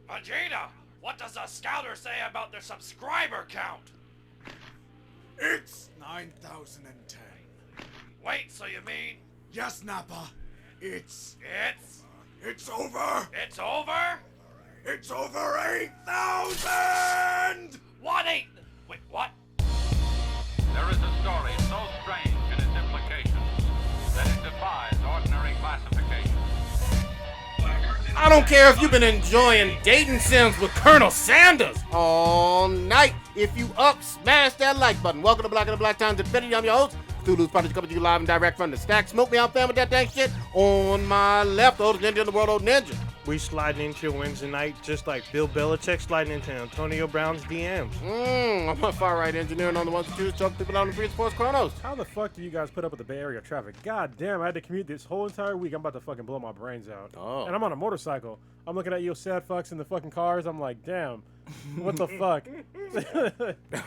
Vegeta, what does the scouter say about their subscriber count? It's 9,010. Wait, so you mean Yes, Nappa. It's over. it's over? It's over 8,000! What ain't? Wait, what? There is a story so strange in its implications that it defies ordinary classification. I don't care if you've been enjoying dating sims with Colonel Sanders all night. If you up, smash that like button. Welcome to Black and the Black Times Infinity. I'm your host, Thulu's Project, coming to you live and direct from the stack. Smoke me out, fam, with that dang shit. On my left, oldest ninja in the world, old ninja. We sliding into Wednesday night just like Bill Belichick sliding into Antonio Brown's DMs. I'm a far right engineering on the ones and twos, choking people on the free sports chronos. How the fuck do you guys put up with the Bay Area traffic? God damn, I had to commute this whole entire week. I'm about to fucking blow my brains out. Oh. And I'm on a motorcycle. I'm looking at you sad fucks in the fucking cars. I'm like, damn, what the fuck?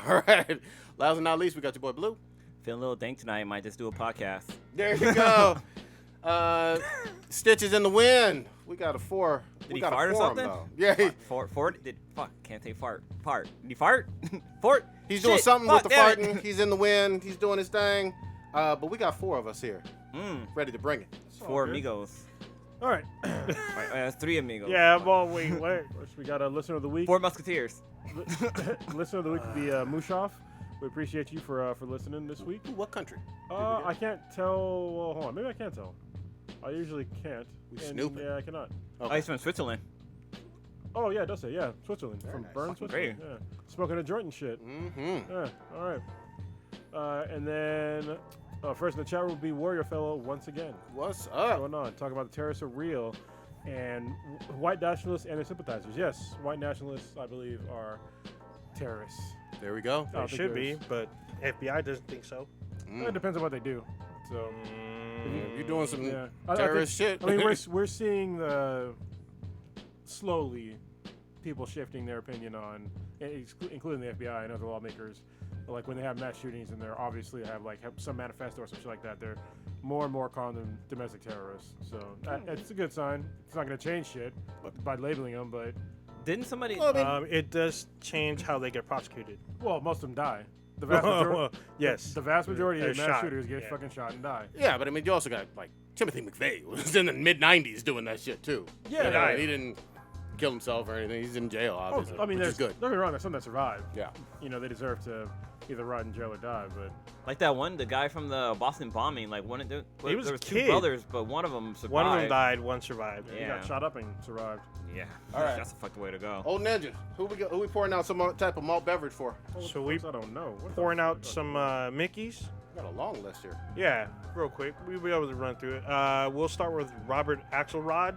All right. Last but not least, we got your boy Blue. Feeling a little dank tonight. Might just do a podcast. There you go. Stitches in the wind. We got a four. Did we he got fart a or forum, something? though. Yeah. Fart? Can't say fart. Fart. Did he fart? Fart? He's doing Shit, something fuck, with the damn farting. it. He's in the wind. He's doing his thing. But we got four of us here, ready to bring it. Four amigos. All right. Wait, that's three amigos. Yeah, well, wait. We got a listener of the week. Four musketeers. Listener of the week would be Mushoff. We appreciate you for listening this week. What country? I can't tell. Well, hold on. Maybe I can tell. I usually can't. We snooping. Yeah, I cannot. Oh, he's from Switzerland. Oh, yeah, it does say. Yeah, Switzerland. Very From nice. Bern, Fucking Switzerland. Yeah. Smoking a joint and shit. Mm-hmm. Yeah, all right. And then first in the chat room will be Warrior Fellow once again. What's What's up? going on? Talking about the terrorists are real. And white nationalists and their sympathizers. Yes, white nationalists, I believe, are terrorists. There we go. I don't It think should be, there's- but FBI doesn't think so. It depends on what they do. So, You're doing some yeah. terrorist shit. I mean, we're seeing the slowly people shifting their opinion on, including the FBI and other lawmakers. Like when they have mass shootings and they're obviously have some manifesto or some shit like that, they're more and more calling them domestic terrorists. So it's a good sign. It's not going to change shit by labeling them, but Didn't somebody? It does change how they get prosecuted. well, most of them die. The vast majority, Yes. the vast majority They're of mass shot, shooters get yeah. fucking shot and die. Yeah, but I mean, you also got like Timothy McVeigh was in the mid '90s doing that shit too. Yeah, You know, yeah. he didn't kill himself or anything. He's in jail, Oh, obviously, I mean, which there's is good. Don't get me wrong. There's some that survive. Yeah. You know, they deserve to either rot in jail or die. But Like that one, the guy from the Boston bombing. Like one of the, He was there a was two kid. brothers, but one of them survived. One of them died, one survived. he Yeah. got shot up and survived. Yeah. All right. That's the fucked way to go. Old Ninja, who we pouring out some type of malt beverage for? So we I don't know. What the pouring out fuck? some Mickeys. We got a long list here. Yeah, real quick. We'll be able to run through it. We'll start with Robert Axelrod.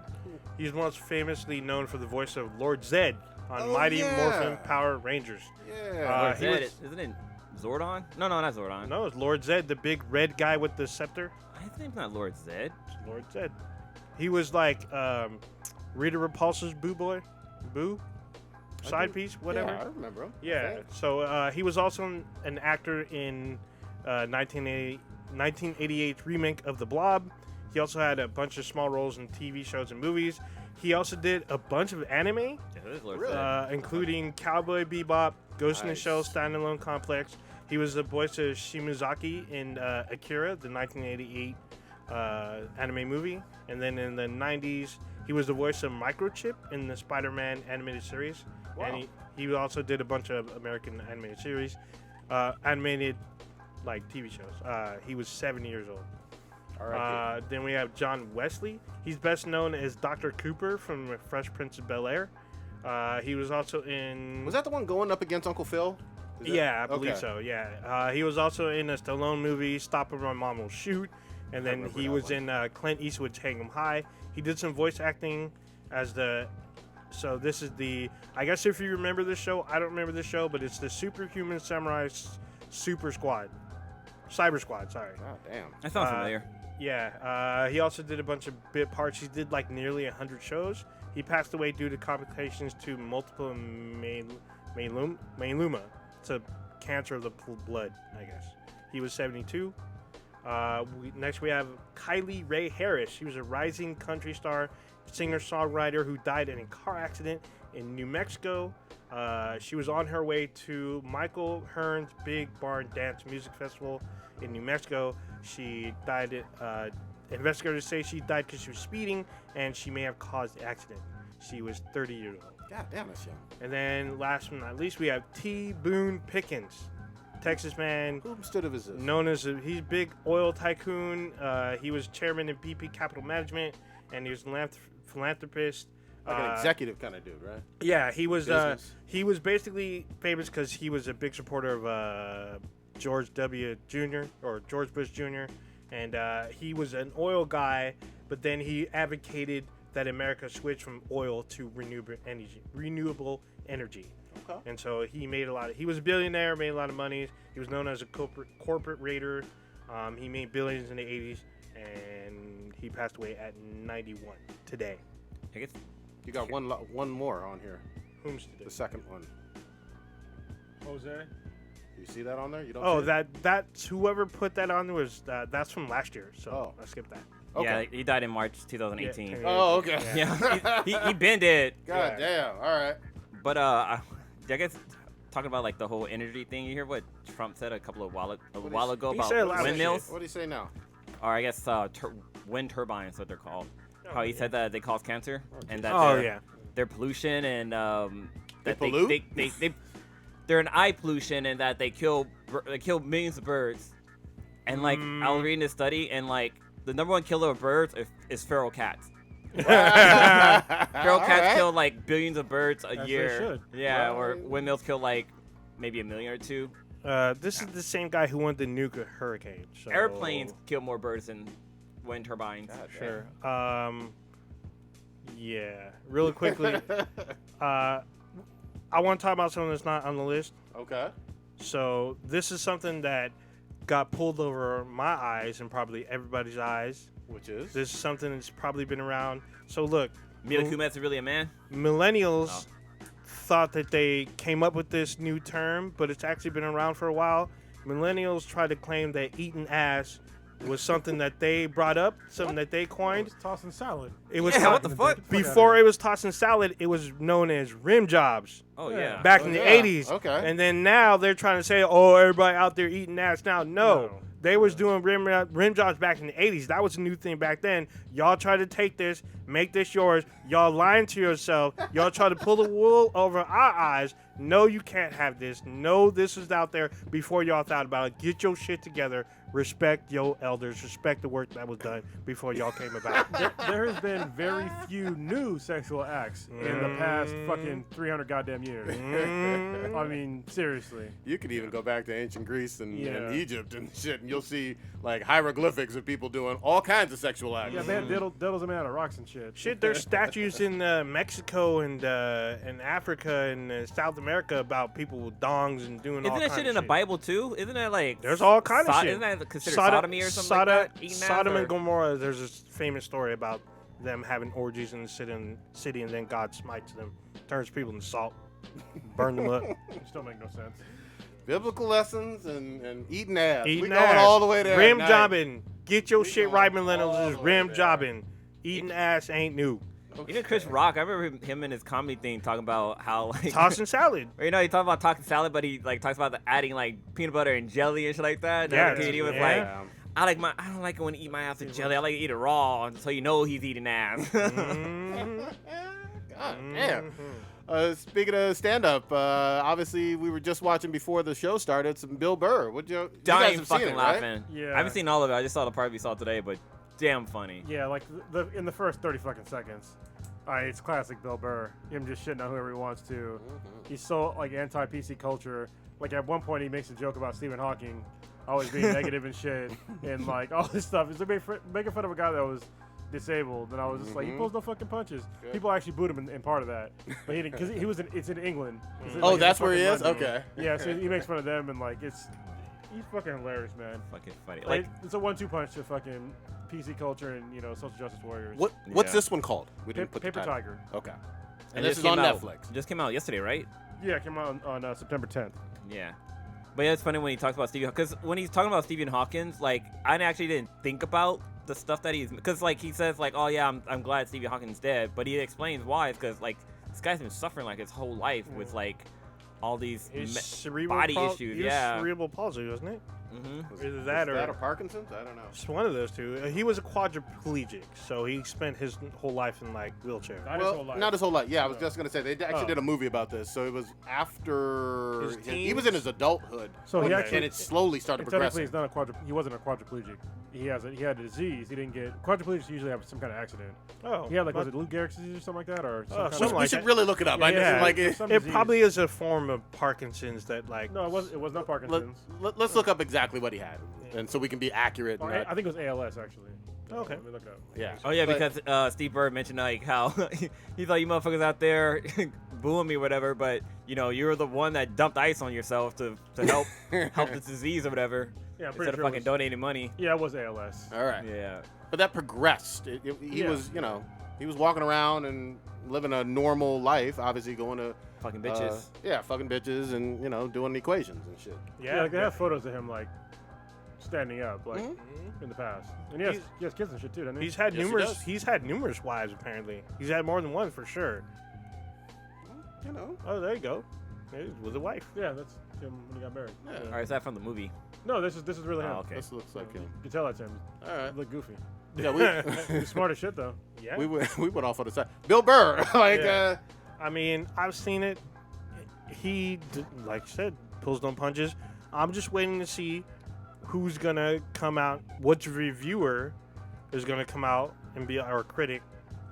He's most famously known for the voice of Lord Zed on Oh, Mighty yeah. Morphin Power Rangers. Yeah. Lord he Zed, was- isn't it Zordon? No, not Zordon. No, it's Lord Zed, the big red guy with the scepter. His name's not Lord Zed. It's Lord Zed. He was like Rita Repulsa's Boo Boy, Boo, side piece, whatever. Yeah, I remember him. Yeah. So he was also an actor in 1988 remake of The Blob. He also had a bunch of small roles in TV shows and movies. He also did a bunch of anime, Yeah, that is Lord Really? Zed. including Cowboy Bebop, Ghost in the Nice. Shell standalone complex. He was the voice of Shimazaki in Akira, the 1988 anime movie. And then in the 90s, he was the voice of Microchip in the Spider-Man animated series. Wow. And he also did a bunch of American animated series, animated like TV shows. He was 70 years old. All right. Then we have John Wesley. He's best known as Dr. Cooper from Fresh Prince of Bel-Air. He was also in... Was that the one going up against Uncle Phil? Is that- Yeah, I believe okay. so, yeah. He was also in a Stallone movie, Stop or My Mom Will Shoot. And then remember he that was one. in Clint Eastwood's Hang 'em High. He did some voice acting as the... So this is the... I guess if you remember this show, I don't remember this show, but it's the Superhuman Samurai Super Squad. Cyber Squad, sorry. Oh, damn. That sounds familiar. Yeah, he also did a bunch of bit parts. He did like nearly 100 shows. He passed away due to complications to multiple myeloma. It's a cancer of the blood, I guess. He was 72. Next, we have Kylie Ray Harris. She was a rising country star, singer-songwriter who died in a car accident in New Mexico. She was on her way to Michael Hearn's Big Barn Dance Music Festival in New Mexico. She died. Investigators say she died because she was speeding, and she may have caused the accident. She was 30 years old. God damn, that's young. And then, last but not least, we have T. Boone Pickens, Texas man, Who stood of his this? known as he's a big oil tycoon. He was chairman in BP Capital Management, and he was a philanthropist. Like an executive kind of dude, right? Yeah, he was. Business. He was basically famous because he was a big supporter of George W. Jr. or George Bush Jr. And he was an oil guy, but then he advocated that America switch from oil to renewable energy. Okay. And so he made a lot of. He was a billionaire, made a lot of money. He was known as a corporate raider. He made billions in the 80s, and he passed away at 91 today. I guess You got one more on here. Whom's today? The second one. Jose. You see that on there? You don't. Oh, see it? that's whoever put that on was that's from last year. So Oh. I skipped that. Okay. yeah, he died in March 2018. Yeah, Oh, okay. Yeah, he been dead. God damn. All right. But I guess talking about like the whole energy thing. You hear what Trump said a while ago He about said a lot of windmills, What do you say now? or I guess wind turbines, what they're called. How he said that they cause cancer and that Oh they're, yeah. they're pollution and that They pollute? they're an eye pollution and that they kill millions of birds. And like I was reading this study and like the number one killer of birds is feral cats. Feral cats kill like billions of birds a As they year. should. Yeah, or Right. windmills kill like maybe a million or two. This is the same guy who wanted to nuke a hurricane. So. Airplanes kill more birds than wind turbines. God damn. Sure. Yeah. Really quickly, I want to talk about something that's not on the list. Okay. So this is something that got pulled over my eyes and probably everybody's eyes. Which is? This is something that's probably been around. So look, Mila Kunis is really a man? millennials thought that they came up with this new term, but it's actually been around for a while. Millennials try to claim that eating ass was something that they brought up, something that they It coined. was tossing salad. It was Yeah, what the fuck? before it was tossing salad. It was known as rim jobs Oh Yeah. yeah. back Oh, in the yeah. 80s. Okay. And then now they're trying to say, oh, everybody out there eating ass now. No. They was doing rim jobs back in the 80s. That was a new thing back then. Y'all try to take this, make this yours. Y'all lying to yourself. Y'all try to pull the wool over our eyes. No, you can't have this. No, this is out there before y'all thought about it. Get your shit together. Respect your elders. Respect the work that was done before y'all came about. There has been very few new sexual acts in the past fucking 300 goddamn years. I mean, seriously. You could even go back to ancient Greece and Yeah. Egypt and shit, and you'll see like hieroglyphics of people doing all kinds of sexual acts. Yeah, they had diddles them out of rocks and shit. Shit, there's statues in Mexico and Africa and South America about people with dongs and doing all Isn't that kinds shit of in the Bible too? Isn't that like There's all kind of shit. Isn't that considered sodomy or something like that? Eating ass Sodom and or- Gomorrah. There's this famous story about them having orgies in the city, and then God smites them, turns people into salt, burn them up. It still make no sense. Biblical lessons and eating ass. Eating we going ass, all the way there. rim at night. jobbing. Get your shit going right, all millennials. This is the way rim there. jobbing. Eating ass ain't new. You know Chris Rock? I remember him in his comedy thing talking about how like Tossing salad. Or, you know, he talking about talking salad, but he like talks about adding like peanut butter and jelly and shit like that. And Yeah, the other kid, he was yeah. like, I don't like it when I eat my ass with jelly. I like to eat it raw, so you know he's eating ass. Mhm. God damn. Speaking of stand-up, obviously we were just watching before the show started some Bill Burr. Would you guys Dying have seen fucking it, right? laughing. Yeah. I haven't seen all of it. I just saw the part we saw today, but damn funny. Yeah, like in the first 30 fucking seconds. It's classic Bill Burr. Him just shitting on whoever he wants to. He's so like anti-PC culture. Like at one point he makes a joke about Stephen Hawking always being negative and shit, and like all this stuff. It's like making fun of a guy that was disabled, and I was just like, he pulls no fucking punches. Good. People actually booed him in part of that, but he didn't because he was it's in England. It's in, Oh, like, in that's where he fucking is? London. Okay. Yeah, so he makes fun of them, and like he's fucking hilarious, man. Fucking funny. Like Like, it's a 1-2 punch to fucking PC culture and social justice warriors. What's Yeah. this one called? We Pa- didn't put Paper the title. Tiger. Okay. it And this just is on came out- Netflix. Just came out yesterday, right? Yeah, it came out on September 10th. Yeah. But yeah, it's funny when he talks about Stephen, because when he's talking about Stephen Hawkins, like I actually didn't think about the stuff that he's, because like he says like, oh yeah, I'm glad Stephen Hawking's dead, but he explains why. It's because like this guy's been suffering like his whole life with like all these cerebral body issues. He was Yeah. cerebral palsy, wasn't it? Mm-hmm. Either that or Parkinson's? I don't know. it's one of those two. He was a quadriplegic, so he spent his whole life in like wheelchair. Not his whole life. Not his whole life. Yeah, I was just gonna say they actually did a movie about this. So it was after His he was in his adulthood. So he Okay. actually and it slowly started technically progressing. he wasn't a quadriplegic. He had a disease. He didn't get quadriplegics usually have some kind of accident. Oh, He had like but was it Lou Gehrig's disease or something like that, or some kind something of, We like should that. really look it up. I Yeah. just like it. some it disease. probably is a form of Parkinson's that like. No, it was not Parkinson's. Let's look up exactly what he had, and so we can be accurate. Oh, and not- I think it was ALS actually. Okay. Let me look it up. yeah. Oh yeah, But- because Steve Bird mentioned like how he's like, you motherfuckers out there booing me, whatever. But you know, you're the one that dumped ice on yourself to help this disease or whatever. Yeah, I'm Instead pretty of sure fucking donating money. Yeah, it was ALS. All right. Yeah. But that progressed. He Yeah. was, he was walking around and living a normal life. Obviously, going to Fucking bitches. fucking bitches, and doing equations and shit. Yeah, like they have photos of him like standing up, like Mm-hmm. in the past. And he has kids and shit too, doesn't he? He's had Yes, he numerous. does. He's had numerous wives apparently. He's had more than one for sure. Oh, there you go. It was a wife. Yeah, that's him when he got married. Yeah. All right, is that from the movie? No, this is really him. Oh, okay. This looks like him. You can tell that's him. All right. He look goofy. Yeah, He's smart as shit though. Yeah. we went off on the side. Bill Burr, like, Yeah. I mean, I've seen it. Like I said, pulls no punches. I'm just waiting to see who's gonna come out. Which reviewer is gonna come out and be our critic,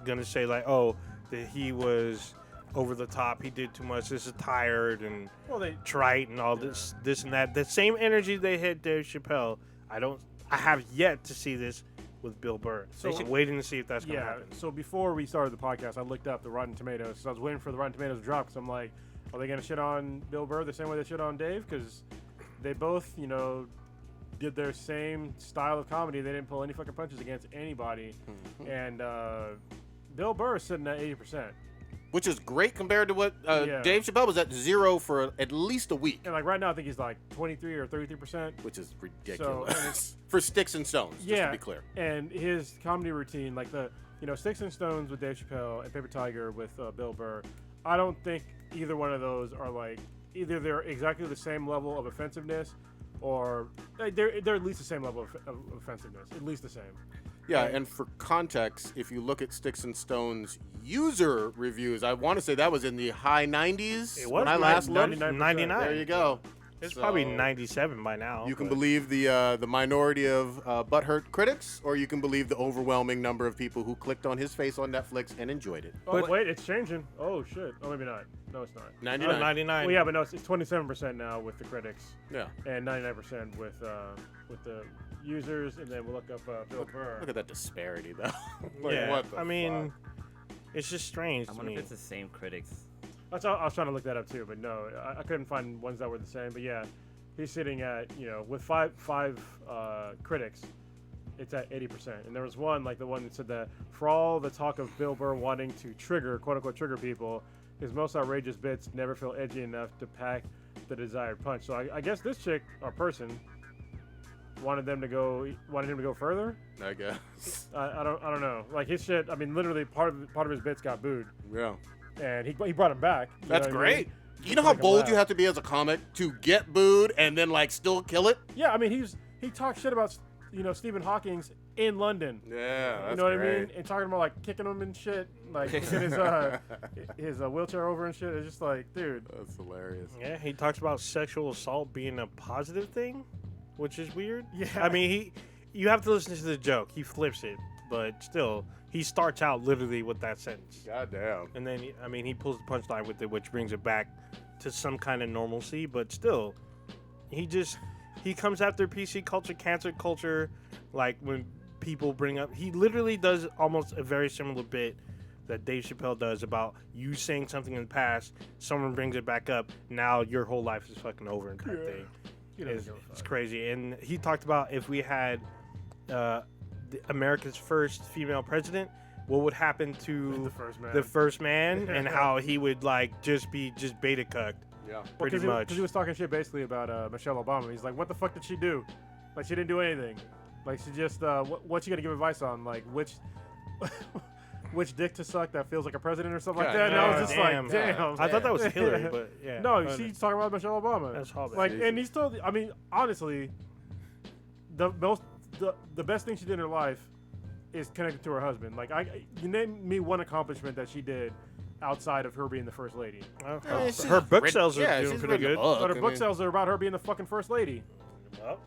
gonna say like, oh, that he was over the top. He did too much. This is tired and Well, they trite and all this and that. The same energy they hit Dave Chappelle. I have yet to see this with Bill Burr. So I'm waiting to see if that's gonna happen. So before we started the podcast, I looked up the Rotten Tomatoes. So I was waiting for the Rotten Tomatoes to drop because I'm like, are they gonna shit on Bill Burr the same way they shit on Dave? Because they both, did their same style of comedy. They didn't pull any fucking punches against anybody. And Bill Burr is sitting at 80%. which is great compared to what Yeah. Dave Chappelle was at 0 for at least a week, And like right now, I think he's like 23 or 33%. which is So, ridiculous for Sticks and Stones. Just Yeah, to be clear. and his comedy routine, like the Sticks and Stones with Dave Chappelle and Paper Tiger with Bill Burr, I don't think either one of those are like either they're exactly the same level of offensiveness, or they're at least the same level of offensiveness, at least the same. Yeah, and for context, if you look at Sticks and Stones user reviews, I want to say that was in the high 90s It was when I last looked. 99. There you go. It's So, probably 97 by now. You can but- believe the minority of butthurt critics, or you can believe the overwhelming number of people who clicked on his face on Netflix and enjoyed it. Oh wait, it's changing. Oh shit. Oh, maybe not. No, it's not. 99. 99. Well, yeah, but no, it's 27% now with the critics Yeah. and 99% with the users, and then we'll look up Bill Burr. Look at that disparity, though. Like, Yeah, what the I mean, fuck? it's just strange I to wonder me. if it's the same critics. I was trying to look that up too, but no, I couldn't find ones that were the same. But yeah, he's sitting at with five critics, it's at 80%. And there was one like the one that said that for all the talk of Bill Burr wanting to quote unquote trigger people, his most outrageous bits never feel edgy enough to pack the desired punch. So I guess this chick or person wanted him to go further. I guess. I don't know. Like his shit. I mean, literally part of his bits got booed, Yeah. and he brought him back. You That's know what I mean? great. You know how Make 'em bold laugh. you have to be as a comic to get booed and then like still kill it? Yeah, I mean he talked shit about Stephen Hawking's in London. Yeah, that's You know what great. I mean? And talking about like kicking him and shit, like kicking his wheelchair over and shit. It's just like, dude. That's hilarious. Yeah, he talks about sexual assault being a positive thing, which is weird. Yeah. I mean, you have to listen to the joke. He flips it, but still, he starts out literally with that sentence. Goddamn. And then, he pulls the punchline with it, which brings it back to some kind of normalcy. But still, he comes after PC culture, cancer culture. Like when people bring up, he literally does almost a very similar bit that Dave Chappelle does about you saying something in the past, someone brings it back up, now your whole life is fucking over and type thing. It's crazy. And he talked about if we had America's first female president, what would happen to The first man. and how he would like just be beta cucked. Yeah. Pretty much. Because he was talking shit basically about Michelle Obama. He's like, what the fuck did she do? Like, she didn't do anything. Like, she just, what you gonna give advice on? Like, which which dick to suck that feels like a president or something like God, that. And I was just damn. like, damn. I thought that was Hillary, but yeah. No, she's talking about Michelle Obama. That's Hobbit. Like, and he's totally. I mean, honestly, the best thing she did in her life is connected to her husband. Like, you name me one accomplishment that she did outside of her being the first lady. Her book sales are doing she's pretty written a good. book. But her I book mean- sales are about her being the fucking first lady.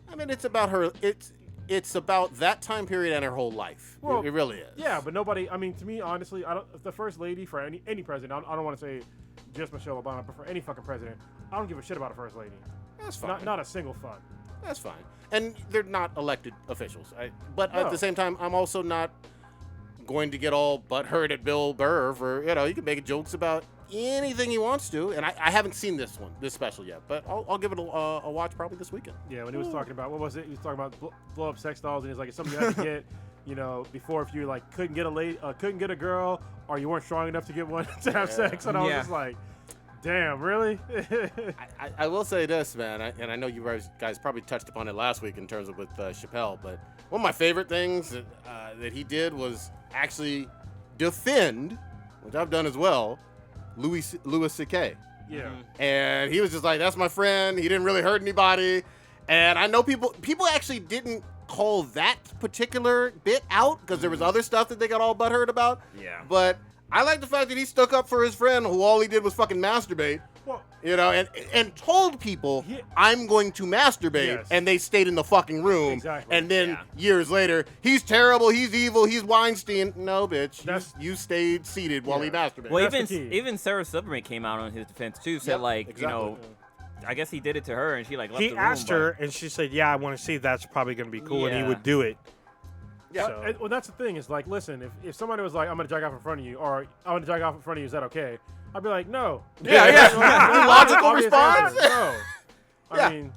I mean, it's about her. It's about that time period and her whole life. Well, it really is. Yeah, but nobody. I mean, to me, honestly, I don't. The first lady for any president. I don't want to say just Michelle Obama, but for any fucking president, I don't give a shit about a first lady. That's fine. Not a single fuck. That's fine. And they're not elected officials. But at No. the same time, I'm also not going to get all butthurt at Bill Burr for, you can make jokes about anything he wants to. And I haven't seen this special yet, but I'll give it a watch probably this weekend. Yeah, when he was talking about, what was it? He was talking about blow up sex dolls, and he's like, it's something you had to get, before if you like couldn't get a girl, or you weren't strong enough to get one to have sex. And I was just like, damn, really? I will say this, man, and I know you guys probably touched upon it last week in terms of with Chappelle, but one of my favorite things that he did was actually defend, which I've done as well, Louis C.K. Yeah. And he was just like, that's my friend. He didn't really hurt anybody. And I know people actually didn't call that particular bit out because there was other stuff that they got all butthurt about. Yeah. But I like the fact that he stuck up for his friend who all he did was fucking masturbate. Well, and told people, I'm going to masturbate, Yes. and they stayed in the fucking room. Exactly. And then years later, he's terrible, he's evil, he's Weinstein. No, bitch, you stayed seated while he masturbated. Well, That's the key. even Sarah Silverman came out on his defense too. Said exactly. I guess he did it to her, and she left He the room. asked her, and she said, "Yeah, I want to see. That's probably going to be cool," and he Yeah. would do it. Yeah. So- Well, that's the thing. Is like, listen, if somebody was like, I'm gonna jack off in front of you, or I'm gonna jack off in front of you, is that okay? I'd be like, no. Yeah. Logical Obvious response? answer, no. Yeah. I mean,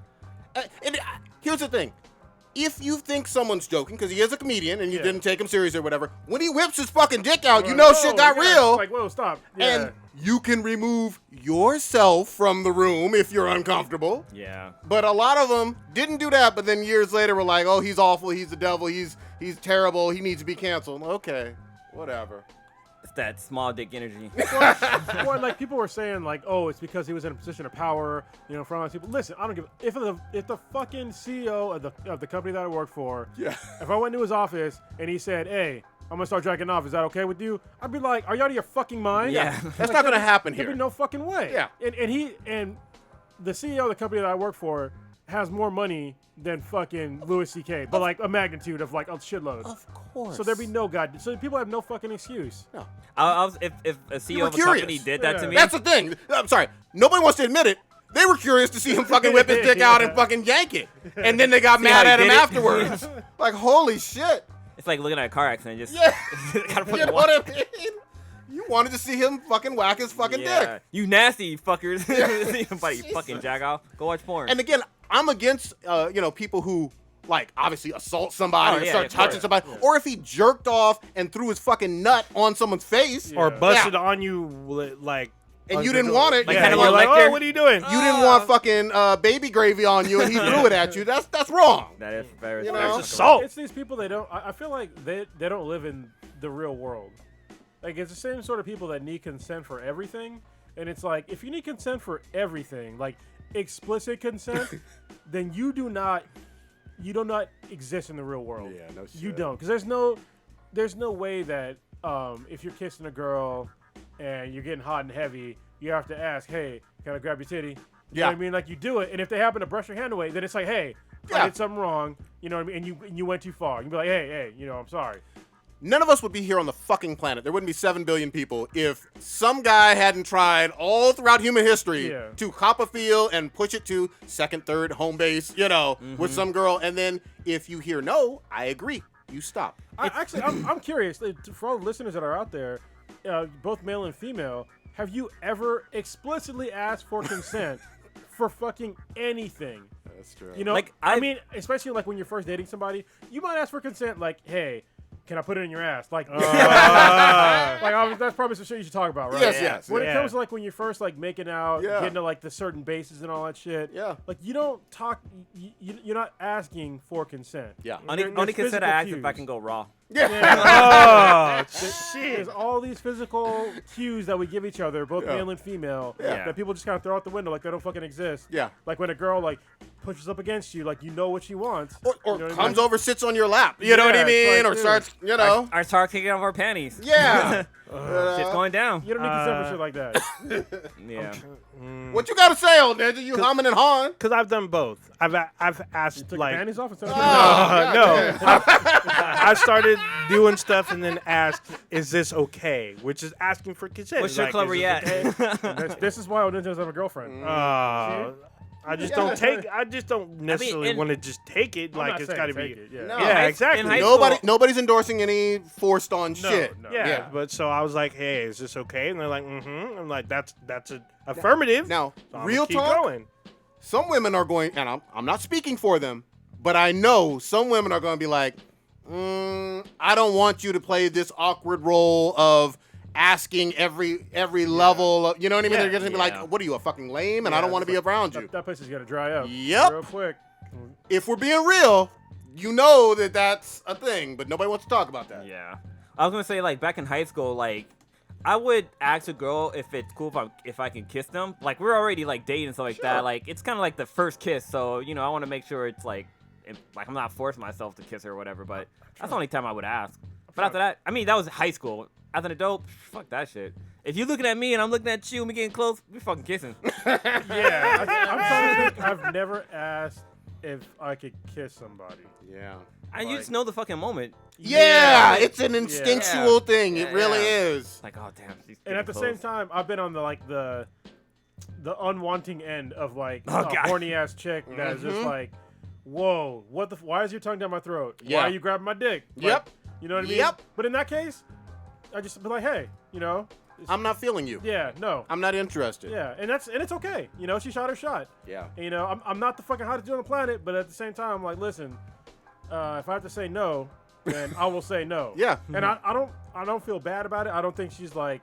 Here's the thing. If you think someone's joking, because he is a comedian and you didn't take him serious or whatever, when he whips his fucking dick out, you know shit got real. Like, whoa, stop. Yeah. And you can remove yourself from the room if you're uncomfortable. Yeah. But a lot of them didn't do that, but then years later were like, oh, he's awful, he's the devil, he's terrible, he needs to be canceled. Okay, whatever. It's that small dick energy. Well, like people were saying, like, oh, it's because he was in a position of power, in front of people. Listen, I don't give. If the fucking CEO of the company that I work for, if I went into his office and he said, hey, I'm gonna start jacking off, is that okay with you? I'd be like, are you out of your fucking mind? Yeah. That's not gonna happen There'd here. be no fucking way. Yeah. And the CEO of the company that I work for has more money than fucking Louis C.K., but like a magnitude of like a shitload. Of course. So there'd be no god. So people have no fucking excuse. No. If a CEO were of a company curious. did that to me, That's the thing. I'm sorry. Nobody wants to admit it. They were curious to see him fucking whip his dick out and fucking yank it. And then they got See how mad he at him did it? afterwards. Like, holy shit. it's like looking at a car accident. Just Yeah. gotta You fucking know watch. what I mean? You wanted to see him fucking whack his fucking dick. You nasty you fuckers. See somebody fucking jack off. Go watch porn. And again, I'm against, people who, like, obviously assault somebody Oh, or yeah, start of touching course. somebody. Or if he jerked off and threw his fucking nut on someone's face. Or Yeah. busted on you, like. And you didn't want it. Like, Yeah, kind of you're want like, Lecter? oh, what are you doing? You didn't want fucking baby gravy on you, and he threw it at you. That's wrong. that is very. You know? That's It's assault. It's these people I feel like they don't live in the real world. Like it's the same sort of people that need consent for everything. And it's like if you need consent for everything, like explicit consent, then you do not exist in the real world. Yeah, no You shit. don't, because there's no way that if you're kissing a girl and you're getting hot and heavy, you have to ask, hey, can I grab your titty? You know what I mean? Like you do it, and if they happen to brush your hand away, then it's like, hey, I did something wrong. You know what I mean? And you went too far. You be like, hey, I'm sorry. None of us would be here on the fucking planet. There wouldn't be 7 billion people if some guy hadn't tried all throughout human history to cop a feel and push it to second, third, home base, with some girl. And then if you hear no, I agree. You stop. I'm curious, for all the listeners that are out there, both male and female, have you ever explicitly asked for consent for fucking anything? That's true. Like, I mean, especially like when you're first dating somebody, you might ask for consent, like, hey, can I put it in your ass? Like, that's probably some shit you should talk about, right? Yes. When it comes to like when you're first like making out, getting to like the certain bases and all that shit. Yeah. Like you don't talk. You're not asking for consent. Yeah. There- Only there's consider physical ask if I cues. can go raw. Yeah. Oh shit! There's all these physical cues that we give each other, both male and female, Yeah. that people just kind of throw out the window like they don't fucking exist. Yeah. Like when a girl like pushes up against you, like you know what she wants. Or you know what I comes mean? over, sits on your lap. You know what I Yeah, it's mean? like, Or dude. starts, you know. I start taking off our panties. Yeah. Shit's going down. You don't need consent for shit like that. Yeah. What you got to say, old ninja? You humming and hawing? Because I've done both. I've asked Took your like panties off instead of Oh, no. I started doing stuff and then asked, "Is this okay?" Which is asking for consent. What's your Like, club is at? this okay? This is why old ninjas have a girlfriend. I just don't take. I just don't necessarily and- want to just take it. I'm like not it's saying got to take be. it, yeah. No. Yeah, high- exactly. in high Nobody's endorsing any forced on shit. no. Yeah, Yeah. but so I was like, "Hey, is this okay?" And they're like, "Mm-hmm." I'm like, "That's an affirmative." Now, So I'm real gonna keep talk. going. Some women are going, and I'm not speaking for them, but I know some women are going to be like, I don't want you to play this awkward role of asking every level. Of, you know what I mean? Yeah. They're going to be like, what are you, a fucking lame? And I don't want to be around you. That place is gonna dry up. Yep. Real quick. If we're being real, you know that that's a thing, but nobody wants to talk about that. Yeah. I was gonna say, like, back in high school, like, I would ask a girl if it's cool if I can kiss them. Like, we're already like dating and stuff like that. Like, it's kind of like the first kiss, so you know, I want to make sure it's like I'm not forcing myself to kiss her or whatever. But that's the only time I would ask. But after that, I mean, that was high school. As an adult, fuck that shit. If you're looking at me and I'm looking at you and we getting close, we fucking kissing. Yeah. I'm trying to think. I've never asked if I could kiss somebody. Yeah. And you just know the fucking moment. Yeah, it's an instinctual thing. It Yeah, really yeah. is. Like, oh damn. she's And at the getting same time, I've been on the unwanting end of like Oh, a God. horny ass chick that is just like, whoa, why is your tongue down my throat? Yeah. Why are you grabbing my dick? Like, Yep. You know what I mean? Yep. But in that case, I just be like, hey, you know, I'm not feeling you. yeah, no. I'm not interested. Yeah, and it's okay. You know, she shot her shot. Yeah. And, you know, I'm not the fucking hottest dude on the planet, but at the same time, I'm like, listen, if I have to say no, then I will say no. Yeah. And I don't feel bad about it. I don't think she's like,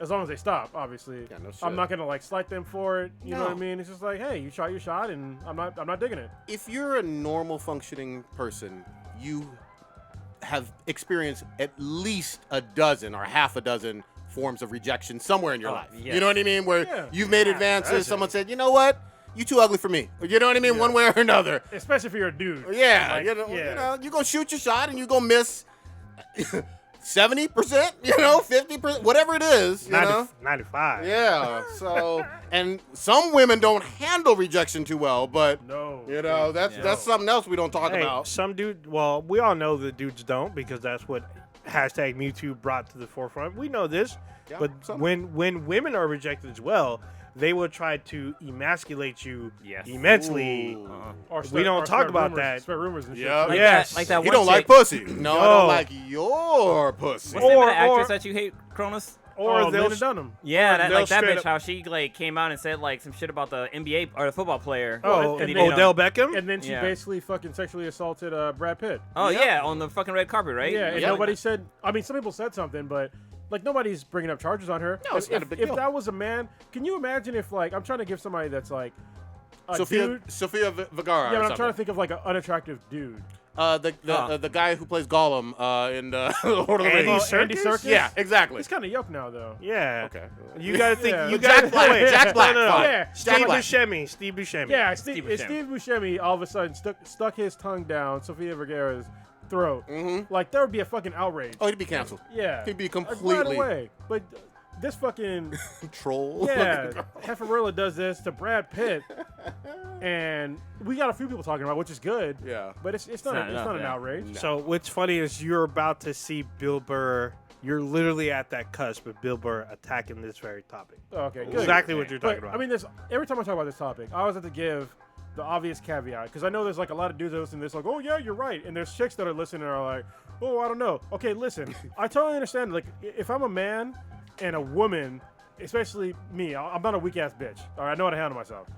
as long as they stop, obviously. Yeah, no shit. I'm not gonna like slight them for it. You know what I No. mean? It's just like, hey, you shot your shot, and I'm not digging it. If you're a normal functioning person, you have experienced at least a dozen or half a dozen forms of rejection somewhere in your life. yes. You know what I mean? Where Yeah. you've made advances, someone said, you know what? You too ugly for me. You know what I mean? One way or another. Especially if you're a dude. Yeah. Like, you know, you're going to shoot your shot and you're going to miss 70%, you know, 50%, whatever it is, you know? 95. Yeah. So, and some women don't handle rejection too well, but No. you know, that's something else we don't talk Hey, about. some dude. Well, we all know the dudes don't because that's what hashtag #MeToo brought to the forefront. We know this, Yeah, but some. when women are rejected as well, they will try to emasculate you Yes. immensely. Ooh. Or We don't or talk about rumors, that. spread rumors and shit. Yeah. Like Yes. that, like that He one don't like chick- pussy. No, I No. don't like your pussy. What's the name of the Or- actress that you hate, Cronus? Or Oh, they'll Lena Dunham. Yeah, that, they'll like that straight bitch. up- How she like came out and said like some shit about the NBA or the football player. Oh, and he then- didn't Odell know. Beckham. And then she Yeah. basically fucking sexually assaulted Brad Pitt. Oh Yep. yeah, on the fucking red carpet, right? Yeah, and Yep. nobody said. I mean, some people said something, but like nobody's bringing up charges on her. No, it's if, not a big if deal. that was a man, can you imagine if like I'm trying to give somebody that's like a dude? Sophia Vergara. Yeah, or but I'm something. trying to think of like an unattractive dude. The guy who plays Gollum in Lord of the Andy Rings. Andy Serkis? Serkis? Yeah, exactly. He's kind of young now, though. Yeah. Okay. You gotta think. Yeah. You Jack gotta Black. wait. Jack Black. No, no, no. fine. Yeah. Jack Steve Black. Buscemi. Steve Buscemi. Yeah, Steve Steve Buscemi. Buscemi all of a sudden stuck his tongue down Sofia Vergara's throat. Mhm. Like there would be a fucking outrage. Oh, he'd be canceled. Yeah, He'd be Like, completely right away. But this fucking troll. yeah, Hefferilla does this to Brad Pitt, and we got a few people talking about, it, which is good. Yeah. But it's not not an enough, yeah. outrage. So what's funny is you're about to see Bill Burr. You're literally at that cusp of Bill Burr attacking this very topic. Okay, good. Exactly what you're talking But, about. I mean, every time I talk about this topic, I always have to give the obvious caveat because I know there's like a lot of dudes that listen to this, like, oh yeah, you're right, and there's chicks that are listening and are like, oh, I don't know. Okay, listen, I totally understand. Like, if I'm a man and a woman, especially me, I'm not a weak ass bitch. All right, I know how to handle myself.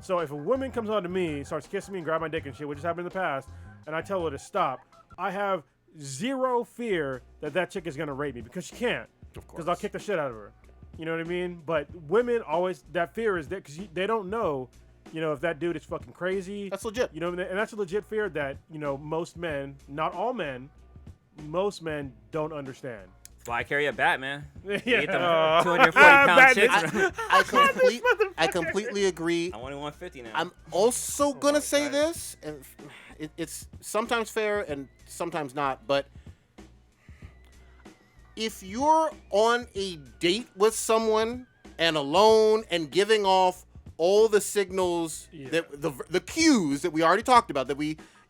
So if a woman comes on to me, starts kissing me and grab my dick and shit, which has happened in the past, and I tell her to stop, I have zero fear that chick is gonna rape me because she can't. Of course. Because I'll kick the shit out of her. You know what I mean? But women always, that fear is there because they don't know, you know, if that dude is fucking crazy. That's legit. You know, and that's a legit fear that, you know, most men, not all men, most men don't understand. That's why I carry a bat, man. Yeah. You get them 240-pound chicks. I completely agree. I'm only 150 now. I'm also gonna say this, and it's sometimes fair and sometimes not, but if you're on a date with someone and alone and giving off all the signals that the cues that we already talked about,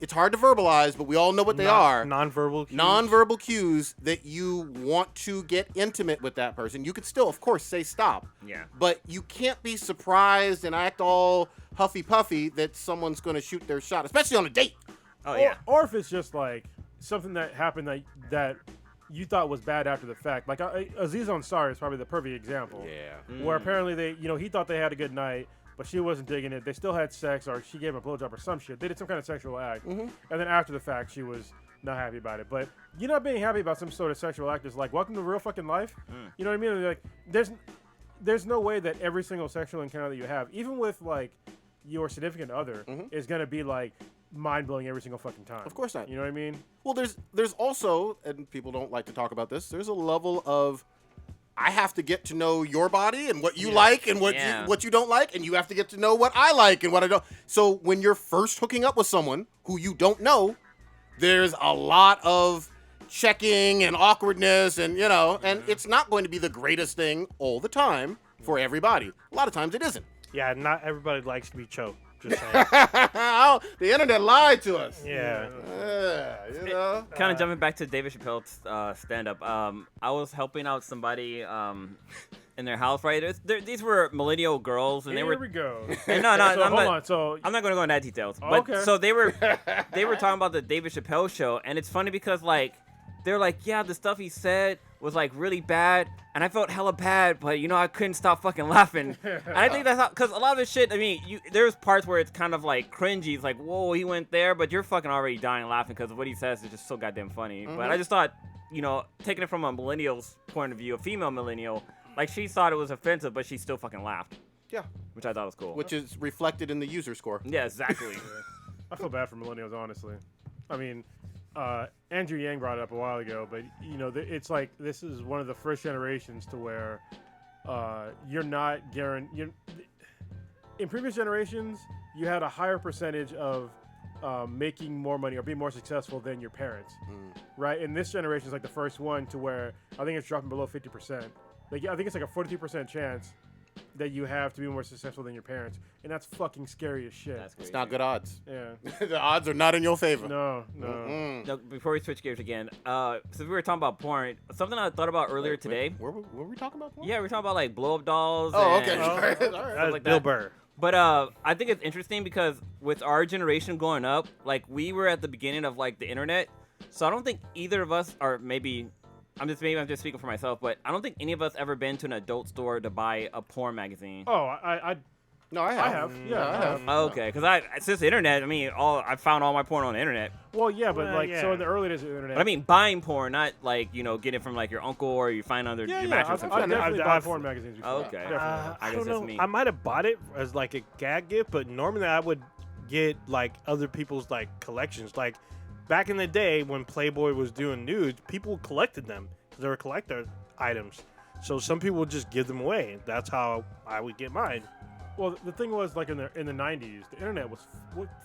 it's hard to verbalize, but we all know what they are. Nonverbal cues. Nonverbal cues that you want to get intimate with that person. You could still, of course, say stop. Yeah. But you can't be surprised and act all huffy puffy that someone's going to shoot their shot, especially on a date. Oh, yeah. Or if it's just like something that happened that you thought was bad after the fact. Like Aziz Ansari is probably the perfect example. Yeah. Where apparently he thought they had a good night, but she wasn't digging it. They still had sex, or she gave him a blowjob or some shit. They did some kind of sexual act, and then after the fact, she was not happy about it. But you not being happy about some sort of sexual act is like welcome to real fucking life. You know what I mean? Like there's no way that every single sexual encounter that you have, even with like your significant other, is gonna be like mind blowing every single fucking time. Of course not. You know what I mean? Well, there's also, and people don't like to talk about this, there's a level of I have to get to know your body and what you like and what you don't like, and you have to get to know what I like and what I don't. So when you're first hooking up with someone who you don't know, there's a lot of checking and awkwardness and, and it's not going to be the greatest thing all the time for everybody. A lot of times it isn't. Yeah, not everybody likes to be choked. Just saying. The internet lied to us. Yeah. Kind of jumping back to David Chappelle's stand-up. I was helping out somebody in their house, right? These were millennial girls, and Here they were. we go. And no, Hold on. So I'm not going to go into that details. But okay. so they were talking about the David Chappelle show, and it's funny because like they're like, yeah, the stuff he said was like really bad, and I felt hella bad, but I couldn't stop fucking laughing. And I think that's because a lot of this shit. I mean, there's parts where it's kind of like cringy. It's like, whoa, he went there, but you're fucking already dying laughing because what he says is just so goddamn funny. But I just thought, taking it from a millennial's point of view, a female millennial, like she thought it was offensive, but she still fucking laughed. Yeah. Which I thought was cool. Which is reflected in the user score. Yeah, exactly. I feel bad for millennials, honestly. I mean, Andrew Yang brought it up a while ago, but it's like this is one of the first generations to where you're not guaranteed. In previous generations, you had a higher percentage of making more money or being more successful than your parents, right? And this generation is like the first one to where I think it's dropping below 50%. Like I think it's like a 42% chance that you have to be more successful than your parents, and that's fucking scary as shit. That's It's not good odds. Yeah. The odds are not in your favor. No. No, before we switch gears again, since we were talking about porn, something I thought about earlier today. Were we talking about porn? Yeah, we were talking about like blow up dolls. Oh, and okay. All right. That's like Bill that. Burr. But I think it's interesting because with our generation growing up, like we were at the beginning of like the internet, so I don't think either of us, or maybe I'm just speaking for myself, but I don't think any of us ever been to an adult store to buy a porn magazine. Oh, I No, I have. I have. Yeah, I have. Okay, because since the internet, I mean, I found all my porn on the internet. Well, yeah, but Well, so in the early days of the internet. But I mean, buying porn, not like get it from like your uncle or you find under your mattress. I've or something. definitely bought I've- porn magazines before. Okay. Definitely. I I guess don't that's know. me. I might have bought it as like a gag gift, but normally I would get like other people's like collections. Like back in the day when Playboy was doing nudes, people collected them. They were collector items. So some people would just give them away. That's how I would get mine. Well, the thing was, like in the 90s, the internet was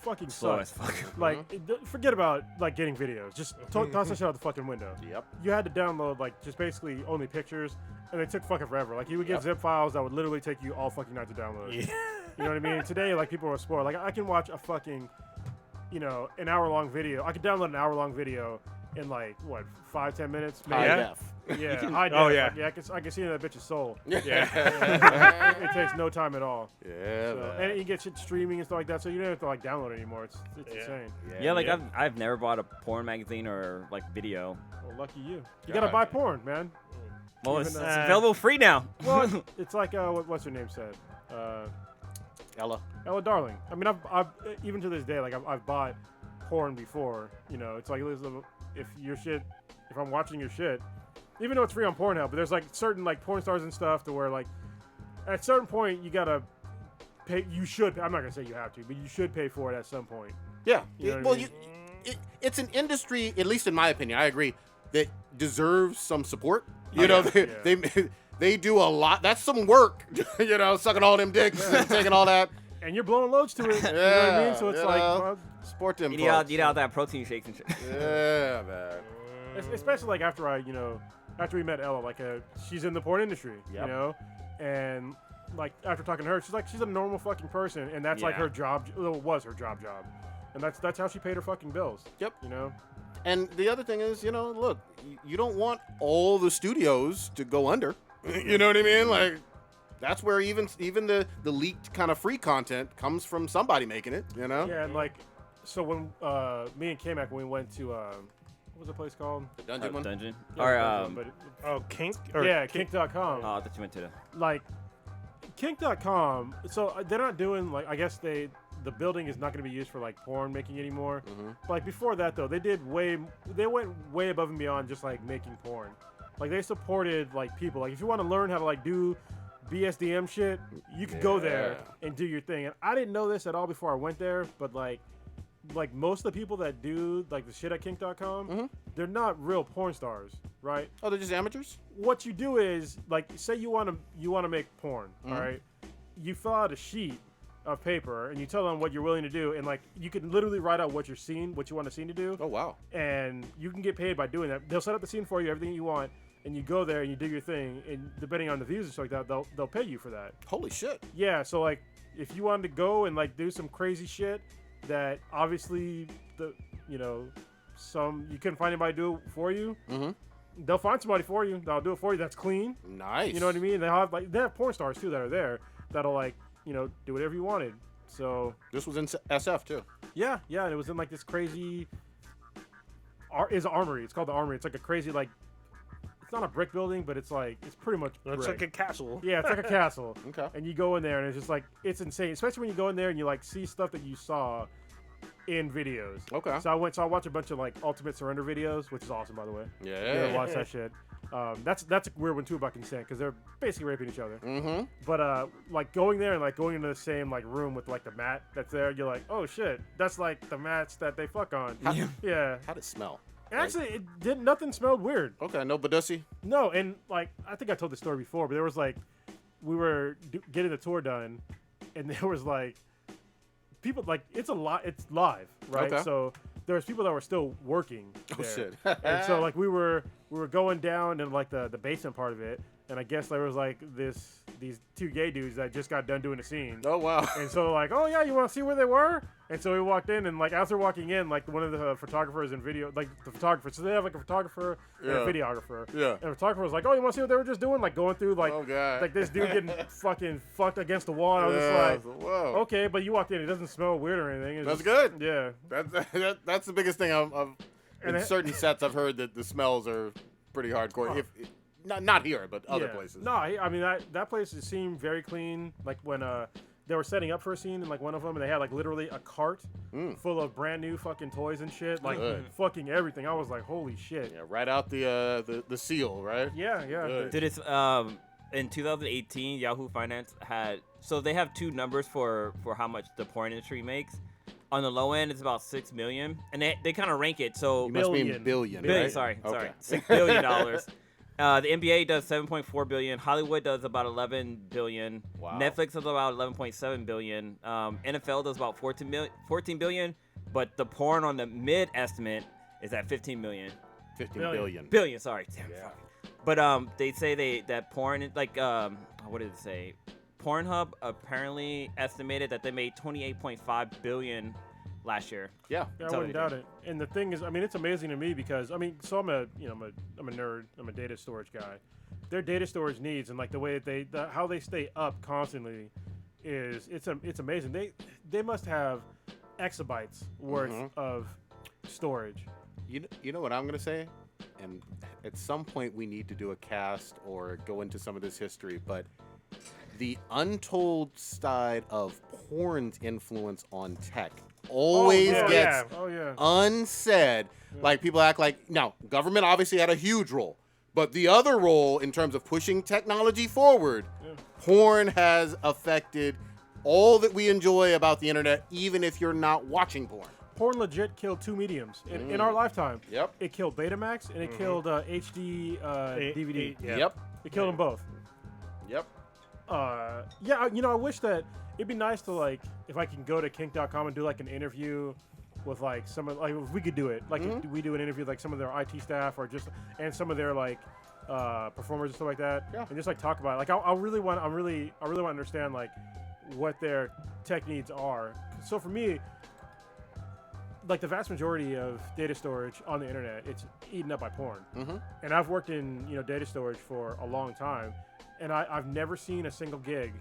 fucking Slow sucked. as fuck. Like, forget about like getting videos. Just toss that shit out the fucking window. Yep. You had to download like just basically only pictures, and they took fucking forever. Like you would get zip files that would literally take you all fucking night to download. Yeah. You know what I mean? Today, like people are spoiled. Like I can watch a fucking, an hour-long video. I could download an hour-long video in like what 5-10 minutes. Maybe. High Yeah. def. Yeah. High def. Oh, yeah. Like, I can see in that bitch's soul. Yeah. It takes no time at all. Yeah, So, man. and you get shit streaming and stuff like that, so you don't have to like download it anymore. It's insane. Yeah, like I've never bought a porn magazine or like video. Well, lucky you. You God. gotta buy porn, man. Well, Even, it's uh, available free now. Well, it's like what's her name said, Ella. Ella Darling. I mean, I've even to this day, like I've bought porn before. It's like if I'm watching your shit, even though it's free on Pornhub, but there's like certain like porn stars and stuff to where like at a certain point you gotta pay. You should. I'm not gonna say you have to, but you should pay for it at some point. Yeah. You know what I Well, mean? it's an industry, at least in my opinion, I agree, that deserves some support. You Oh, know, yeah. they do a lot. That's some work. You know, sucking all them dicks and taking all that. And you're blowing loads to it. You know what I mean? So it's you like, know, well, support them. Eat folks. out that protein shakes and shit. Yeah, man. especially like after after we met Ella, like she's in the porn industry, Yep. you know, and like after talking to her, she's a normal fucking person, and that's like Yeah. her job. Well, it was her job, and that's how she paid her fucking bills. Yep. You know. And the other thing is, look, you don't want all the studios to go under. You know what I mean? Like, that's where even the leaked kind of free content comes from somebody making it, you know? Yeah, and like, so when me and K-Mac, when we went to what was the place called? The dungeon one? Dungeon. Yeah, Or Dungeon, but Oh, Kink? Kink.com. oh, I thought you went to the. Like, Kink.com. So they're not doing like, I guess the building is not going to be used for like porn making anymore. Mm-hmm. Like before that though, they went way above and beyond just like making porn. Like they supported like people. Like if you want to learn how to like do BSDM shit, you could go there and do your thing. And I didn't know this at all before I went there, but like most of the people that do like the shit at Kink.com, they're not real porn stars, right? Oh, they're just amateurs? What you do is like, say you want to make porn, all right? You fill out a sheet of paper and you tell them what you're willing to do, and like you can literally write out what you want the scene to do. Oh, wow. And you can get paid by doing that. They'll set up the scene for you, everything you want, and you go there and you do your thing, and depending on the views and stuff like that, they'll pay you for that. Holy shit. Yeah, so like if you wanted to go and like do some crazy shit that obviously you couldn't find anybody to do it for you, they'll find somebody for you that'll do it for you that's clean. Nice. You know what I mean? They have porn stars too that are there that'll like do whatever you wanted. So This was in SF, too. yeah, and it was in like this crazy armory. It's called the Armory. It's like a crazy like, it's not a brick building, but it's pretty much brick. It's like a castle. Yeah, it's like a castle. Okay. And you go in there and it's just like, it's insane. Especially when you go in there and you like see stuff that you saw in videos. Okay. So I watched a bunch of like Ultimate Surrender videos, which is awesome, by the way. Yeah. Watch that shit. That's a weird one too about consent, because they're basically raping each other. Mm-hmm. But like going there and like going into the same like room with like the mat that's there, you're like, oh shit, that's like the mats that they fuck on. Yeah. How'd it smell? Actually, it didn't. Nothing smelled weird. Okay, no Badussi? No, and like I think I told the story before, but there was like, we were getting the tour done, and there was like people like it's live, right? Okay. So there was people that were still working. Oh, there. shit. And so like we were going down in like the basement part of it, and I guess there was like these two gay dudes that just got done doing a scene. Oh, wow. And so like, oh yeah, you want to see where they were? And so we walked in, and like as they're walking in, like one of the photographers and video, like the photographer. So they have like a photographer and a videographer. Yeah. And the photographer was like, oh, you want to see what they were just doing? Like going through like, Oh, God. like this dude getting fucking fucked against the wall. And I was just like, whoa. okay, but you walked in, it doesn't smell weird or anything. It's That's just- good. Yeah. That's the biggest thing in And it- certain sets I've heard that the smells are pretty hardcore. Not here, but other Yeah. places. No, I mean that place seemed very clean. Like when they were setting up for a scene in like one of them, and they had like literally a cart full of brand new fucking toys and shit, like Good. fucking everything. I was like, holy shit. Yeah, right out the seal, right? Yeah. Good. Dude, it's in 2018, Yahoo Finance had, so they have two numbers for how much the porn industry makes. On the low end, it's about $6 million, and they kind of rank it. So You must mean Billion. billion, right? sorry, Okay. $6 billion. The NBA does 7.4 billion. Hollywood does about 11 billion. Wow. Netflix does about 11.7 billion. NFL does about 14 billion. But the porn on the mid estimate is at 15 million. 15 billion. Billion, sorry. Damn, fuck. But they say that porn, like what did it say? Pornhub apparently estimated that they made 28.5 billion last year. Yeah. Yeah, I wouldn't doubt it. And the thing is, I mean, it's amazing to me because so I'm a nerd. I'm a data storage guy. Their data storage needs and like the way that how they stay up constantly it's amazing. They must have exabytes worth of storage. You know what I'm gonna say, and at some point we need to do a cast or go into some of this history, but the untold side of porn's influence on tech always gets unsaid. Like people act like, now government obviously had a huge role, but the other role in terms of pushing technology forward, porn has affected all that we enjoy about the internet, even if you're not watching porn. porn legit killed 2 mediums in our lifetime. Yep. It killed Betamax and it killed HD DVD. Yep. It killed them both. Yep. Yeah, I wish that it'd be nice to like if I can go to kink.com and do like an interview with like some of like if we could do it like if we do an interview with, like some of their IT staff or just and some of their like performers and stuff like that, and just like talk about it. Like I really want to understand like what their tech needs are. So for me, like the vast majority of data storage on the internet, it's eaten up by porn. And I've worked in data storage for a long time, and I've never seen a single gig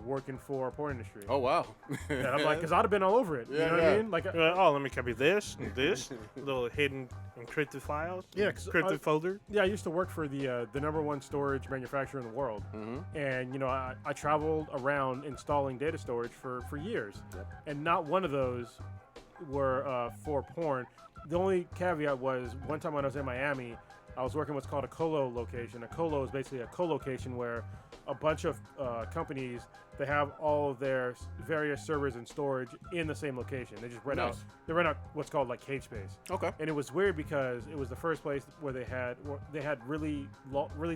working for a porn industry. Oh wow. And I'm like, because I'd have been all over it. You know what I mean? Like, oh, let me copy this and this little hidden encrypted files. Yeah, encrypted folder. Yeah, I used to work for the #1 storage manufacturer in the world, and I traveled around installing data storage for years, and not one of those were for porn. The only caveat was one time when I was in Miami, I was working what's called a colo location. A colo is basically a co-location where a bunch of companies, they have all of their various servers and storage in the same location. They just rent out what's called like cage space. Okay. And it was weird because it was the first place where they had really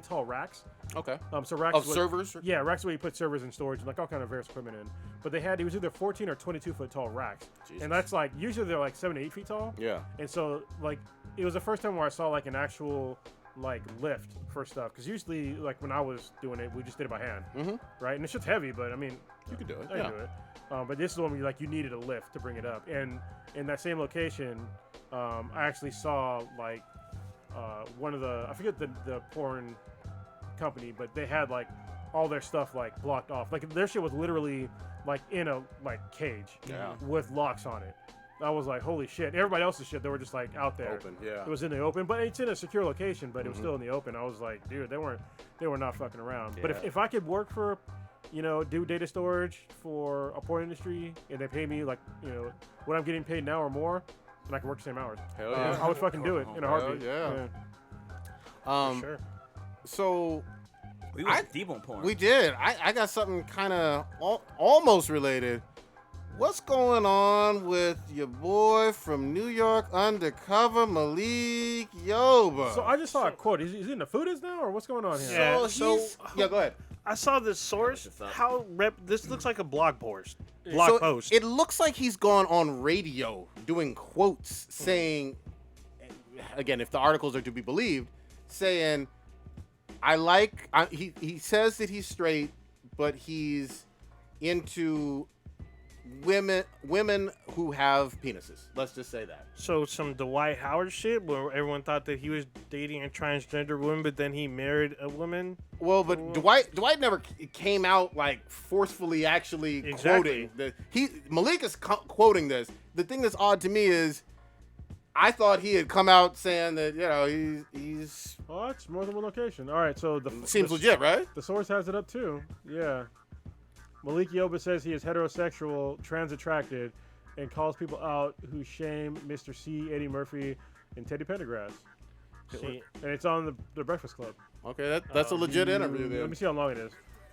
tall racks. Okay. So racks Of servers? Yeah, racks where you put servers and storage and like all kind of various equipment in. But it was either 14 or 22 foot tall racks. Jesus. And that's like usually they're like 7 to 8 feet tall. Yeah. And so like it was the first time where I saw like an actual like lift for stuff, because usually like when I was doing it, we just did it by hand, right? And it's just heavy, but I mean, You could do it. I can do it. But this is the one where you needed a lift to bring it up. And in that same location, I actually saw like one of the, I forget the porn company, but they had like all their stuff like blocked off. Like their shit was literally like in a like cage with locks on it. I was like, holy shit. Everybody else's shit, they were just like out there. Open, yeah. It was in the open, but it's in a secure location, but it was still in the open. I was like, dude, they were not fucking around. But if I could work for, do data storage for a porn industry and they pay me like, what I'm getting paid now or more, and I can work the same hours. Hell yeah. I would fucking do it in a heartbeat. yeah. For sure. So We went deep on porn. we did. I got something kind of almost related. What's going on with your boy from New York undercover, Malik Yoba? So I just saw a quote. Is he in the foodies now, or what's going on here? Yeah. So yeah, go ahead. I saw this source. this up. This looks like a blog post. So Post. it looks like he's gone on radio doing quotes saying, again, if the articles are to be believed, saying, he says that he's straight, but he's into women who have penises. Let's just say that. So some Dwight Howard shit where everyone thought that he was dating a transgender woman, but then he married a woman. Well, but Dwight never came out like forcefully actually Exactly. quoting. Malik is quoting this. The thing that's odd to me is I thought he had come out saying that he's Oh, it's more than one location. All right, so seems legit, right? The source has it up too. Yeah. Malik Yoba says he is heterosexual, trans attracted, and calls people out who shame Mr. C, Eddie Murphy, and Teddy Pendergrass. See, And it's on the Breakfast Club. Okay, that's a legit interview Let then. me see how long it is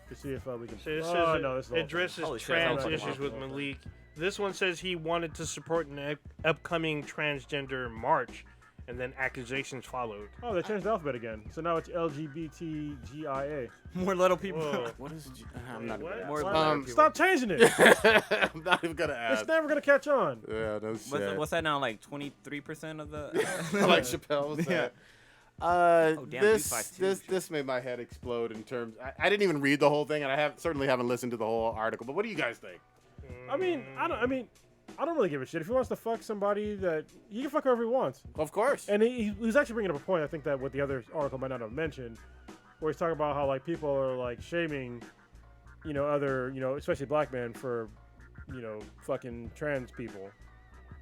to see if we can. so this Oh, says no, this is the whole thing. addresses Holy shit, trans sounds like a issues with month. Malik. This one says he wanted to support an upcoming transgender march, and then accusations followed. Oh, they changed the alphabet again. So now it's LGBTGIA. More little people. Whoa. What is? I'm not What? gonna More ask. little people. Stop changing it. I'm not even gonna ask. It's never gonna catch on. Yeah, no shit. What's that now? Like 23% of the. Like Chappelle was Yeah. that. damn, This made my head explode in terms. I didn't even read the whole thing, and I certainly haven't listened to the whole article. But what do you guys think? I don't really give a shit. If he wants to fuck somebody, that he can fuck whoever he wants. Of course. And he was actually bringing up a point. I think that what the other article might not have mentioned, where he's talking about how like people are like shaming, other, especially black men for, fucking trans people,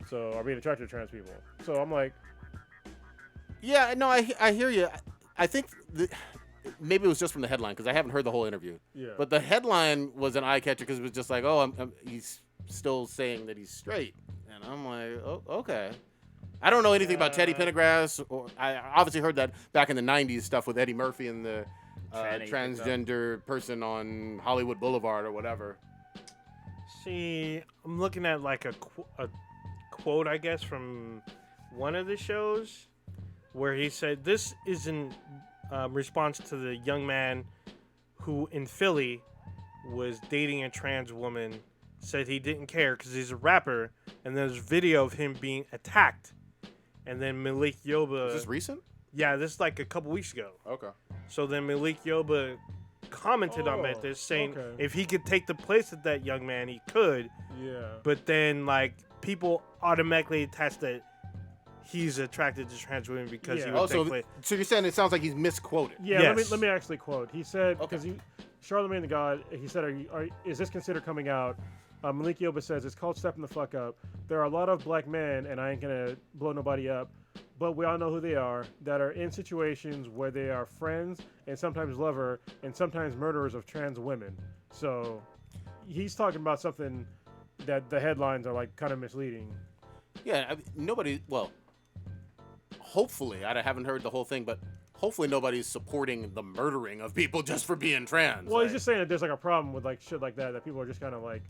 so or being attracted to trans people. So I'm like, Yeah, no, I hear you. I think maybe it was just from the headline because I haven't heard the whole interview. yeah. But the headline was an eye catcher because it was just like, oh, he's still saying that he's straight, and I'm like, oh, okay. I don't know anything about Teddy Pendergrass, or I obviously heard that back in the '90s stuff with Eddie Murphy and the transgender person on Hollywood Boulevard or whatever. See, I'm looking at like a quote, I guess, from one of the shows where he said this is in response to the young man who in Philly was dating a trans woman, said he didn't care because he's a rapper, and there's video of him being attacked. And then Malik Yoba... Is this recent? Yeah, this is like a couple weeks ago. Okay. So then Malik Yoba commented on this, saying if he could take the place of that young man, he could. Yeah. But then, like, people automatically attach that he's attracted to trans women because he would take place. So you're saying it sounds like he's misquoted? Yeah, Yes. let me actually quote. He said, Okay. because Charlemagne the God, he said, is this considered coming out? Malik Yoba says, it's called stepping the fuck up. There are a lot of black men, and I ain't going to blow nobody up, but we all know who they are, that are in situations where they are friends and sometimes lover and sometimes murderers of trans women. So he's talking about something that the headlines are like kind of misleading. Yeah, I mean, hopefully, I haven't heard the whole thing, but hopefully nobody's supporting the murdering of people just for being trans. Well, he's just saying that there's like a problem with like shit like that people are just kind of like,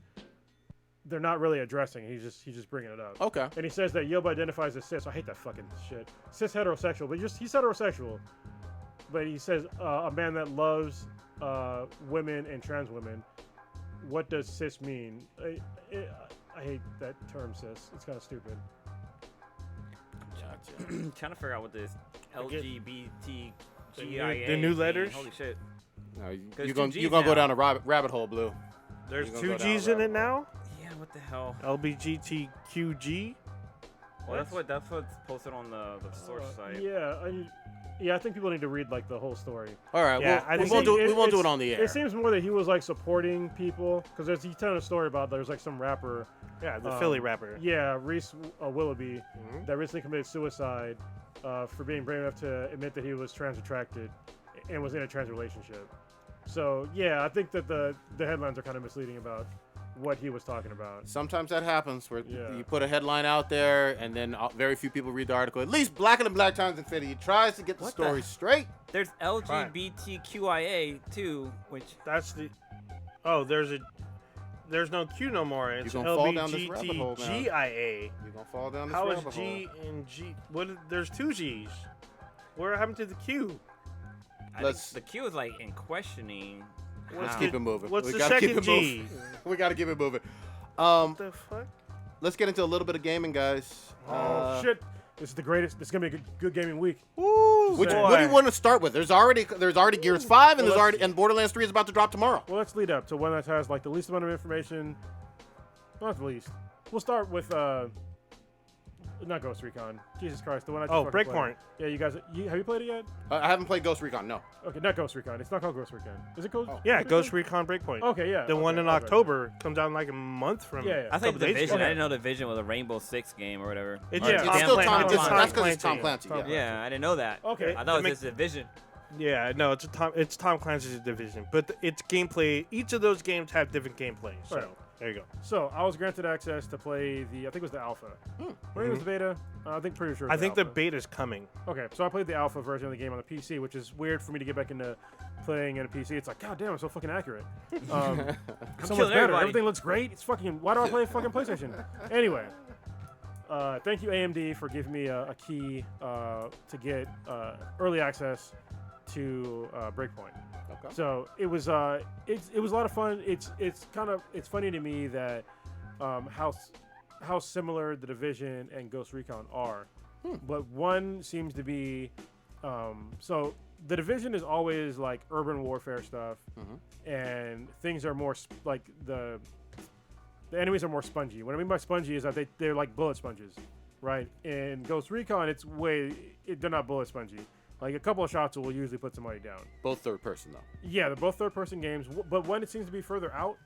they're not really addressing. He's just bringing it up. Okay. And he says that Yoba identifies as cis. I hate that fucking shit. Cis heterosexual, but he's heterosexual. But he says a man that loves women and trans women. What does cis mean? I hate that term, cis. It's kind of stupid. Trying to figure out what this LGBTQIA The new letters? mean. Holy shit. No, There's you're two going Gs to go now. down a rabbit hole, Blue. There's You gonna 2 go down G's a in it rabbit now? Yeah, what the hell? LBGTQG? Well, that's what's posted on the source site. Yeah, I think people need to read like the whole story. All right, Yeah, I we think won't do it on the air. It seems more that he was like supporting people because he's telling a story about there's like some rapper. Yeah, the Philly rapper. Yeah, Reese Willoughby that recently committed suicide for being brave enough to admit that he was trans attracted and was in a trans relationship. So yeah, I think that the headlines are kind of misleading about what he was talking about. Sometimes that happens where Yeah. you put a headline out there and then very few people read the article. At least Black and Black Times Infinity tries to get the What story the- straight. There's LGBTQIA too, which That's the... Oh, there's no Q no more. It's You're gonna fall down this rabbit hole now. LBGTGIA. You're going to fall down this How is rabbit G hole. and G? There's 2 G's. What happened to the Q? I Let's- think the Q is like in questioning. Let's how- keep it moving. What's We the gotta keep second it moving. G? We got to keep it moving. What the fuck? Let's get into a little bit of gaming, guys. Oh shit! This is the greatest. This is gonna be a good gaming week. Woo, What boy. do you want to start with? There's already Gears 5 and Well, and Borderlands 3 is about to drop tomorrow. Well, let's lead up to one that has like the least amount of information. Not the least. We'll start with not Ghost Recon. Jesus Christ, the one I just fucking Breakpoint. played. Yeah, you guys. Have you played it yet? I haven't played Ghost Recon, no. Okay, not Ghost Recon. It's not called Ghost Recon. Is it called? Yeah, Ghost Recon Breakpoint. Okay, yeah. The one okay, in okay. October comes out in like a month from. Yeah, yeah. I think couple days Division. ago. I didn't know Division was a Rainbow Six game or whatever. It's Or yeah, Tom It's still Clancy. Tom. Clancy. That's because it's Tom Tom Clancy. Clancy. Yeah. Yeah, I didn't know that. Okay. I thought it Make- was just Division. Yeah, no, it's Tom Clancy's Division, but it's gameplay. Each of those games have different gameplay. So Right. there you go. So I was granted access to play the. I think it was the alpha. Maybe it was the beta. I think pretty sure. It I was think the alpha. beta's coming. Okay, so I played the alpha version of the game on the PC, which is weird for me to get back into playing in a PC. It's like, god damn, it's so fucking accurate. So much killing better. everybody. Everything looks great. It's fucking. Why do I play a fucking PlayStation? Anyway, thank you AMD for giving me a key to get early access to Breakpoint. Okay. So it was it was a lot of fun. It's funny to me that how similar the Division and Ghost Recon are, but one seems to be so the Division is always like urban warfare stuff, and things are more like the enemies are more spongy. What I mean by spongy is that they're like bullet sponges, right? In Ghost Recon, they're not bullet spongy. Like a couple of shots will usually put somebody down. Both third person, though. Yeah, they're both third-person games, but one it seems to be further out.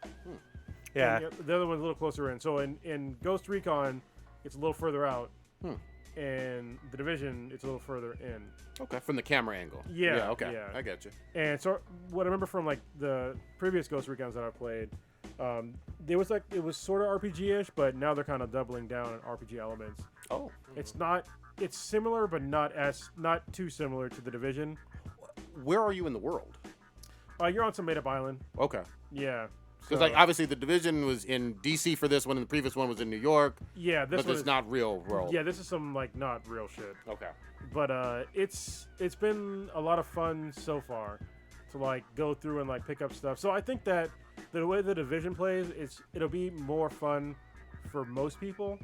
Yeah. And the other one's a little closer in. So in Ghost Recon, it's a little further out, and the Division, it's a little further in. Okay, from the camera angle. Yeah, okay. yeah. I get you. And so what I remember from like the previous Ghost Recons that I played, it was sort of RPG-ish, but now they're kind of doubling down on RPG elements. Oh. It's similar, but not too similar to the Division. Where are you in the world? You're on some made-up island. Okay. Yeah. Because like obviously the Division was in DC for this one, and the previous one was in New York. Yeah, this but one it's is not real world. Yeah, this is some like not real shit. Okay. But it's been a lot of fun so far to like go through and like pick up stuff. So I think that the way the Division plays, it'll be more fun for most people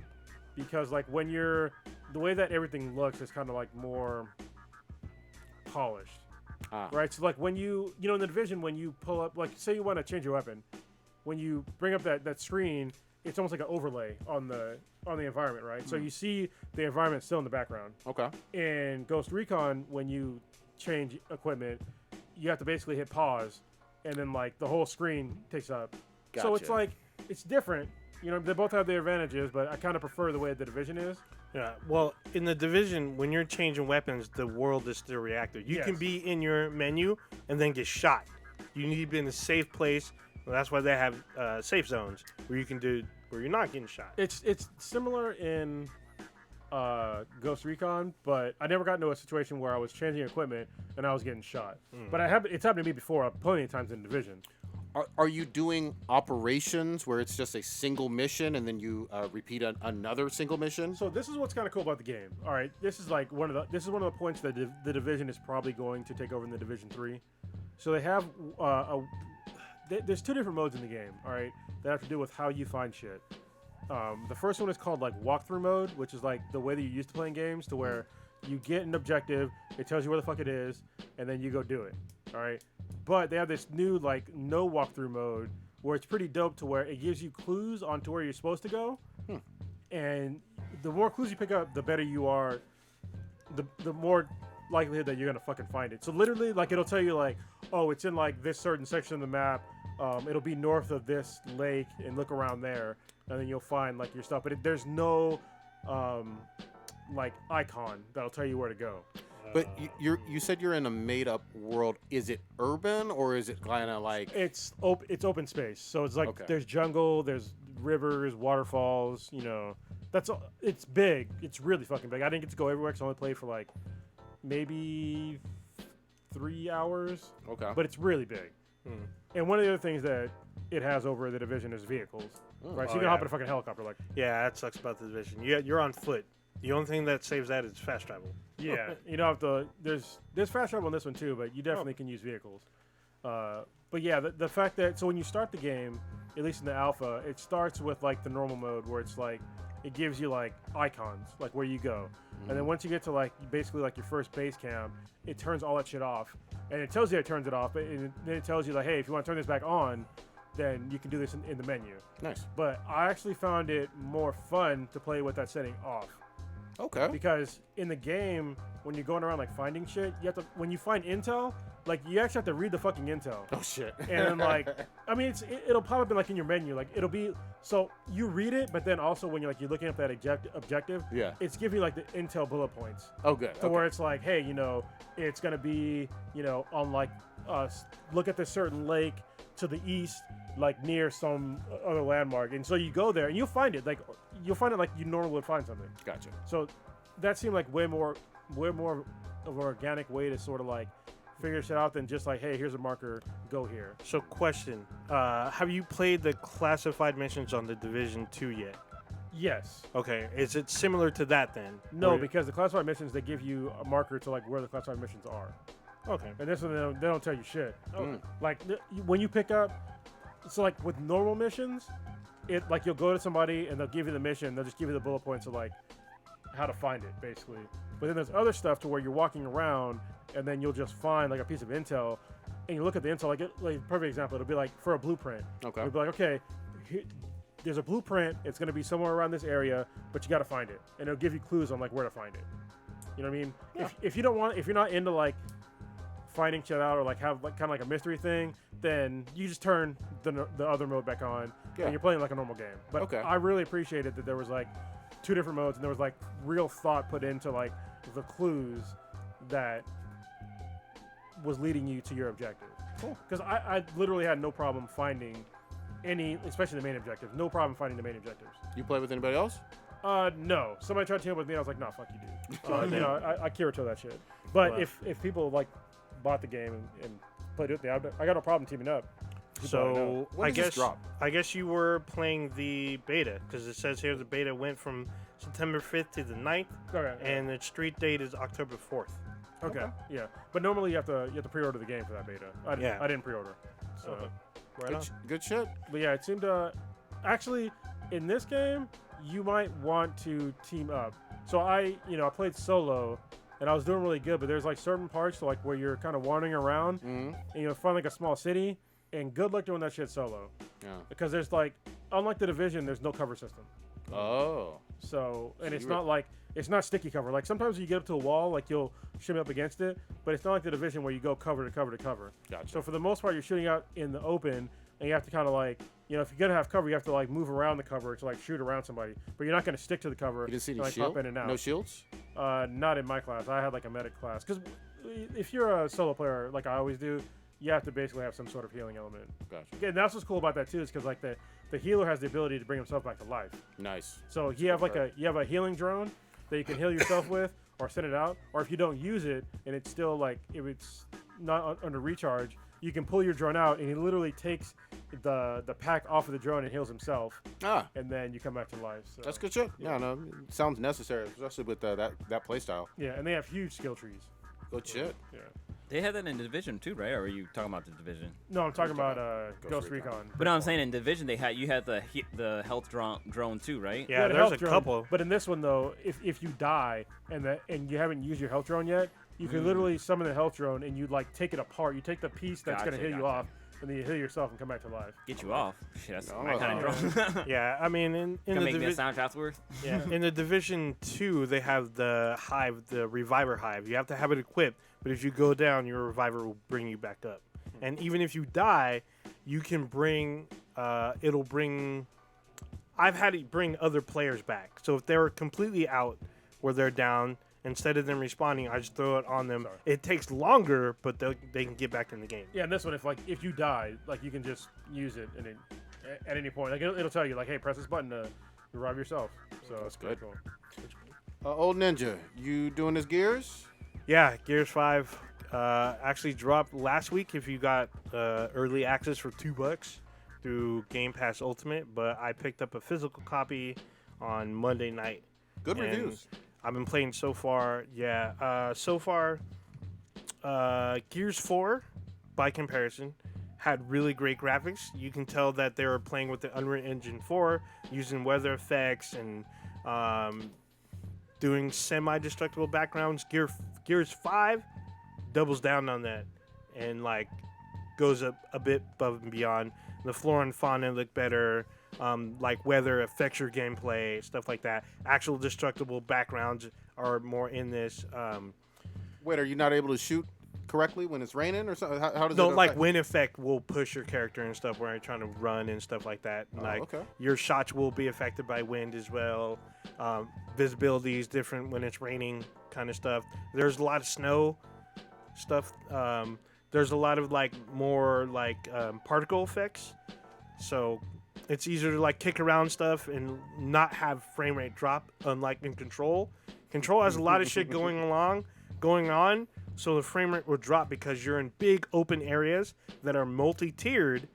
because like when you're the way that everything looks is kind of like more polished. Right, so like when you in the Division, when you pull up, like say you want to change your weapon, when you bring up that screen, it's almost like an overlay on the environment, right? So you see the environment still in the background. Okay. In Ghost Recon, when you change equipment, you have to basically hit pause, and then like the whole screen takes up. Gotcha. So it's like it's different. They both have their advantages, but I kind of prefer the way the Division is. Yeah, well, in the Division, when you're changing weapons, the world is still reactive. You can be in your menu and then get shot. You need to be in a safe place. Well, that's why they have safe zones where you can do where you're not getting shot. It's similar in Ghost Recon, but I never got into a situation where I was changing equipment and I was getting shot. But it's happened to me before plenty of times in Division. Are you doing operations where it's just a single mission and then you repeat another single mission? So this is what's kind of cool about the game. All right, this is one of the points that the Division is probably going to take over in the Division 3. So they have there's two different modes in the game. All right, that have to do with how you find shit. The first one is called like walkthrough mode, which is like the way that you used to playing games, to where you get an objective, it tells you where the fuck it is, and then you go do it. All right. But they have this new like no walkthrough mode where it's pretty dope to where it gives you clues onto where you're supposed to go, and the more clues you pick up, the better you are, the more likelihood that you're gonna fucking find it. So literally, like it'll tell you like, oh, it's in like this certain section of the map. It'll be north of this lake, and look around there, and then you'll find like your stuff. But there's no like icon that'll tell you where to go. But you said you're in a made-up world. Is it urban or is it kind of like... It's open space. So it's like there's jungle, there's rivers, waterfalls, That's all. It's big. It's really fucking big. I didn't get to go everywhere because I only played for like maybe 3 hours. Okay. But it's really big. And one of the other things that it has over the Division is vehicles. Right? So you can hop in a fucking helicopter. Like. Yeah, that sucks about the Division. You're on foot. The only thing that saves that is fast travel. Yeah, you don't have to. There's fast travel in this one too, but you definitely can use vehicles. But yeah, the fact that when you start the game, at least in the alpha, it starts with like the normal mode where it's like it gives you like icons, like where you go, and then once you get to like basically like your first base camp, it turns all that shit off, and it tells you it turns it off, but then it tells you like, hey, if you want to turn this back on, then you can do this in the menu. Nice. But I actually found it more fun to play with that setting off. Okay. Because in the game, when you're going around like finding shit, you have to when you find intel, like you actually have to read the fucking intel. Oh shit. And like, I mean, it'll pop up in like in your menu, like it'll be so you read it, but then also when you're looking at that objective, it's giving you like the intel bullet points. Oh good. To where it's like, hey, it's gonna be, on like look at this certain lake to the east, like near some other landmark, and so you go there and you'll find it like you normally would find something. Gotcha. So that seemed like way more of an organic way to sort of like figure shit out than just like, hey, here's a marker, go here. So question, have you played the classified missions on the Division 2 yet? Yes. Okay, is it similar to that then? No, because the classified missions, they give you a marker to like where the classified missions are. Okay. And this one, they don't tell you shit. Like when you pick up, so like with normal missions, it like you'll go to somebody and they'll give you the mission. They'll just give you the bullet points of like how to find it, basically. But then there's other stuff to where you're walking around and then you'll just find like a piece of intel, and you look at the intel like perfect example. It'll be like for a blueprint. Okay. It'll be like, okay, there's a blueprint. It's gonna be somewhere around this area, but you got to find it, and it'll give you clues on like where to find it. You know what I mean? Yeah. If you're not into like finding shit out or like have like kind of like a mystery thing, then you just turn the other mode back on and you're playing like a normal game. But I really appreciated that there was like 2 different modes and there was like real thought put into like the clues that was leading you to your objective. Cool. Because I literally had no problem finding any, especially the main objective. No problem finding the main objectives. You play with anybody else? No. Somebody tried to team up with me. I was like, nah, fuck you, dude. I Kirito that shit. But if people like bought the game and played it with me, I got no problem teaming up. So When does this drop? I guess you were playing the beta because it says here the beta went from September 5th to the 9th, Okay. and the street date is October 4th. Okay. Yeah. But normally you have to pre-order the game for that beta. I didn't pre-order. So. Okay. Right on. Good shit. But yeah, it seemed actually in this game you might want to team up. So I played solo and I was doing really good, but there's like certain parts like where you're kind of wandering around and you find like a small city, and good luck doing that shit solo. Yeah. Because there's like, unlike the Division, there's no cover system. Oh. So it's you were- not like it's not sticky cover. Like sometimes you get up to a wall, like you'll shimmy up against it, but it's not like the Division where you go cover to cover to cover. Gotcha. So for the most part, you're shooting out in the open, and you have to kind of like, if you're gonna have cover, you have to like move around the cover to like shoot around somebody. But you're not gonna stick to the cover. You didn't see and, any like, shield? pop in and out. No shields? Not in my class. I had like a medic class. Because if you're a solo player, like I always do, you have to basically have some sort of healing element. Gotcha. And that's what's cool about that too, is because like the healer has the ability to bring himself back to life. Nice. So you have like a healing drone that you can heal yourself with, or send it out, or if you don't use it and it's still like if it's not under recharge, you can pull your drone out and he literally takes the pack off of the drone and heals himself, and then you come back to life. So. That's good shit. Yeah, no, it sounds necessary, especially with that play style. Yeah, and they have huge skill trees. Good shit. Yeah. They had that in Division too, right? Or are you talking about the Division? No, I'm talking about Ghost Ghost Recon. Recon. But no, I'm saying in Division you had the health drone too, right? Yeah, the there's health a drone, couple. But in this one though, if you die and you haven't used your health drone yet, you can literally summon the health drone and you like take it apart. You take the piece that's gonna heal you off, and then you heal yourself and come back to life. Get you off. Shit, that's No, my kind of drone. Yeah, I mean, in Gonna the make me a Division, soundtrack's worth. yeah, in the Division 2, they have the hive, the reviver hive. You have to have it equipped, but if you go down, your reviver will bring you back up. And even if you die, you can bring. It'll bring. I've had it bring other players back. So if they're completely out, where they're down, instead of them respawning, I just throw it on them. Sorry. It takes longer, but they can get back in the game. Yeah, and this one, if you die, like you can just use it and at any point, like it'll tell you like, hey, press this button to revive yourself. So That's pretty good. Cool. Old Ninja, you doing this Gears? Yeah, Gears 5 actually dropped last week if you got early access for $2 through Game Pass Ultimate, but I picked up a physical copy on Monday night. Good And reviews. I've been playing so far. Yeah, so far, Gears 4, by comparison, had really great graphics. You can tell that they were playing with the Unreal Engine 4, using weather effects and doing semi-destructible backgrounds. Gears 5 doubles down on that and like goes up a bit above and beyond. The flora and fauna look better. Like weather affects your gameplay, stuff like that. Actual destructible backgrounds are more in this. Wait, are you not able to shoot correctly when it's raining or something? How does No, it like affect- wind effect will push your character and stuff where you're trying to run and stuff like that. Oh, Like okay. your shots will be affected by wind as well. Visibility is different when it's raining, kind of stuff. There's a lot of snow stuff. There's a lot of like more like particle effects. So it's easier to like kick around stuff and not have frame rate drop, unlike in Control. Control has a lot of shit going on, so the frame rate will drop because you're in big open areas that are multi-tiered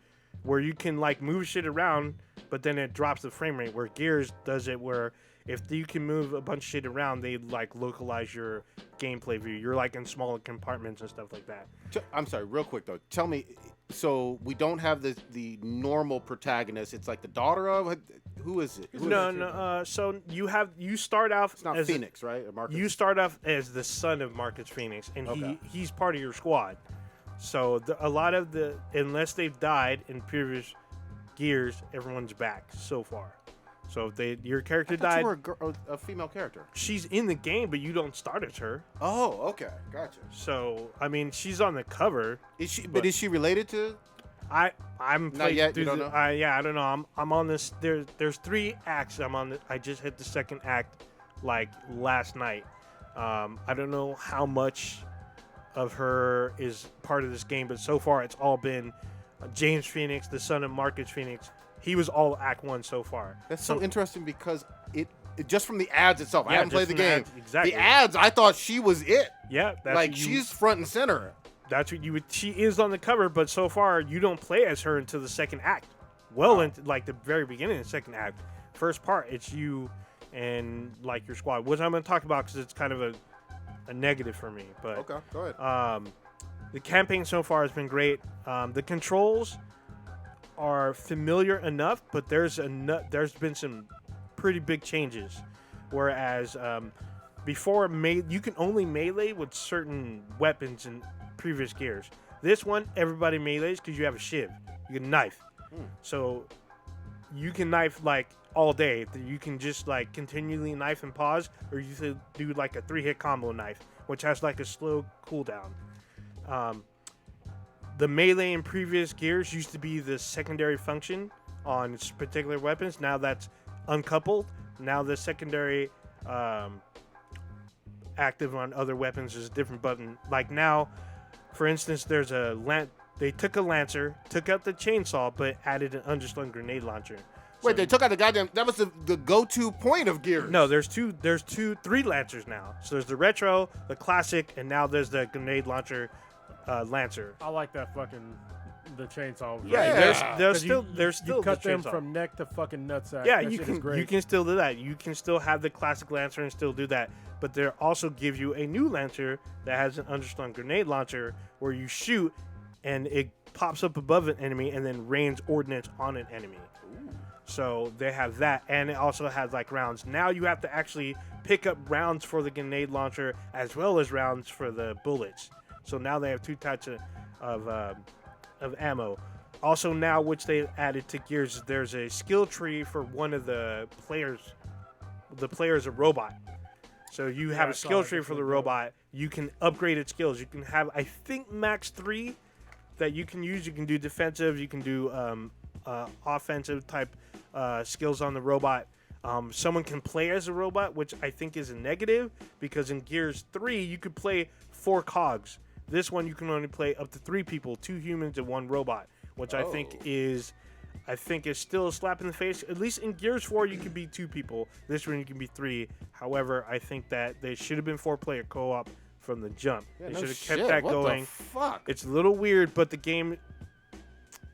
where you can like move shit around, but then it drops the frame rate. Where Gears does it where if you can move a bunch of shit around, they like localize your gameplay view. You're like in smaller compartments and stuff like that. I'm sorry, real quick though. Tell me, so we don't have the normal protagonist. It's like the daughter of who is it? Who is it? No. So you start off It's not as Phoenix, right? Or Marcus? You start off as the son of Marcus Phoenix, and Okay. he's part of your squad. So a lot of unless they've died in previous Gears, everyone's back so far. So if your character I thought died, you were a female character. she's in the game, but you don't start as her. Oh, okay, gotcha. So I mean, she's on the cover. Is she? But is she related to? I'm Not playing yet, through you don't the- know? I don't know. I'm on this. There's 3 acts. I just hit the second act like last night. I don't know how much of her is part of this game, but so far it's all been James Phoenix, the son of Marcus Phoenix. He was all Act 1 so far. That's so interesting because it just from the ads itself. I Yeah, haven't played just the from the game. ads, exactly. The ads, I thought she was it. Yeah, that's Like what you- she's front and center. That's what you would. She is on the cover, but so far you don't play as her until the second act. Well, into like the very beginning of the second act. First part, it's you and like your squad, which I'm going to talk about because it's kind of a negative for me. But Okay, go ahead. the campaign so far has been great. The controls are familiar enough, but there's been some pretty big changes. Whereas before, you can only melee with certain weapons in previous gears. This one, everybody melees because you have a shiv. You can knife. So you can knife like all day. You can just like continually knife and pause, or you can do like a 3-hit combo knife, which has like a slow cooldown. The melee in previous gears used to be the secondary function on particular weapons. Now that's uncoupled. Now the secondary active on other weapons is a different button. Like now, for instance, there's they took a lancer, took out the chainsaw, but added an underslung grenade launcher. Wait, they took out the goddamn. That was the go-to point of gears. No, there's three lancers now. So there's the retro, the classic, and now there's the grenade launcher lancer. I like that fucking the chainsaw. Yeah. There's 'Cause still you cut the them chainsaw. from neck to fucking nutsack. Yeah, That you shit is can great. you can still do that. You can still have the classic lancer and still do that. But they also give you a new lancer that has an underslung grenade launcher where you shoot and it pops up above an enemy and then rains ordnance on an enemy. So they have that, and it also has like rounds. Now you have to actually pick up rounds for the grenade launcher as well as rounds for the bullets. So now they have two types of ammo. Also now, which they added to gears, there's a skill tree for one of the players. The player is a robot. So you have I a saw skill that. tree That's for the really dope. robot. You can upgrade its skills. You can have, I think, max 3 that you can use. You can do defensive. You can do offensive type skills on the robot. Someone can play as a robot, which I think is a negative because in Gears 3 you could play 4 cogs. This one you can only play up to 3 people, 2 humans and 1 robot, which I think is still a slap in the face. At least in Gears 4 you can be 2 people. This one you can be 3. However, I think that they should have been 4-player co-op from the jump. Yeah, They no should have shit. kept that What going. the fuck? It's a little weird, but the game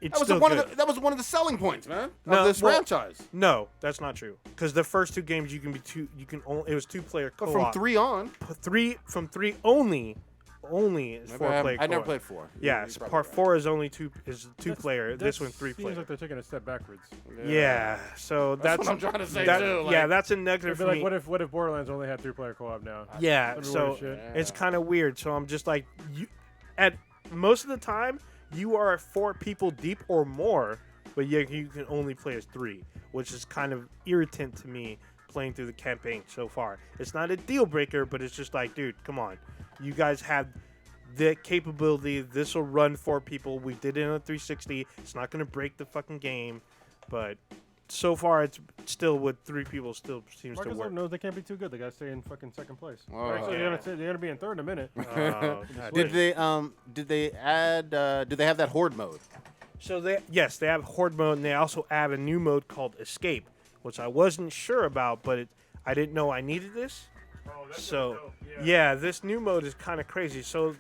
it's That was still one good. of that was one of the selling points, man, No, of this well, franchise. No, that's not true. Because the first 2 games you can be 2. You can only it was 2-player But co-op. from 3 on, From 3 only is maybe 4-player. I never co-op. played 4. Yeah, You're probably part right. 4 is only 2-player. This That one 3-player. Seems like they're taking a step backwards. Yeah, so That's that's what I'm trying to say, that- too, yeah, like- that's a It'd negative be for like, me. what if Borderlands only had 3-player co-op now? Yeah, That'd be so weird shit. it's kind of weird. So I'm just like, at most of the time, you are 4 people deep or more, but yet you can only play as 3, which is kind of irritant to me playing through the campaign so far. It's not a deal breaker, but it's just like, dude, come on. You guys have the capability. This will run 4 people. We did it on a 360. It's not going to break the fucking game, but so far it's still with 3 people still seems to Marcus work. knows they can't be too good. They gotta stay in fucking second place. Oh, Actually, yeah. they're gonna be in third in a minute. Did they add? Did they have that horde mode? So they have horde mode, and they also have a new mode called escape, which I wasn't sure about, but I didn't know I needed this. So yeah, this new mode is kind of crazy. So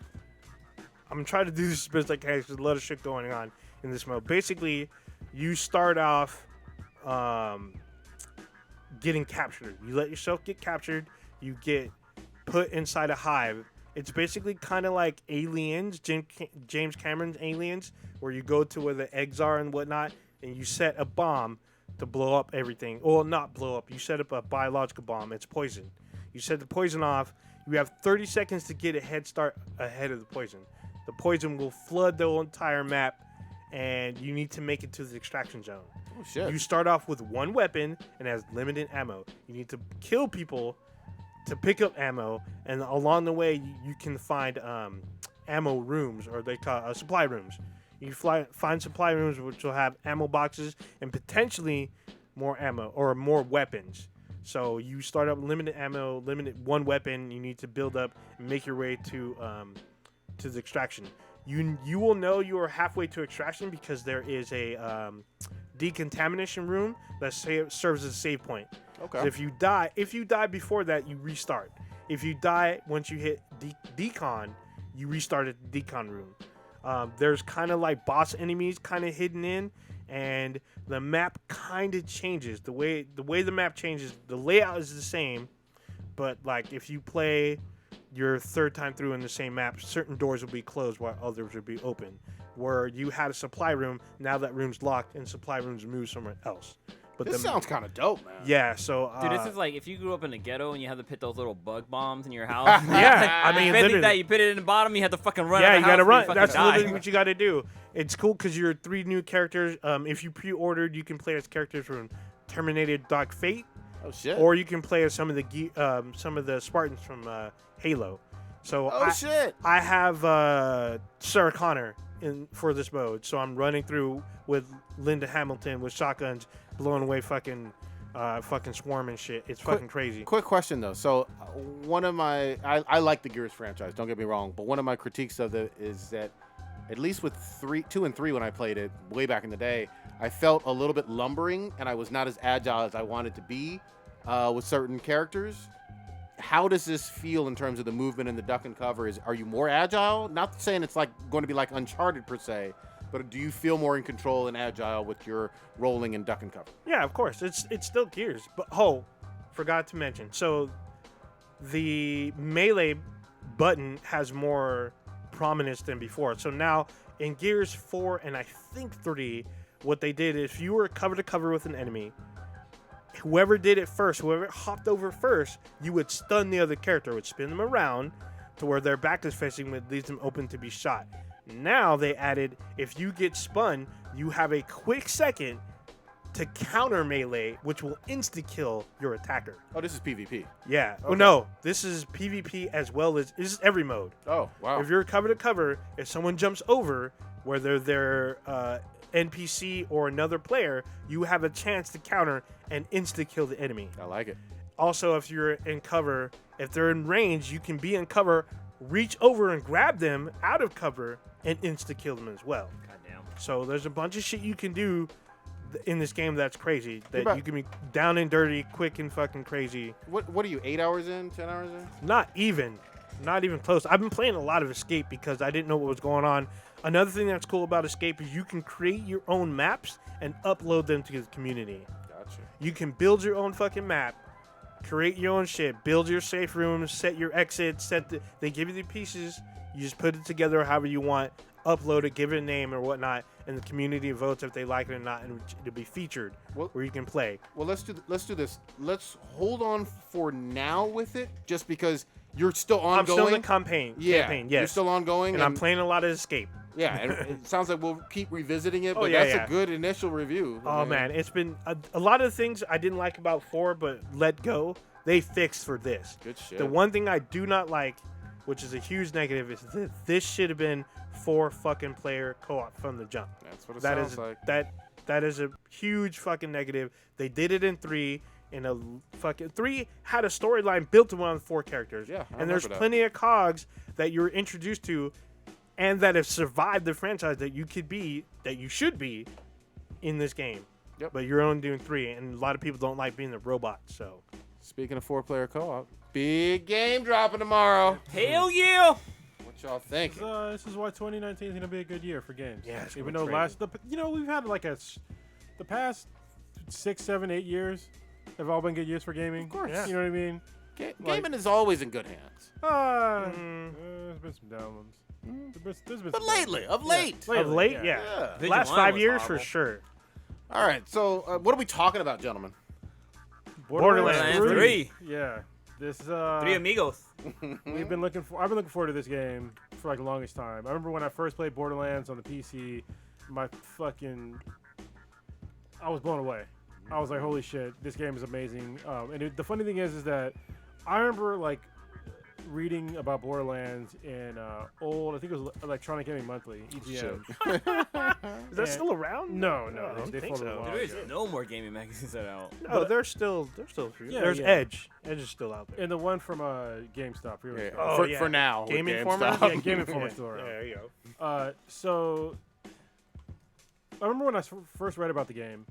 I'm trying to do this as best I can. There's a lot of shit going on in this mode. Basically, you start off getting captured. You let yourself get captured. You get put inside a hive. It's basically kind of like Aliens, James Cameron's Aliens, where you go to where the eggs are and whatnot, and you set a bomb to blow up everything. Well, not blow up. You set up a biological bomb. It's poison. You set the poison off. You have 30 seconds to get a head start ahead of the poison. The poison will flood the whole entire map, and you need to make it to the extraction zone. Oh shit! You start off with 1 weapon and has limited ammo. You need to kill people to pick up ammo, and along the way you can find ammo rooms, or they call supply rooms. You find supply rooms which will have ammo boxes and potentially more ammo or more weapons. So you start up limited ammo, limited 1 weapon. You need to build up and make your way to the extraction. You will know you are halfway to extraction because there is a decontamination room that serves as a save point. Okay. So if you die before that, you restart. If you die once you hit decon, you restart at the decon room. There's kind of like boss enemies kind of hidden in, and the map kind of changes. The way the map changes, the layout is the same, but like if you play your third time through in the same map, certain doors will be closed while others will be open. Where you had a supply room, now that room's locked and supply room's moved somewhere else. But This sounds kind of dope, man. yeah, so Dude, this is like if you grew up in a ghetto and you had to put those little bug bombs in your house. yeah, I mean, Inventing literally. that, you put it in the bottom, you had to fucking run. Yeah, out you of the gotta house run. before you That's fucking die. literally what you gotta do. It's cool because you're 3 new characters. If you pre-ordered, you can play as characters from Terminator: Dark Fate, Oh shit. or you can play as some of the Spartans from Halo. So shit. I have Sarah Connor for this mode, so I'm running through with Linda Hamilton with shotguns, blowing away fucking swarm and shit. It's fucking crazy. Quick question though. So one of my I like the Gears franchise. Don't get me wrong, but one of my critiques of it is that at least with 2 and 3 when I played it way back in the day, I felt a little bit lumbering and I was not as agile as I wanted to be with certain characters. How does this feel in terms of the movement and the duck and cover? Are you more agile? Not saying it's like going to be like Uncharted per se, but do you feel more in control and agile with your rolling and duck and cover? Yeah, of course. It's still Gears. But forgot to mention. So the melee button has more prominence than before. So now in Gears 4 and I think 3, what they did is if you were cover to cover with an enemy, whoever did it first, whoever hopped over first, you would stun the other character, would spin them around to where their back is facing, which leaves them open to be shot. Now they added, if you get spun, you have a quick second to counter melee, which will insta-kill your attacker. Oh, this is PvP. Yeah. Okay. Well, no, this is PvP as well as, this is every mode. Oh, wow. If you're cover to cover, if someone jumps over, whether they're NPC or another player, you have a chance to counter and insta-kill the enemy. I like it. Also, if you're in cover, if they're in range, you can be in cover, reach over and grab them out of cover, and insta-kill them as well. Goddamn. So there's a bunch of shit you can do in this game that's crazy. That about- you can be down and dirty, quick and fucking crazy. What are you, 8 hours in, 10 hours in? Not even close. I've been playing a lot of Escape because I didn't know what was going on. Another thing that's cool about Escape is you can create your own maps and upload them to the community. Gotcha. You can build your own fucking map, create your own shit, build your safe rooms, set your exits, they give you the pieces, you just put it together however you want, upload it, give it a name or whatnot, and the community votes if they like it or not, and it'll be featured where you can play. Well, let's do this. Let's hold on for now with it, just because you're still ongoing. I'm still in the campaign. Yeah, yes. you're still ongoing, and I'm playing a lot of Escape. Yeah, and it sounds like we'll keep revisiting it, Oh, but yeah, that's yeah. a good initial review. Oh man, it's been a lot of the things I didn't like about 4, but let go, they fixed for this. Good shit. The one thing I do not like, which is a huge negative, is that this should have been 4 fucking player co-op from the jump. That's what it That sounds is like. that is a huge fucking negative. They did it in 3. In a fucking 3 had a storyline built around 4 characters. Yeah, I and there's remember that. plenty of cogs that you're introduced to, and that have survived the franchise that you should be in this game. Yep. But you're only doing 3, and a lot of people don't like being the robot. So Speaking of 4-player co-op, big game dropping tomorrow. Hell yeah! What y'all think? This is why 2019 is gonna be a good year for games. Yeah, it's even gonna though be we've had like the past 6, 7, 8 years have all been good years for gaming. Of course. You know what I mean? Gaming is always in good hands. There's been some down ones. There's been But some lately, of late. of late, yeah. Yeah. Last Vigilante 5 was years for horrible. sure. All right, so what are we talking about, gentlemen? Borderlands 3. Yeah. This is 3 Amigos. I've been looking forward to this game for like the longest time. I remember when I first played Borderlands on the PC, I was blown away. I was like, holy shit, this game is amazing. And the funny thing is that I remember like reading about Borderlands in old, I think it was Electronic Gaming Monthly, EGM. Is that still around? No, I don't they think folded so. a while There is ago. no more gaming magazines that out. No, there's still a few. Yeah, There's yeah. Edge. Edge is still out there. And the one from GameStop. Really good. Oh, for now. Game with Informer? GameStop. Yeah, Game Informer's still around. There you go. So I remember when I first read about the game,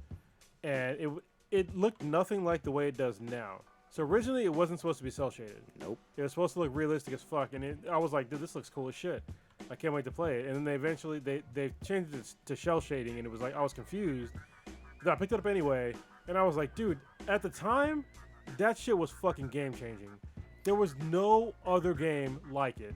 and it looked nothing like the way it does now. So originally it wasn't supposed to be cell shaded. Nope. It was supposed to look realistic as fuck, and I was like, dude, this looks cool as shit. I can't wait to play it. And then they eventually they changed it to shell shading, and it was like I was confused. Then I picked it up anyway, and I was like, dude, at the time, that shit was fucking game changing. There was no other game like it.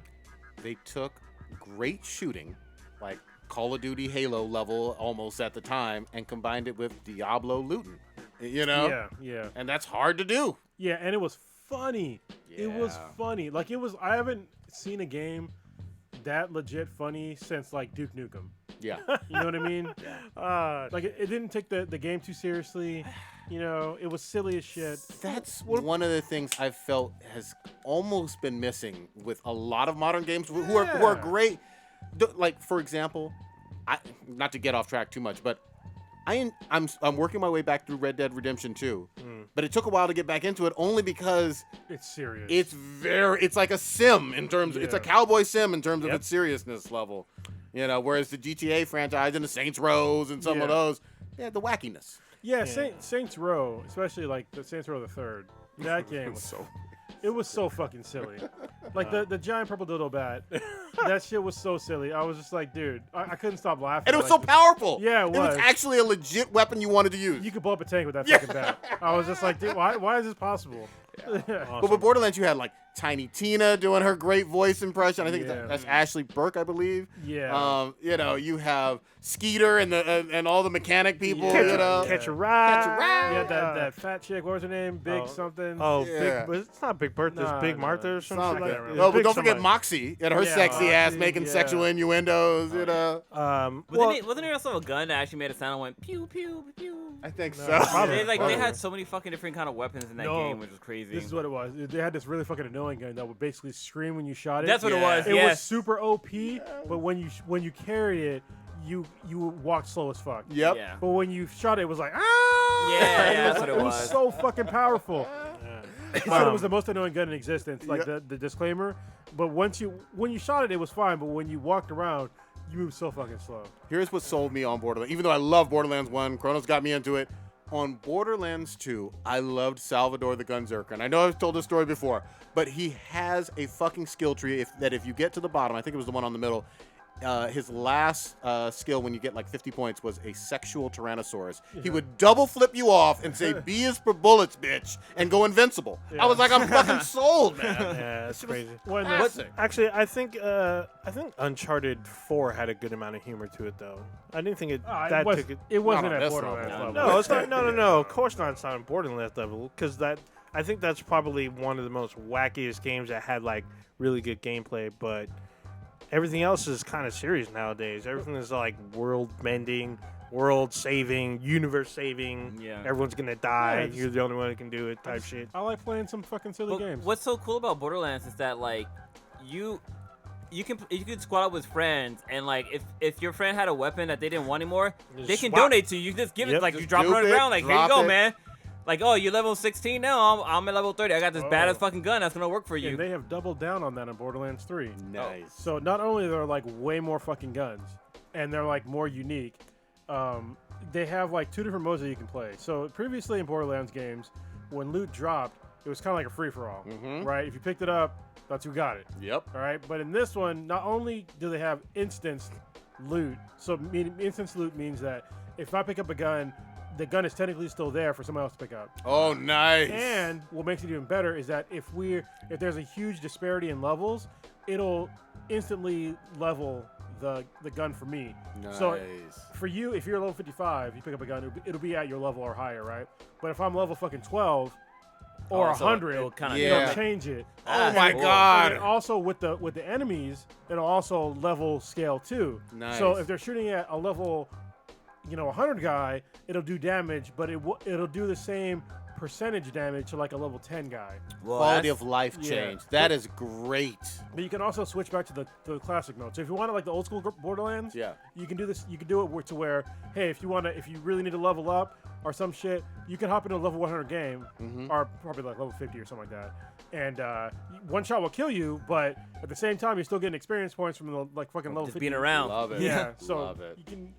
They took great shooting, like Call of Duty Halo level almost at the time, and combined it with Diablo looting. You know? Yeah. And that's hard to do. Yeah, and it was funny. It was Yeah. funny. Like I haven't seen a game that legit funny since like Duke Nukem. Yeah. You know what I mean? Like it didn't take the game too seriously. You know, it was silly as shit. That's one of the things I've felt has almost been missing with a lot of modern games who are great. Like, for example, not to get off track too much, but I'm working my way back through Red Dead Redemption 2, but it took a while to get back into it only because It's serious. it's like a sim in terms it's a cowboy sim in terms of Yep. its seriousness level, you know, whereas the GTA franchise and the Saints Rows and some of those, the wackiness. Yeah, Saints Row, especially like the Saints Row the Third. That game was it was so fucking silly. Like the giant purple dildo bat, that shit was so silly. I was just like, dude, I couldn't stop laughing. And it was like, so powerful. Yeah, it It was was. actually a legit weapon you wanted to use. You could blow up a tank with that fucking bat. I was just like, dude, why is this possible? But with Borderlands, you had like Tiny Tina doing her great voice impression. I think Yeah. that's Ashley Burke, I believe. Yeah. You know, you have Skeeter and all the mechanic people. Catch, you know, catch a ride. Catch a ride. Yeah, that fat chick. What was her name? Big Oh. something. Oh, Yeah. Big, but it's not Big Bertha. It's Nah, Big nah. Martha or some shit Something. like that. No, but Big don't forget somebody. Moxie and her Yeah, sexy ass Moxie, making yeah. sexual innuendos. You know, Wasn't there also a gun that actually made a sound and went pew pew pew? I think so. probably. They had so many fucking different kind of weapons in that No. game, which was crazy. This is what it was. They had this really fucking annoying gun that would basically scream when you shot it. That's what it Yeah. was. It yes. was super OP, but when you carried it, you walked slow as fuck. Yep. Yeah. But when you shot it, it was like ah. Yeah, that's what it It was. was so fucking powerful. He said it was the most annoying gun in existence, like the disclaimer. But when you shot it, it was fine. But when you walked around, you moved so fucking slow. Here's what sold me on Borderlands. Even though I love Borderlands 1, Chronos got me into it. On Borderlands 2, I loved Salvador the Gunzerker. And I know I've told this story before, but he has a fucking skill tree that if you get to the bottom, I think it was the one on the middle, his last skill when you get like 50 points was a sexual Tyrannosaurus. He would double flip you off and say, B is for bullets, bitch, and go invincible. I was like, I'm fucking sold, man. Yeah, that's crazy. When Classic. Actually, I think Uncharted 4 had a good amount of humor to it, though. I didn't think that took it. it wasn't Not on at this Borderlands level. level. No, it's not. No. Of course not. It's not on Borderlands level because I think that's probably one of the most wackiest games that had like really good gameplay, but everything else is kind of serious nowadays. Everything is like world bending, world saving, universe saving. Yeah. Everyone's gonna die. Yeah, You're the only one who can do it. Type shit. I like playing some fucking silly But games. what's so cool about Borderlands is that like you can squad up with friends, and like if your friend had a weapon that they didn't want anymore, Just they can swap. donate to you. You just give it Yep. like you Just drop it on dupe the it, ground, like here you drop go, it. man. Like, oh, you're level 16 now. I'm at level 30. I got this badass fucking gun that's gonna work for you. And they have doubled down on that in Borderlands 3. Nice. So not only are there like way more fucking guns, and they're like more unique, they have like 2 different modes that you can play. So previously in Borderlands games, when loot dropped, it was kind of like a free-for-all, right? If you picked it up, that's who got it. Yep. All right, but in this one, not only do they have instant loot, so instant loot means that if I pick up a gun, the gun is technically still there for someone else to pick up. Oh, nice. And what makes it even better is that if there's a huge disparity in levels, it'll instantly level the gun for me. So Nice. for you, if you're level 55, you pick up a gun, it'll be at your level or higher, right? But if I'm level fucking 12 or Oh, so 100, it'll kinda- Yeah. it'll change it. Oh my cool. God. And then also with the enemies, it'll also level scale too. Nice. So if they're shooting at a level, 100 guy, it'll do damage, but it'll do the same percentage damage to like a level 10 guy. Well, Quality that's- of life Yeah. change. That is great. But you can also switch back to the classic mode. So if you want it like the old school Borderlands, Yeah. you can do this. You can do it to where, hey, if you really need to level up or some shit, you can hop into a level 100 game, or probably like level 50 or something like that. And one shot will kill you, but at the same time, you're still getting experience points from the like fucking level just 50. being around. Love it. Yeah. So Love it. you can.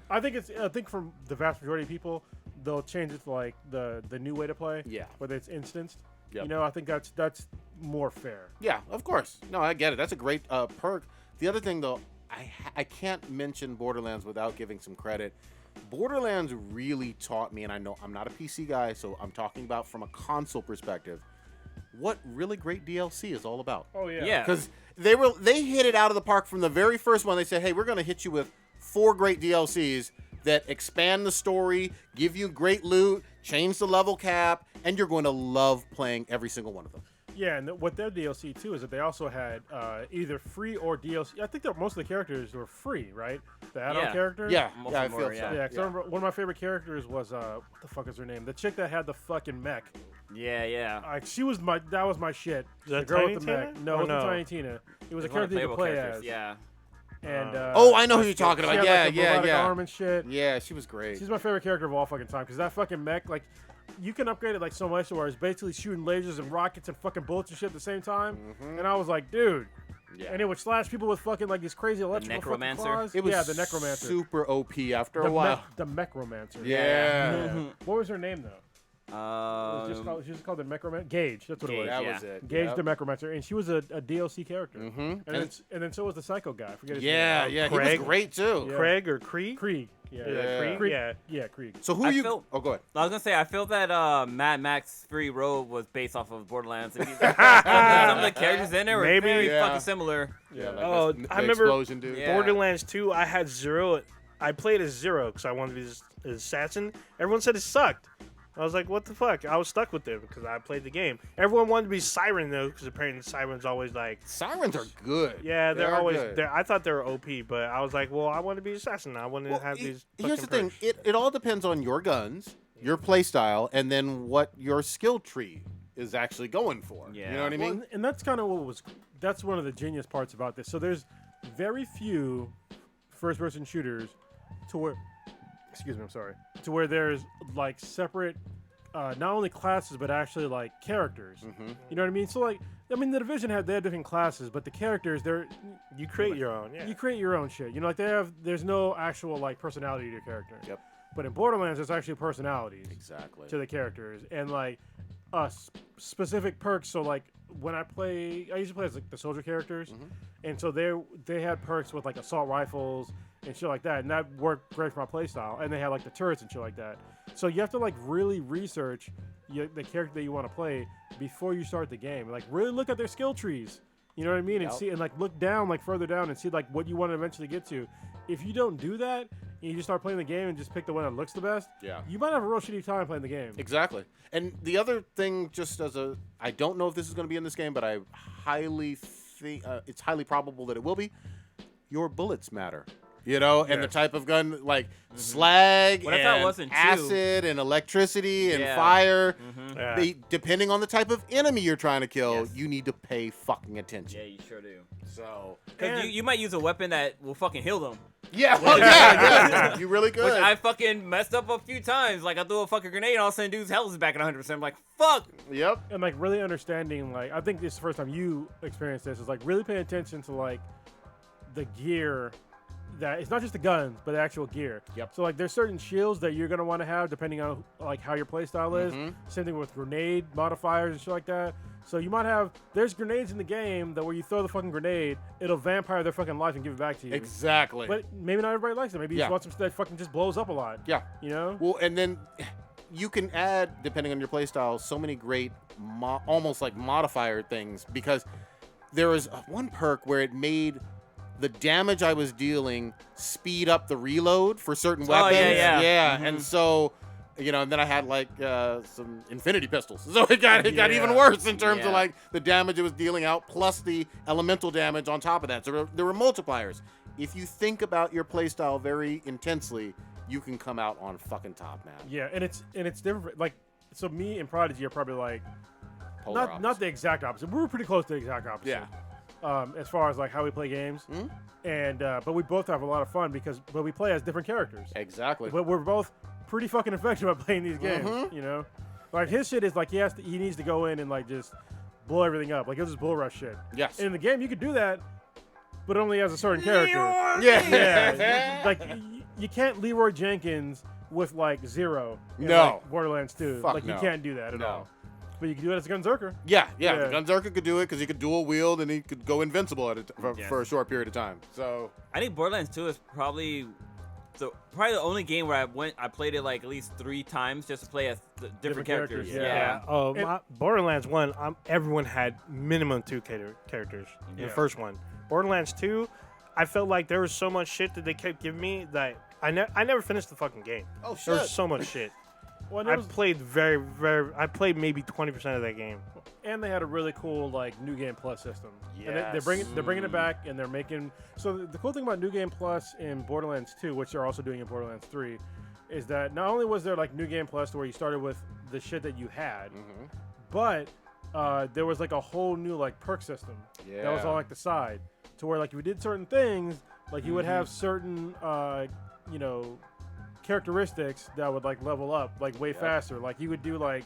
I think from the vast majority of people, they'll change it to like the new way to play. Yeah. Whether it's instanced. Yep. You know, I think that's more fair. Yeah, of course. No, I get it. That's a great perk. The other thing, though, I can't mention Borderlands without giving some credit. Borderlands really taught me, and I know I'm not a PC guy, so I'm talking about from a console perspective, what really great DLC is all about. Oh yeah. Yeah. Because they hit it out of the park from the very first one. They said, hey, we're going to hit you with 4 great DLCs that expand the story, give you great loot, change the level cap, and you're going to love playing every single one of them. Yeah, and what their DLC too is that they also had either free or DLC. I think that most of the characters were free, right? The add-on Yeah. characters. Yeah, Most yeah, I of them feel were, so. yeah. Yeah, 'cause I remember one of my favorite characters was what the fuck is her name? The chick that had the fucking mech. Yeah. Like that was my shit. Is that the girl Tiny with the mech. Tina? No, Or it wasn't no? Tiny Tina. It was a It's one of character you the could playable play characters, as. Yeah. And Oh, I know who you're talking she about. had, like, Yeah, a robotic yeah. arm and shit. Yeah, she was great. She's my favorite character of all fucking time because that fucking mech, like, you can upgrade it like so much where it's basically shooting lasers and rockets and fucking bullets and shit at the same time. And I was like, dude. Yeah. And it would slash people with fucking like these crazy electrical fucking necromancer? claws. It was yeah, the necromancer. super OP after a while. The mechromancer. Yeah. What was her name though? It was she was called the Necromancer. Gage, that's what it was. Gage, That yeah. was it. Gage Yep. the Necromancer, and she was a DLC character. Mhm. And then so was the Psycho guy. I forget his Yeah, name. yeah, he Craig. was great too. Yeah. Craig or Krieg? Krieg. Yeah. Yeah. Krieg? Yeah. Yeah, Krieg. So who I you? feel- Oh, go ahead. I was gonna say I feel that Mad Max Fury Road was based off of Borderlands. Some of the characters in there were Maybe. very Yeah. fucking similar. Yeah, like Oh, the I remember explosion dude. Yeah. Borderlands 2, I had Zero. I played as Zero because I wanted to be an assassin. Everyone said it sucked. I was like, what the fuck? I was stuck with it because I played the game. Everyone wanted to be Siren, though, because apparently Siren's always like... Sirens are good. Yeah, they're They are always... good. I thought they were OP, but I was like, well, I want to be assassin. I want to Well, have these here's the fucking thing. perks. It all depends on your guns, your play style, and then what your skill tree is actually going for. Yeah. You know what I mean? Well, and that's kind of that's one of the genius parts about this. So there's very few first-person shooters to where, excuse me, I'm sorry, to where there's like separate, not only classes but actually like characters. You know what I mean? So like, I mean, the Division they have different classes, but the characters You create your own, yeah. you create your own shit. You know, like there's no actual like personality to your character. Yep. But in Borderlands, there's actually personalities Exactly. to the characters and like specific perks. So like when I usually play as like the soldier characters, and so they had perks with like assault rifles and shit like that, and that worked great for my playstyle. And they had like the turrets and shit like that. So you have to like really research the character that you want to play before you start the game. Like really look at their skill trees. You know what I mean? And Yep. see and like look down like further down and see like what you want to eventually get to. If you don't do that, and you just start playing the game and just pick the one that looks the best, Yeah. you might have a real shitty time playing the game. Exactly. And the other thing, just I don't know if this is going to be in this game, but I highly think it's highly probable that it will be. Your bullets matter. You know, and the Yes. type of gun, like slag What if that and wasn't too? acid and electricity and Yeah. fire. Yeah. Depending on the type of enemy you're trying to kill, Yes. you need to pay fucking attention. Yeah, you sure do. So, Because you might use a weapon that will fucking heal them. yeah, well, yeah, you really Which could. I fucking messed up a few times. Like I threw a fucking grenade and all of a sudden dude's health is back at 100%. I'm like, fuck. Yep. And like really understanding, like I think this is the first time you experienced this, is like really paying attention to like the gear that it's not just the guns, but the actual gear. Yep. So like there's certain shields that you're gonna want to have depending on like how your playstyle is. Same thing with grenade modifiers and shit like that. So you might have there's grenades in the game that where you throw the fucking grenade, it'll vampire their fucking life and give it back to you. Exactly. But maybe not everybody likes it. Maybe you Yeah. just want some shit that fucking just blows up a lot. Yeah. You know? Well, and then you can add, depending on your playstyle, so many great, almost like modifier things, because there was one perk where it made the damage I was dealing speed up the reload for certain Oh, weapons. yeah, yeah. And so, you know, and then I had like some infinity pistols, so it got Yeah. even worse in terms Yeah. of like the damage it was dealing out, plus the elemental damage on top of that. So there were multipliers. If you think about your playstyle very intensely, you can come out on fucking top, man. Yeah, and it's different. Like, so me and Prodigy are probably like Polar not opposites. the exact opposite. We were pretty close to the exact opposite. Yeah. As far as like how we play games, and but we both have a lot of fun but we play as different characters. Exactly. But we're both pretty fucking effective at playing these games. You know, like his shit is like he needs to go in and like just blow everything up. Like he'll just bull rush shit. Yes. And in the game you could do that, but only as a certain character. Yeah. Yeah. Like you can't Leroy Jenkins with like Zero. In, No. like, Borderlands 2. Fuck like no. you can't do that at No. all. But you can do it as a Gunzerker. Yeah. Yeah. Gunzerker could do it because he could dual wield and he could go invincible for a short period of time. So I think Borderlands 2 is probably the only game where I played it like at least 3 times just to play as different characters. Yeah. Borderlands 1, everyone had minimum 2 characters in the first one. Borderlands 2, I felt like there was so much shit that they kept giving me that I never finished the fucking game. Oh shit. There was so much shit. Well, I played I played maybe 20% of that game. And they had a really cool like New Game Plus system. Yes. And they're bringing it back, and they're making. So the cool thing about New Game Plus in Borderlands 2, which they're also doing in Borderlands 3, is that not only was there like New Game Plus where you started with the shit that you had, but there was like a whole new like perk system that was on like the side, to where like if you did certain things, like you would have certain characteristics that would like level up like way faster. Like you would do like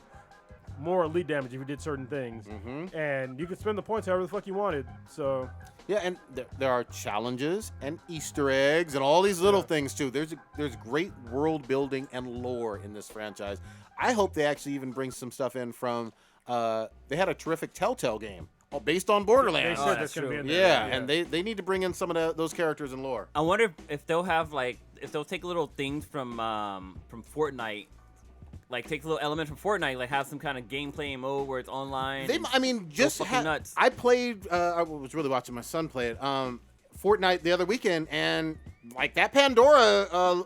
more elite damage if you did certain things, and you could spend the points however the fuck you wanted. So yeah, and there are challenges and Easter eggs and all these little things too. There's great world building and lore in this franchise. I hope they actually even bring some stuff in from. They had a terrific Telltale game based on Borderlands. they said that's gonna be in there. And they need to bring in some of those characters and lore. I wonder if they'll have if they'll take little things from Fortnite. Like take a little element from Fortnite, like have some kind of gameplay mode where it's online. Nuts. I played. I was really watching my son play it. Fortnite the other weekend, and like that Pandora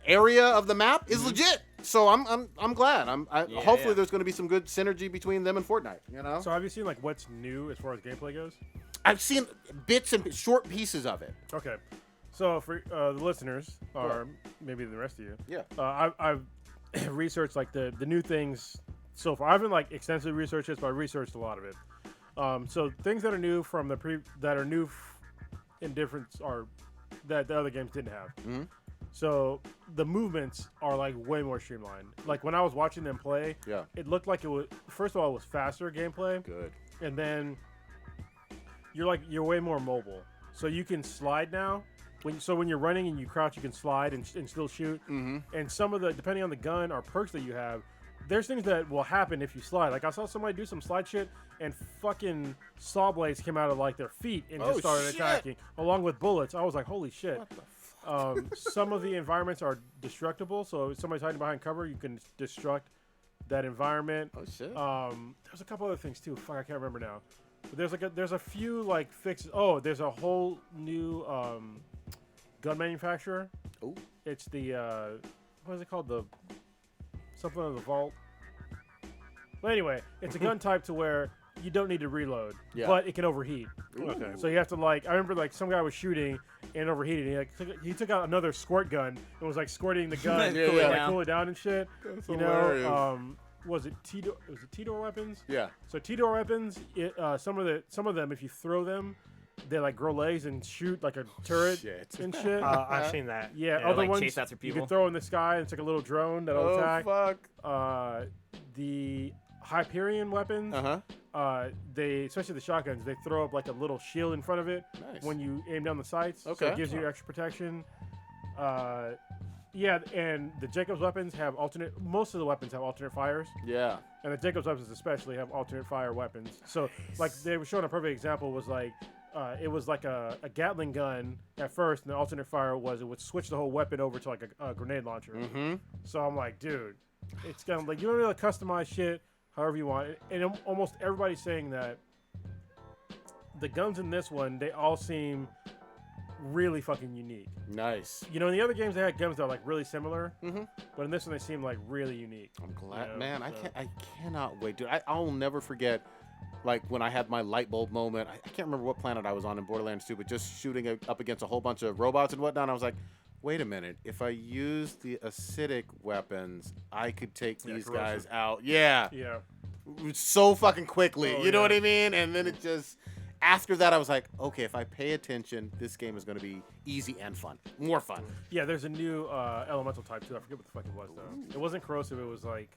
area of the map is legit. So I'm glad. Hopefully there's going to be some good synergy between them and Fortnite. You know. So have you seen like what's new as far as gameplay goes? I've seen bits and short pieces of it. Okay. So for the listeners, or maybe the rest of you, I've researched like the new things so far. I haven't like extensively researched this, but I researched a lot of it. So things that are new from in difference are that the other games didn't have. So the movements are like way more streamlined. Like when I was watching them play, it looked like it was, first of all, it was faster gameplay. Good. And then you're way more mobile. So you can slide now. When you're running and you crouch, you can slide and still shoot. And some of the, depending on the gun or perks that you have, there's things that will happen if you slide. Like I saw somebody do some slide shit, and fucking saw blades came out of like their feet and just started attacking, along with bullets. I was like, holy shit. What the fuck? Some of the environments are destructible, so if somebody's hiding behind cover, you can destruct that environment. Oh shit. There's a couple other things too. Fuck, I can't remember now. But there's a few like fixes. Oh, there's a whole new gun manufacturer. Oh. It's the what is it called? The something of the vault. Well, anyway, it's a gun type to where you don't need to reload, but it can overheat. Okay. So you have to like, I remember like some guy was shooting and overheated. And he took out another squirt gun and was like squirting the gun, cool it down and shit. That's you hilarious. know, was it T-door weapons? Yeah. So T-door weapons, some of them, if you throw them, they like grow legs and shoot like a turret and shit. I've seen that. Yeah, Or, other like, ones chase after you people. can throw in the sky. And it's like a little drone that'll attack. Fuck. The Hyperion weapons, they, especially the shotguns, they throw up like a little shield in front of it when you aim down the sights. So it gives you extra protection. Yeah, and the Jacob's weapons have most of the weapons have alternate fires. Yeah. And the Jacob's weapons especially have alternate fire weapons. So like they were showing a perfect example was like, it was like a Gatling gun at first, and the alternate fire was it would switch the whole weapon over to like a grenade launcher. So I'm like, dude, it's kind of like you don't really customize shit however you want. And almost everybody's saying that the guns in this one, they all seem really fucking unique. Nice. You know, in the other games they had guns that are like really similar, but in this one they seem like really unique. I'm glad, You know, man. so. I cannot wait, dude. I'll never forget, like when I had my light bulb moment. I can't remember what planet I was on in Borderlands 2, but just shooting up against a whole bunch of robots and whatnot. I was like, wait a minute. If I use the acidic weapons, I could take these guys out. Yeah. So fucking quickly. You know what I mean? And then it just. After that, I was like, okay, if I pay attention, this game is going to be easy and fun. More fun. Yeah, there's a new elemental type, too. I forget what the fuck it was, though. It wasn't corrosive. It was like...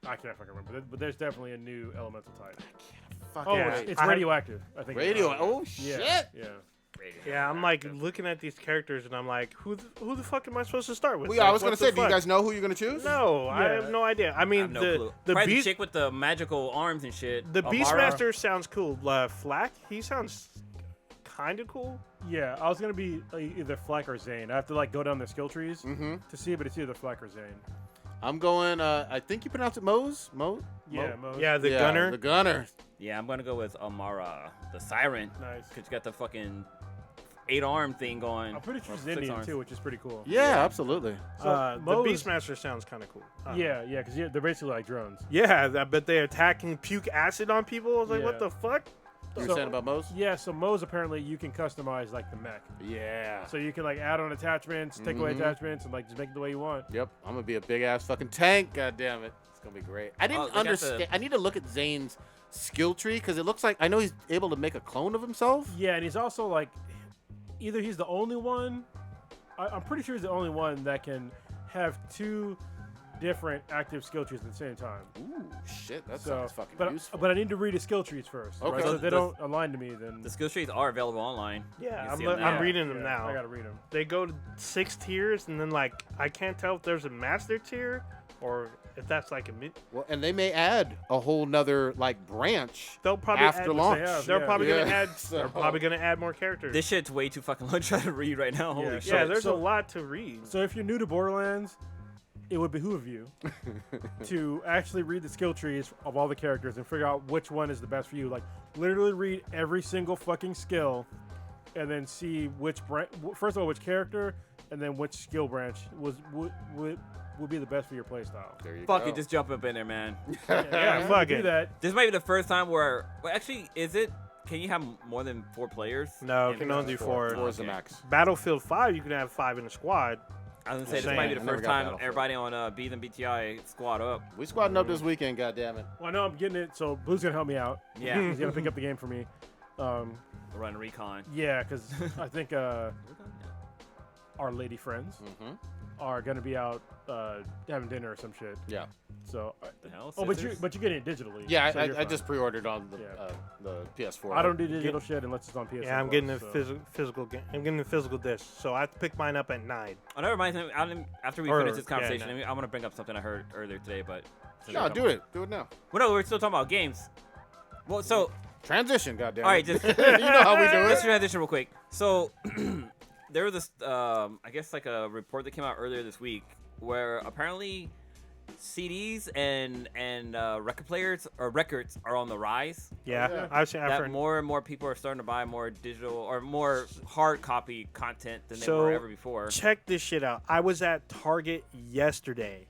I can't fucking remember. But there's definitely a new elemental type. Fucking It's radioactive, I think. Radio. Oh, shit. Yeah. Yeah, I'm like looking at these characters and I'm like, who the fuck am I supposed to start with? Well, yeah, I Like, was gonna what say, the do you fuck? guys know who you're gonna choose? No, I have no idea. I I mean, have no the clue. the Probably the beast chick with the magical arms and shit. the Amara. Beastmaster sounds cool. Flack, he sounds kind of cool. Yeah, I was gonna be either Fleck or Zane. I have to like go down the skill trees to see, but it's either Fleck or Zane. I'm going. I think you pronounce it Mose. Yeah, Mose. Yeah, the gunner. The gunner. Yeah, I'm gonna go with Amara, the siren. Nice. Cause you got the fucking 8-arm thing going. I'm pretty sure Or she's 6 Indian arms. too, which is pretty cool. Yeah, absolutely. So The Mose- Beastmaster sounds kind of cool. Yeah, because they're basically like drones. Yeah, but they attacking puke acid on people. I was like, Yeah. what the fuck? You were So- saying about Mose? Yeah, so Mose apparently you can customize like the mech. Yeah. So you can like add on attachments, take away attachments, and like just make it the way you want. Yep. I'm gonna be a big ass fucking tank. God damn it. It's gonna be great. I they didn't got understand. I need to look at Zane's skill tree because it looks like I know he's able to make a clone of himself. Yeah, and he's also like, either he's the only one. I'm pretty sure he's the only one that can have 2 different active skill trees at the same time. Ooh, shit. That So, sounds fucking but useful. but I need to read his skill trees first. Okay. Right? So So if they the- don't align to me, then The skill trees are available online. You Yeah, can see I'm 'em now. reading them now. I gotta read them. They go to 6 tiers, and then like I can't tell if there's a master tier or if that's like a mid. Well, and they may add a whole nother like branch They'll probably after add, launch. They're probably Yeah. gonna add. So- They're probably gonna add more characters. This shit's way too fucking long to try to read right now. Holy Yeah. shit. yeah, there's so- a lot to read. So if you're new to Borderlands, it would behoove you to actually read the skill trees of all the characters and figure out which one is the best for you. Like literally read every single fucking skill, and then see which first of all which character, and then which skill branch would be the best for your playstyle. There you Fuck go. it, just jump up in there, man. Yeah, you fuck can it. do that. This might be the first time where. Well, actually, is it? Can you have more than 4 players? No, And can it's only do 4. 4 is the Okay. max. Battlefield 5, you can have 5 in a squad. I was gonna say this Same. might be the I never first got time Battlefield. everybody on Beat and BTI squad up. We squadding up this weekend. God damn it. Well, I know I'm getting it, so Blue's gonna help me out. Yeah, He's gonna pick up the game for me. run recon. Yeah, because I think our lady friends Mm-hmm. are gonna be out having dinner or some shit. Yeah. So, The hell? oh, but Scissors? you're getting it digitally. Yeah, so you're I fine. just pre-ordered on Yeah. the PS4. I don't do digital shit unless it's on PS4. Yeah, I'm getting a so. physical game. I'm getting a physical disc, so I have to pick mine up at 9. Oh, that reminds me. After we Or- finish this yeah, conversation, no. I'm gonna bring up something I heard earlier today, but. No, do it. Do it now. Well, no, we're still talking about games. Well, so Transition. God damn it. all right, just you know how we do let's it. transition real quick. So there was this, I guess, like a report that came out earlier this week where apparently CDs and record players or records are on the rise. Yeah, yeah. I've seen. I've That heard. more and more people are starting to buy more digital or more hard copy content than they So, were ever before. Check this shit out. I was at Target yesterday,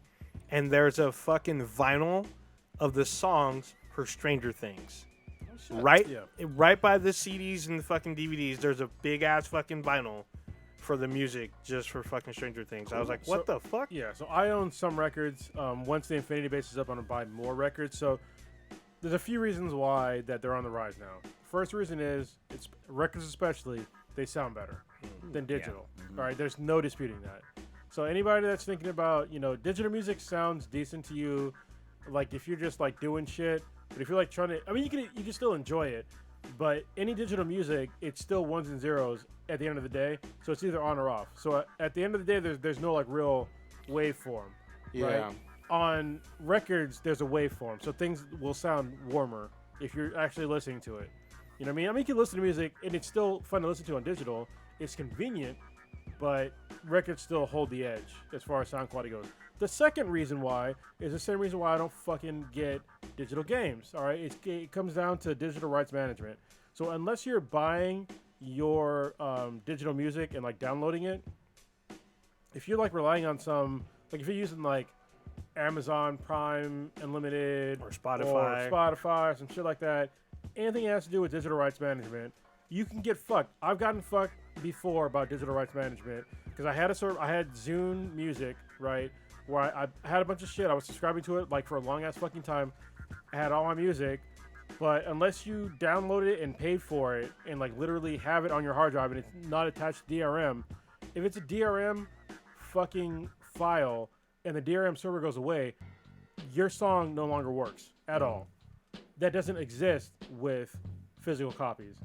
and there's a fucking vinyl of the songs for Stranger Things. Right, Yeah. right by the CDs and the fucking DVDs. There's a big ass fucking vinyl for the music just for fucking Stranger Things. I was like, what the fuck? Yeah, so I own some records. Once the Infinity base is up, I'm gonna buy more records. So there's a few reasons why that they're on the rise now. First reason is it's records, especially they sound better than digital. All right, there's no disputing that. So anybody that's thinking about digital music sounds decent to you, like if you're just like doing shit, but if you're like trying to, I mean, you can still enjoy it. But any digital music, it's still ones and zeros at the end of the day. So it's either on or off. So at the end of the day, there's no like real waveform. Yeah. Right? On records, there's a waveform. So things will sound warmer if you're actually listening to it. You know what I mean? I mean, you can listen to music and it's still fun to listen to on digital. It's convenient, but records still hold the edge as far as sound quality goes. The second reason why is the same reason why I don't fucking get digital games. All right, it comes down to digital rights management. So unless you're buying your digital music and like downloading it, if you're like relying on some, like if you're using like Amazon Prime Unlimited Or Spotify. or some shit like that, anything that has to do with digital rights management, you can get fucked. I've gotten fucked before about digital rights management because I had Zune Music, right? Where I had a bunch of shit. I was subscribing to it like for a long ass fucking time. I had all my music, but unless you download it and paid for it and like literally have it on your hard drive and it's not attached to DRM, if it's a DRM fucking file and the DRM server goes away, your song no longer works at all. That doesn't exist with physical copies.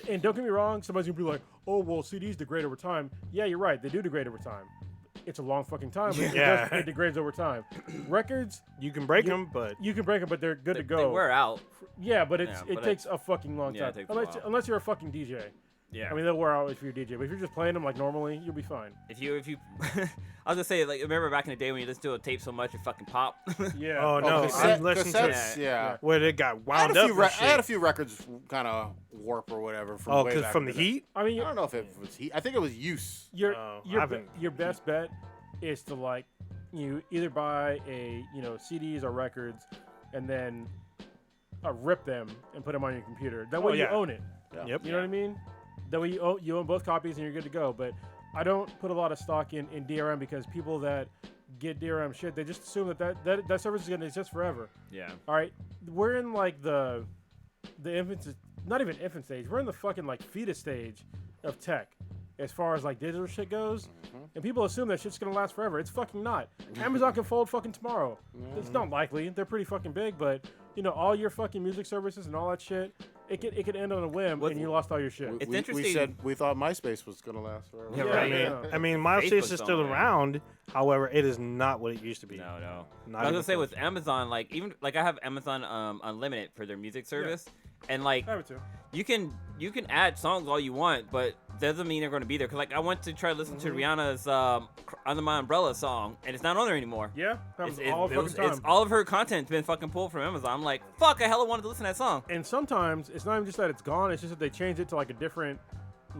And don't get me wrong, somebody's gonna be like, oh well, CDs degrade over time. Yeah, you're right. They do degrade over time. It's a long fucking time. But Yeah. it degrades over time. Records, You can break them, but you can break them, but they're good to go. They wear out. Yeah, but it but takes a fucking long yeah, time. it takes a while. Unless you're a fucking DJ. Yeah. I mean, they'll wear out if you're a DJ, but if you're just playing them like normally, you'll be fine. if you, I was gonna say, like, remember back in the day when you listened to a tape so much it fucking pop. Yeah. oh no, I listened to cassettes, yeah. where it got I had, wound a up. few and I had a shit. few records kind of warp or whatever. From Oh, way because back from in the day. heat. I mean, I don't know if it was heat. I think it was use. your Oh, I your haven't- your best bet is to like you either buy a CDs or records and then rip them and put them on your computer. That way yeah. you own it. Yep. You know what I mean? That way you own both copies and you're good to go. But I don't put a lot of stock in DRM because people that get DRM shit, they just assume that service is going to exist forever. Yeah. All right, we're in like the infant, not even infant stage. We're in the fucking like fetus stage of tech, as far as like digital shit goes. And people assume that shit's gonna last forever. It's fucking not. Amazon can fold fucking tomorrow. It's not likely. They're pretty fucking big, but all your fucking music services and all that shit, it could end on a whim What- and you lost all your shit. It's we interesting. said we thought MySpace was gonna last forever. Yeah, Yeah, right. yeah. I mean, MySpace Facebook's is still on there. around. However, it is not what it used to be. No. Not I was even gonna say close. with Amazon, like even like I have Amazon Unlimited for their music service, and like I have it too. you can add songs all you want, but doesn't mean they're going to be there. Cause like I went to try to listen to Rihanna's Under My Umbrella song, and it's not on there anymore. Yeah, happens It's, all fucking time. it's all of her content's been fucking pulled from Amazon. I'm like, fuck, I hella wanted to listen to that song. And sometimes it's not even just that it's gone, it's just that they change it to like a different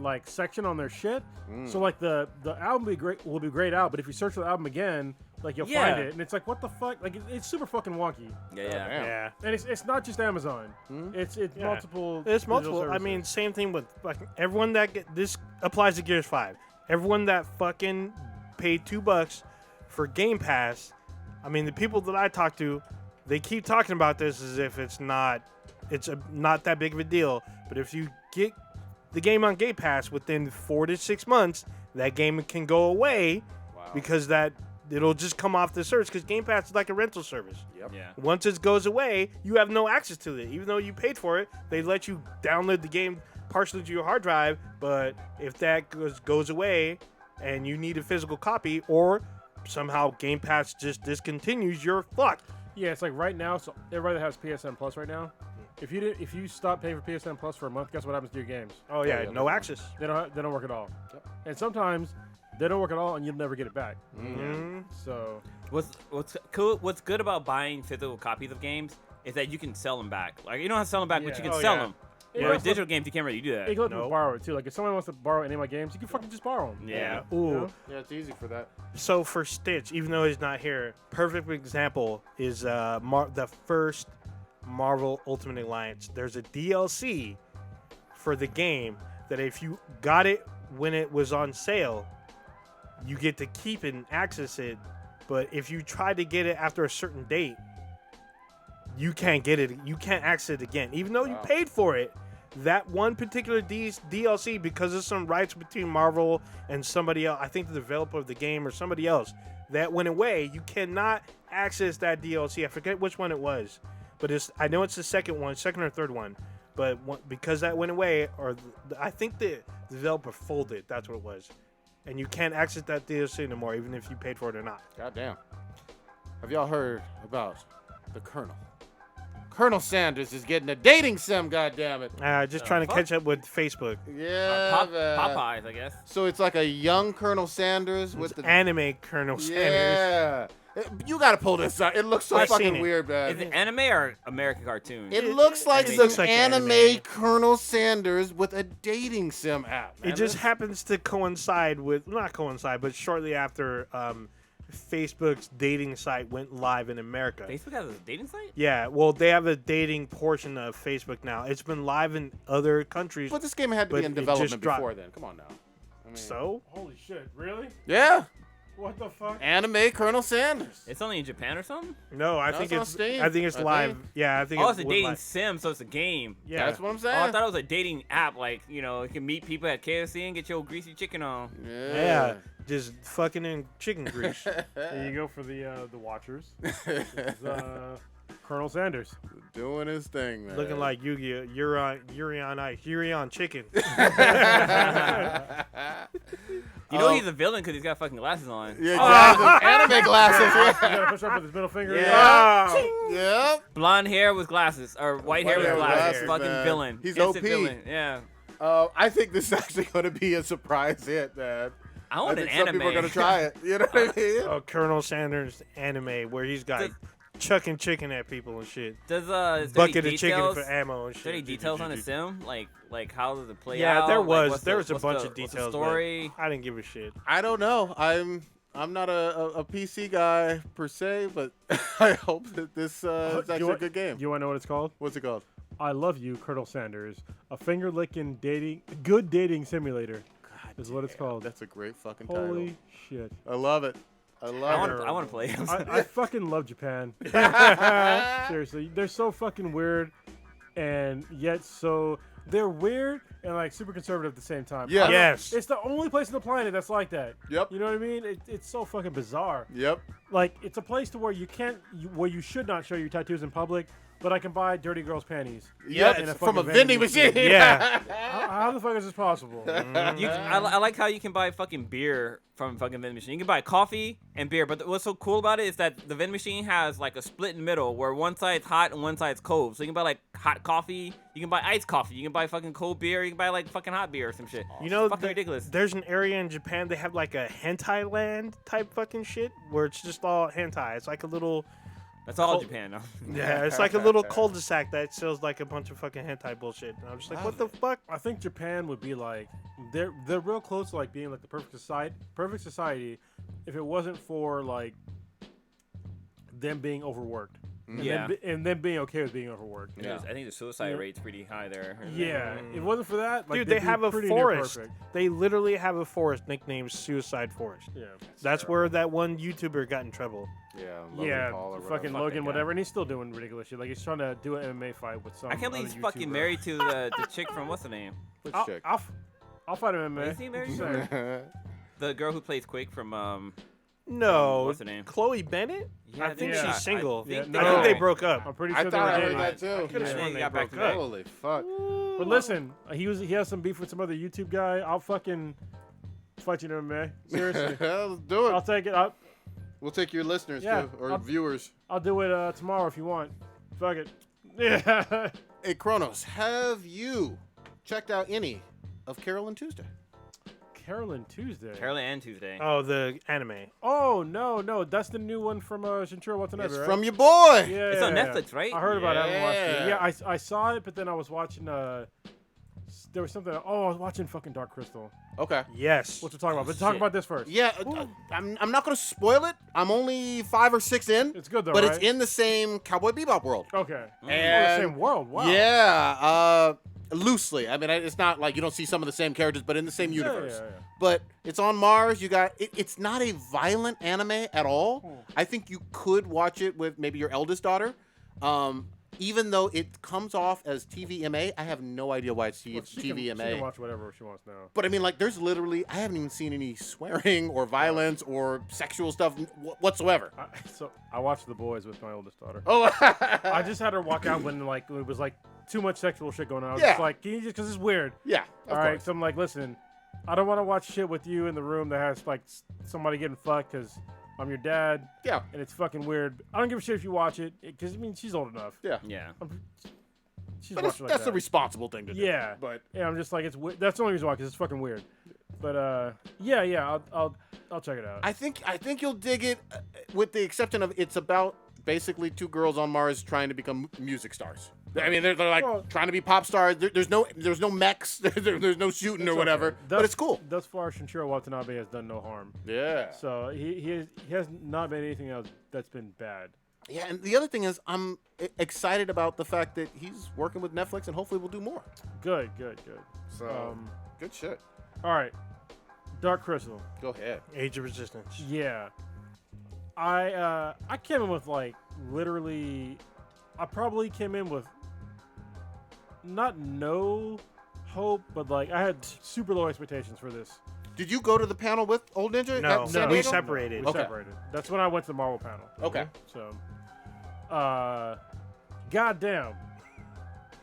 like section on their shit. So like the album will be grayed out, but if you search for the album again, like you'll Yeah. find it, and it's like what the fuck? Like it's super fucking wonky. Yeah. Damn. Yeah. And it's not just Amazon. It's Yeah. multiple. It's digital multiple. I services. mean, same thing with fucking everyone this applies to Gears 5. Everyone that fucking paid $2 for Game Pass. I mean, the people that I talk to, they keep talking about this as if it's not that big of a deal. But if you get the game on Game Pass within 4 to 6 months, that game can go away because it'll just come off the service because Game Pass is like a rental service. Yep. Yeah. Once it goes away, you have no access to it. Even though you paid for it, they let you download the game partially to your hard drive. But if that goes away and you need a physical copy, or somehow Game Pass just discontinues, you're fucked. Yeah, it's like right now. So everybody that has PSN Plus right now, if you stop paying for PSN Plus for a month, guess what happens to your games? Oh yeah, yeah, no that's access. They don't work at all. And sometimes they don't work at all, and you'll never get it back. So What's cool? What's good about buying physical copies of games is that you can sell them back. Like you don't have to sell them back, but Yeah. you can Oh, sell yeah. them. Yeah, Where it's digital games, you can't really do you that. can let Nope. people borrow it too. Like if someone wants to borrow any of my games, you can fucking just borrow them. Yeah. Ooh. Yeah, it's easy for that. So for Stitch, even though he's not here, perfect example is the first Marvel Ultimate Alliance. There's a DLC for the game that if you got it when it was on sale, you get to keep it and access it. But if you try to get it after a certain date, you can't get it. You can't access it again, even though you Wow. paid for it. That one particular DLC, because of some rights between Marvel and somebody else, I think the developer of the game or somebody else, that went away. You cannot access that DLC. I forget which one it was, but I know it's the second or third one. But because that went away, or I think the developer folded. That's what it was, and you can't access that DLC anymore, even if you paid for it or not. Goddamn. Have y'all heard about the Colonel? Colonel Sanders is getting a dating sim, goddammit. Just trying to fuck? catch up with Facebook. Yeah, man. Popeyes, I guess. So it's like a young Colonel Sanders with It's the anime Colonel Sanders. Yeah. You gotta pull this out. It looks so I've seen fucking it. weird, man. Is it anime or American cartoon? It looks like it some looks like anime, anime. Colonel Sanders with a dating sim app. Man. It just This- happens to coincide with, not coincide, but shortly after Facebook's dating site went live in America. Facebook has a dating site? Yeah, well, they have a dating portion of Facebook now. It's been live in other countries. But this game had to but be in it just development dropped. before then. Come on now. I mean, So? Holy shit! Really? yeah, What the fuck? anime Colonel Sanders. It's only in Japan or something? No, I No, think it's on it's Steam, I think it's I live. think. Yeah, I think Oh, it's a went dating live. sim, so it's a game. Yeah. That's what I'm Oh, saying. I thought it was a dating app, like, you can meet people at KFC and get your greasy chicken on. Yeah, just fucking in chicken grease. There you go for the watchers. This is, Colonel Sanders. Doing his thing, man. Looking like Yu-Gi-Oh! Yuri on Ice. Yuri on Chicken. You know he's a villain because he's got fucking glasses on. Yeah, exactly. Anime glasses. You Yeah. gotta push up with his middle finger. Yep. Blonde hair with glasses, or white hair with hair with glasses. glasses, Fucking man. villain. He's Instant OP. Villain. Yeah. I think this is actually going to be a surprise hit, man. I want an think some anime. people are going to try it. You know what I mean? Oh, Colonel Sanders anime where he's got chucking chicken at people and shit. Does is there Bucket any of chicken details? for ammo and Is there any shit. details on the sim? Like how does it play Yeah, out? there Like, was. what's There the- was a what's bunch the- of what's details. the but story. I didn't give a shit. I don't know. I'm not a PC guy per se, but I hope that this is actually a good game. You want to know what it's called? What's it called? I Love You, Colonel Sanders. A finger-licking good dating simulator. Is what it's called. That's a great fucking Holy title. shit. I love it. I love it. I want to play. I fucking love Japan. Seriously, they're so fucking weird, and yet they're weird and like super conservative at the same time. Yeah. Yes. It's the only place on the planet that's like that. Yep. You know what I mean? It's so fucking bizarre. Yep. Like it's a place to where where you should not show your tattoos in public, but I can buy dirty girls' panties. Yep. in a From a fucking vending machine. Yeah. How the fuck is this possible? I like how you can buy fucking beer from fucking vending machine. You can buy coffee and beer, but what's so cool about it is that the vending machine has like a split in the middle where one side's hot and one side's cold. So you can buy like hot coffee, you can buy iced coffee, you can buy fucking cold beer, you can buy like fucking hot beer or some shit. You know, fucking ridiculous. There's an area in Japan they have like a hentai land type fucking shit where it's just all hentai. It's like a little That's all Cold- Japan, though. yeah, it's like a little cul-de-sac that sells like a bunch of fucking hentai bullshit. And I'm just like, what the fuck? I think Japan would be like they're real close to like being like the perfect society if it wasn't for like them being overworked. And Yeah. and them being okay with being overworked. Yeah. I think the suicide rate's pretty high there. Yeah, if it wasn't for that, like, Dude, they'd they be have a pretty near forest. perfect. They literally have a forest nicknamed Suicide Forest. Yeah, That's where that one YouTuber got in trouble. Yeah. yeah, Paul or fucking whatever. Fuck Logan, that guy. whatever, and he's still doing ridiculous shit. Like he's trying to do an MMA fight with some. I can't believe other he's fucking YouTuber. married to the chick from what's the name? Which I'll, chick? I'll fight him MMA. Is he married? Just saying. The girl who plays Quake from No. what's her name? Chloe Bennett? Yeah, I think yeah. she's single. Yeah, I no. think they broke up. I'm pretty I sure they thought were I heard dating. that too. Could've Yeah, sworn they they got back broke up. together. Holy fuck. But listen, he has some beef with some other YouTube guy. I'll fucking fight you in MMA. Seriously, Let's do I'll it. take it. We'll take your listeners Yeah, too, or I'll- viewers. I'll do it tomorrow if you want. Fuck it. Yeah. Hey, Kronos, have you checked out any of Carol and Tuesday? Carolyn Tuesday. Carolyn and Tuesday. Oh, the anime. Oh no, that's the new one from Shinichiro Watanabe, It's right? from your boy. Yeah, It's on yeah, Netflix, right? I heard about it. I haven't watched it. Yeah. Yeah, I saw it, but then I was watching. There was something. Oh, I was watching fucking Dark Crystal. Okay. Yes. What to talk about? But talk Shit. about this first. Yeah, I'm not going to spoil it. I'm only 5 or 6 in. It's good though, but right? it's in the same Cowboy Bebop world. Okay. And- the same world. Wow. Yeah, loosely. I mean, it's not like you don't see some of the same characters, but in the same universe. Yeah. But it's on Mars. You got it's not a violent anime at all. I think you could watch it with maybe your eldest daughter. Even though it comes off as TVMA, I have no idea why it's Well, she TVMA. can watch whatever she wants now. But I mean, like, there's literally, I haven't even seen any swearing or violence or sexual stuff whatsoever. So I watched The Boys with my oldest daughter. Oh, I just had her walk out when like it was like too much sexual shit going on. I was Yeah. just like, can you just because it's weird. yeah, of All right. course. So I'm like, listen, I don't want to watch shit with you in the room that has like somebody getting fucked because I'm your dad Yeah, and it's fucking weird. I don't give a shit if you watch it because I mean she's old enough. yeah. Yeah. She's But watching like that's that. the responsible thing to do. Yeah. But Yeah, I'm just like it's weird. That's the only reason why because it's fucking weird. But yeah, I'll check it out. I think you'll dig it, with the exception of it's about basically 2 girls on Mars trying to become music stars. I mean, they're like Well- trying to be pop stars. There's no mechs. There's no shooting or It's whatever. okay. But it's cool. Thus far, Shinichiro Watanabe has done no harm. Yeah. So he has not made anything else that's been bad. Yeah, and the other thing is, I'm excited about the fact that he's working with Netflix, and hopefully we'll do more. Good. So good shit. All right, Dark Crystal. Go ahead. Age of Resistance. Yeah, I came in with like literally, I probably came in with not no hope, but like I had super low expectations for this. Did you go to the panel with Old Ninja? No, at San we Diego? separated. We Okay. separated. That's when I went to the Marvel panel. Okay. So, goddamn.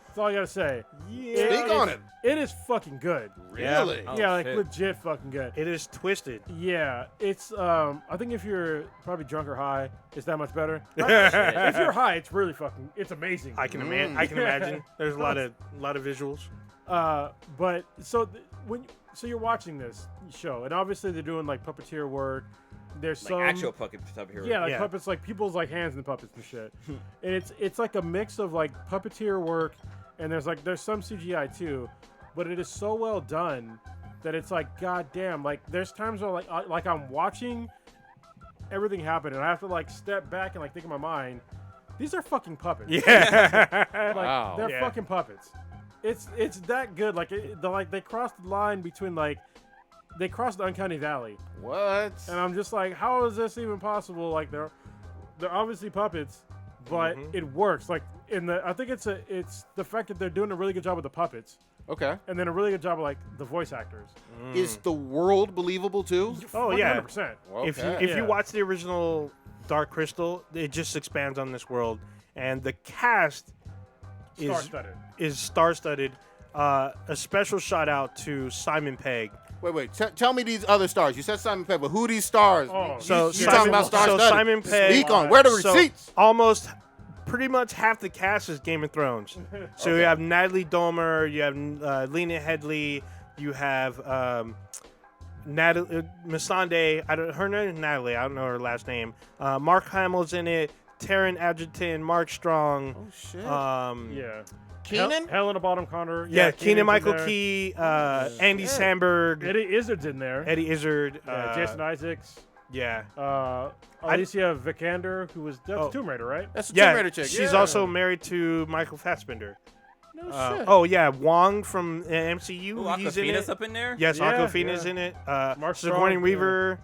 That's all I gotta say. Yeah. Speak on it. It is fucking good. Really? Oh, yeah, like shit. legit fucking good. It is twisted. Yeah, it's I think if you're probably drunk or high, it's that much better. If you're high, it's really fucking it's amazing. I can imagine. There's a lot of visuals. But so so you're watching this show, and obviously they're doing like puppeteer work. There's Like some actual puppet here. yeah, like Yeah. puppets, like people's like hands in the puppets and shit. And it's like a mix of like puppeteer work, and there's some CGI too, but it is so well done that it's like goddamn. Like there's times where like I'm watching everything happen, and I have to like step back and like think in my mind, these are fucking puppets. Yeah. Like Wow. they're Yeah. fucking puppets. It's that good. Like they crossed the line between like they crossed the uncanny valley, What? and I'm just like, how is this even possible? Like they're obviously puppets, but it works. Like I think it's the fact that they're doing a really good job with the puppets, Okay. and then a really good job of like the voice actors. Is the world believable too? Oh, yeah. 100%. If you Okay. Yeah. watch the original Dark Crystal, it just expands on this world, and the cast Star-studded. is star-studded. A special shout out to Simon Pegg. Wait. Tell me these other stars. You said Simon Pegg, but who are these stars? Oh, So you talking about star so studded. Simon Pegg. Speak on. Where are the so receipts? almost pretty much half the cast is Game of Thrones. So you Okay. have Natalie Dormer, you have Lena Headey, you have Natalie Missandei. Her name is Natalie. I don't know her last name. Mark Hamill's in it. Taryn Edgerton, Mark Strong. Oh shit. Yeah. Keenan? Helena Bottom Connor. Yeah, Keenan Keenan's Michael in there. Key, Andy Samberg, Eddie Izzard's in there. Eddie Izzard, Jason Isaacs. yeah, Alicia Vikander, who was that's Tomb Raider, right? That's a Tomb yeah. Raider chick. She's yeah. also married to Michael Fassbender. No shit. Oh yeah, Wong from MCU. Ooh, He's in Aquafina's it. up in there? Yes, Yeah, Aquafina's yeah. in it. Mark Sigourney Strong, Weaver.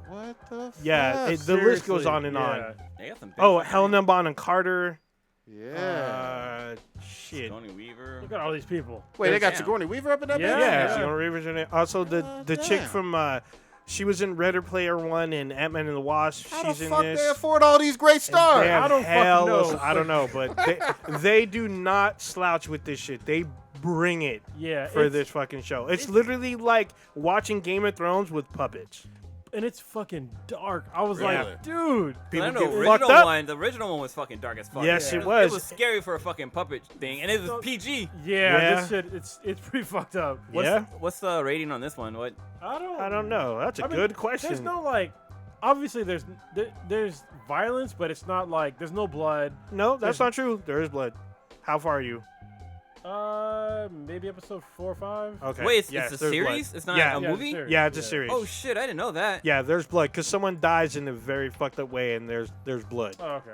What the? Yeah, fuck? the list goes Seriously, on and on. yeah. They got some big Oh, fucking Helena Bonham Carter. Yeah. Shit. Sigourney Weaver. Look at all these people. Wait, they got Damn. Sigourney Weaver up in that Yeah. bitch? Yeah, Sigourney Weaver's in it. Also, the chick damn. from she was in Ready Player One and Ant-Man and the Wasp. How She's the in fuck this. they afford all these great stars? They have I don't fucking hell know. I don't know, but they do not slouch with this shit. They bring it Yeah. for this fucking show. It's literally like watching Game of Thrones with puppets. And it's fucking dark. I was Really? like, dude. I People know get the fucked original up. one. The original one was fucking dark as fuck. Yes, it It was. was scary for a fucking puppet thing, and it was PG. Yeah, this shit, it's pretty fucked up. What's the rating on this one? What? I don't know. That's a I mean, good question. There's no like, obviously there's violence, but it's not like there's no blood. No, that's not true. There is blood. How far are you? Maybe episode 4 or 5. Okay. Wait, it's Yes, a there's series? blood. It's not Yeah. a Yeah, movie? series. Yeah, it's a Yeah. series. Oh shit, I didn't know that. Yeah, there's blood because someone dies in a very fucked up way, and there's blood. Oh, okay.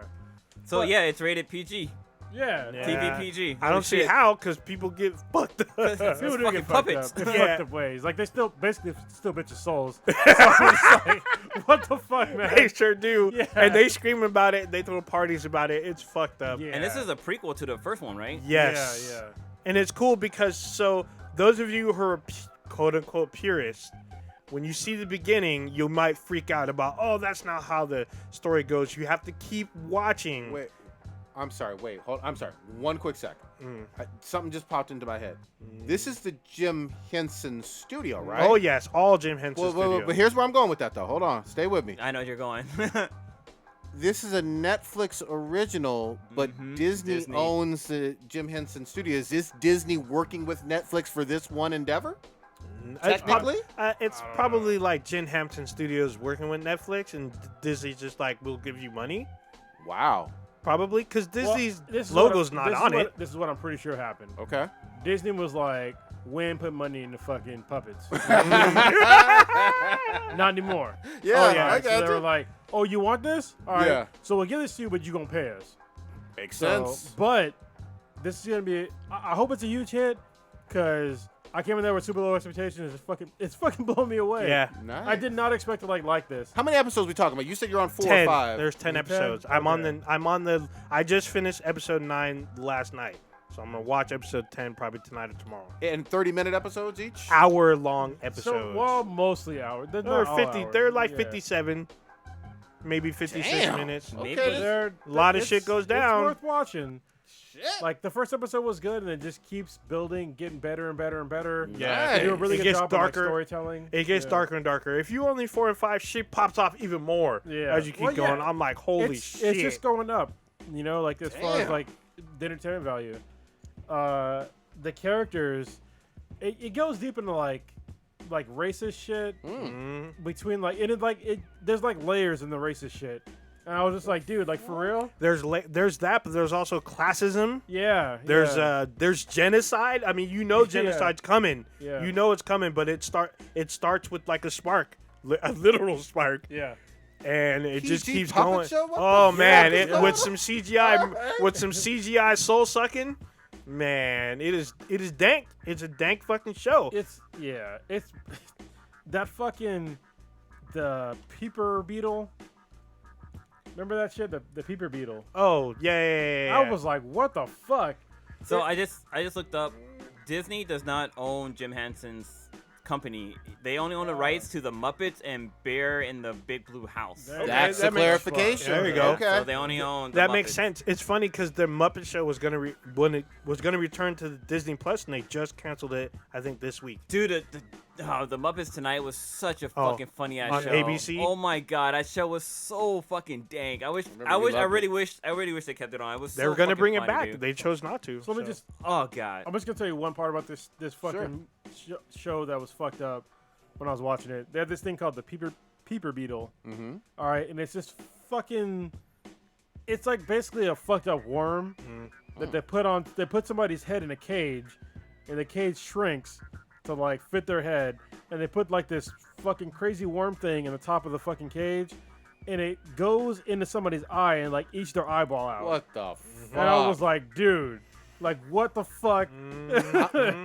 So But- yeah, it's rated PG. Yeah. Yeah. TV PG. I don't Holy see shit. how because people get fucked up. It's People do fucking get fucked puppets. up in Yeah. fucked up ways. Like they still basically still bitches souls. So I'm just like, what the fuck, man? They sure do. Yeah. And they scream about it. They throw parties about it. It's fucked up. Yeah. And this is a prequel to the first one, right? Yes. Yeah, And it's cool because those of you who are quote unquote purists, when you see the beginning, you might freak out about, oh, that's not how the story goes. You have to keep watching. Wait, I'm sorry. Wait, hold. I'm sorry. One quick sec. Something just popped into my head. This is the Jim Henson studio, right? Oh yes, all Jim Henson Well, studio. but here's where I'm going with that, though. Hold on. Stay with me. I know you're going. This is a Netflix original, but Disney, Disney. owns the Jim Henson studio. Is this Disney working with Netflix for this one endeavor? Technically? It's probably like Jim Henson Studios working with Netflix, and Disney's just like, we'll give you money. Wow. Probably because Disney's this is logo's what- not this is on what- it. This is what I'm pretty sure happened. Okay. Disney was like, Wayne put money in the fucking puppets. Not anymore. Yeah, Oh, yeah. I So got they were you. like, oh, you want this? All right. Yeah. So we'll give this to you, but you're going to pay us. Makes So, sense. but this is going to be, I hope it's a huge hit because I came in there with super low expectations. It's fucking blowing me away. Yeah. Nice. I did not expect to like this. How many episodes we talking about? You said you're on 4 10. or 5. There's 10 10? episodes. Okay. I just finished episode 9 last night. So I'm gonna watch episode 10 probably tonight or tomorrow. And 30-minute episodes each? Hour-long So, episodes. well, mostly hours. They're 50. They're like yeah. 57. maybe 56 Damn. minutes. Okay. They're- A lot of it's- shit goes down. It's worth watching. Shit. Like the first episode was good, and it just keeps building, getting better and better and better. Yeah, They do a really it good gets job of like, darker. storytelling. It gets Yeah. darker and darker. If you only 4 and 5, shit pops off even more Yeah. as you keep Well, yeah. going. I'm like, holy shit. It's just going up, like as far as Damn. like the entertainment value. The characters, it goes deep into like racist shit Mhm. between there's like layers in the racist shit, and I was just like, dude, like for real? There's that, but there's also classism. Yeah. There's genocide. I mean, genocide's coming. Yeah. You know it's coming, but it starts with like a spark, a literal spark, yeah. and it just PG keeps puppet going. show? What Oh the man, fuck is going with on? some CGI soul sucking. Man, it is dank. It's a dank fucking show. It's that fucking the peeper beetle. Remember that shit? The peeper beetle. Oh yeah. I was like, what the fuck? So I just looked up. Disney does not own Jim Henson's company. They only own the rights to the Muppets and Bear in the Big Blue House. There- That's that the makes- clarification. There you go. Okay. So they only own. The That makes Muppets. sense. It's funny because the Muppet Show was gonna when it was gonna return to the Disney Plus, and they just canceled it. I think this week. Dude, the Muppets Tonight was such a fucking funny ass on show. ABC? Oh my god, that show was so fucking dank. I really wish they kept it on. It was. They were gonna bring it back. They chose not to. So let me just. Oh god. I'm just gonna tell you one part about this fucking show that was fucked up when I was watching it. They had this thing called the peeper beetle. Mm-hmm. All right, and it's just fucking. It's like basically a fucked up worm that they put on. They put somebody's head in a cage, and the cage shrinks to like fit their head, and they put like this fucking crazy worm thing in the top of the fucking cage, and it goes into somebody's eye and like eats their eyeball out. What the fuck? And I was like, dude, like what the fuck?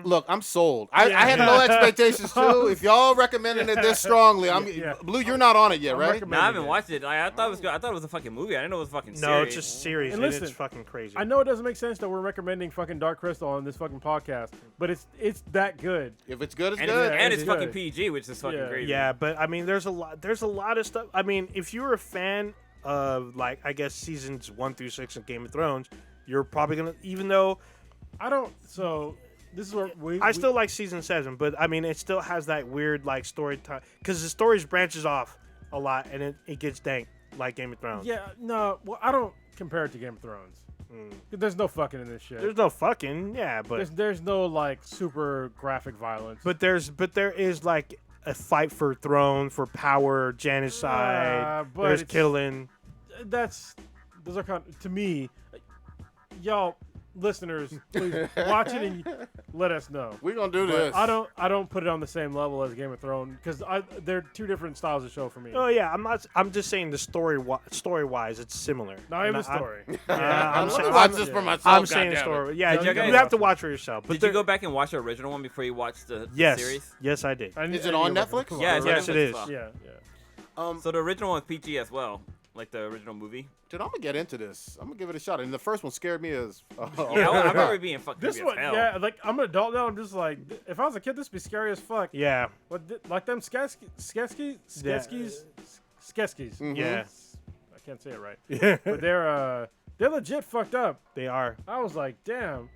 Look, I'm sold. I had no expectations too. If y'all recommending it this strongly, Yeah. Blue, you're not on it yet, I'm right? recommending No, I haven't it. watched it. I thought it was good. I thought it was a fucking movie. I didn't know it was a fucking series. No, it's just a series, And and listen, it's fucking crazy. I know it doesn't make sense that we're recommending fucking Dark Crystal on this fucking podcast, but it's that good. If it's good, it's and good. it's, and it's it's fucking good. PG, which is fucking Yeah. crazy. Yeah, but I mean, there's a lot of stuff. I mean, if you're a fan of like I guess seasons 1 through 6 of Game of Thrones, you're probably gonna. Even though I don't. So this is what I still like season 7, but I mean, it still has that weird like story time because the stories branches off a lot, and it gets dank like Game of Thrones. Yeah, no. Well, I don't compare it to Game of Thrones. There's no fucking in this shit. There's no fucking but There's no like super graphic violence. there is like a fight for throne, for power, genocide. But there's it's- killing. Those are kind to me. Y'all listeners, please watch it and let us know. We're gonna do But this. I don't put it on the same level as Game of Thrones because they're two different styles of show for me. Oh yeah, I'm just saying the story wise, it's similar. Not even And the story. I'm Let me saying- watch I'm- this for yeah. myself. I'm saying the goddammit. story. Yeah, No, you, you gotta you have watch to it. watch for yourself. But Did you go back and watch the original one before you watched the series? Yes, I did. I Is need it on to go back Netflix? and Yeah, watch it's on Yes, it Netflix is. as well. Yeah. So the original one was PG as well, like the original movie. Dude, I'm gonna get into this. I'm gonna give it a shot. And the first one scared me as. Yeah, I remember it being fucking This creepy one, as hell. yeah, like I'm an adult now. I'm just like, if I was a kid, this would be scary as fuck. Yeah, Like them sketskies. yeah, I can't say it right, yeah. but they're legit fucked up. They are. I was like, damn.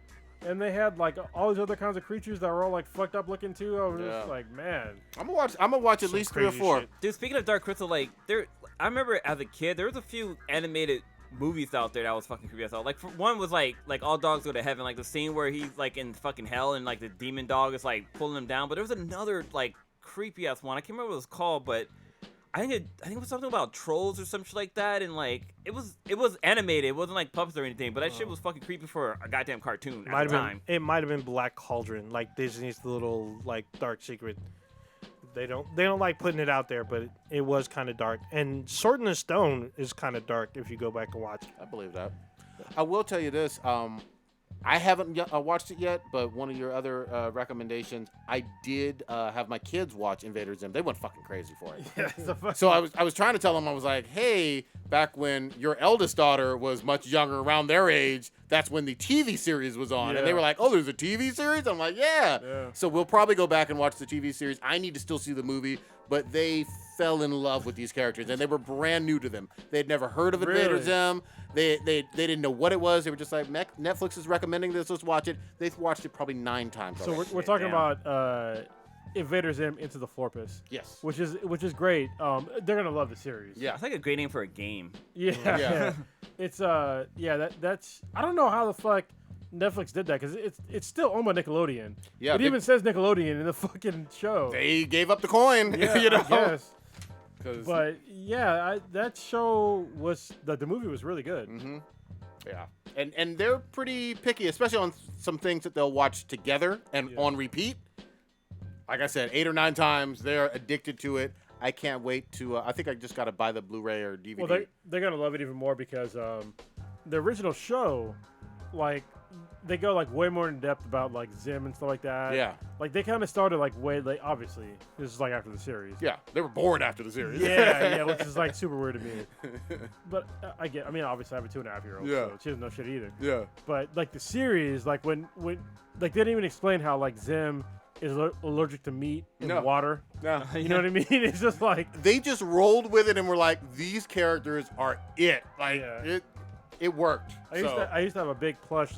And they had like all these other kinds of creatures that were all like fucked up looking too. I was Yeah. just like, man. I'm gonna watch at Some least 3 or crazy 4. shit. Dude, speaking of Dark Crystal, like I remember as a kid, there was a few animated movies out there that was fucking creepy as hell. Like one was like All Dogs Go to Heaven, like the scene where he's like in fucking hell and like the demon dog is like pulling him down. But there was another like creepy ass one. I can't remember what it was called, but I think it was something about trolls or some shit like that. And like it was animated. It wasn't like puppets or anything, but that shit was fucking creepy for a goddamn cartoon at the time. It might have been Black Cauldron, like Disney's little like dark secret. They don't like putting it out there, but it was kind of dark. And Sword in the Stone is kind of dark if you go back and watch it. I believe that. I will tell you this. I haven't watched it yet, but one of your other recommendations, I did have my kids watch Invader Zim. They went fucking crazy for it. Yeah, it's a fuck- So I was trying to tell them, I was like, hey, back when your eldest daughter was much younger, around their age, that's when the TV series was on. And they Yeah. were like, oh, there's a TV series? I'm like, yeah. Yeah. So we'll probably go back and watch the TV series. I need to still see the movie, but they fell in love with these characters, and they were brand new to them. They'd never heard of Invader Really? Zim. They didn't know what it was. They were just like, Netflix is recommending this. Let's watch it. They've watched it probably 9 times. So already. we're talking damn. about Invader Zim Into the Florpus. Yes. Which is great. They're gonna love the series. Yeah. It's like a great name for a game. Yeah. Yeah. It's that's I don't know how the fuck Netflix did that because it's still owned by Nickelodeon. Yeah, It they- even says Nickelodeon in the fucking show. They gave up the coin. yeah, you know. I guess. 'Cause- But yeah, that show was the movie was really good. Mm-hmm. Yeah, and they're pretty picky, especially on some things that they'll watch together and Yeah. on repeat. Like I said, 8 or 9 times. They're addicted to it. I can't wait to. I think I just got to buy the Blu-ray or DVD. Well, they're gonna love it even more because the original show, like, they go like way more in depth about like Zim and stuff like that. Yeah. Like they kind of started like way late. Obviously, this is like after the series. Yeah, they were bored after the series. Yeah, which is like super weird to me. But I mean, obviously, I have a 2.5-year-old, Yeah. so she doesn't know shit either. Yeah. But like the series, like when like they didn't even explain how like Zim is allergic to meat and No. water. No. You know what I mean? It's just like They just rolled with it and were like, these characters are it. Like Yeah. it worked. I used to have a big plush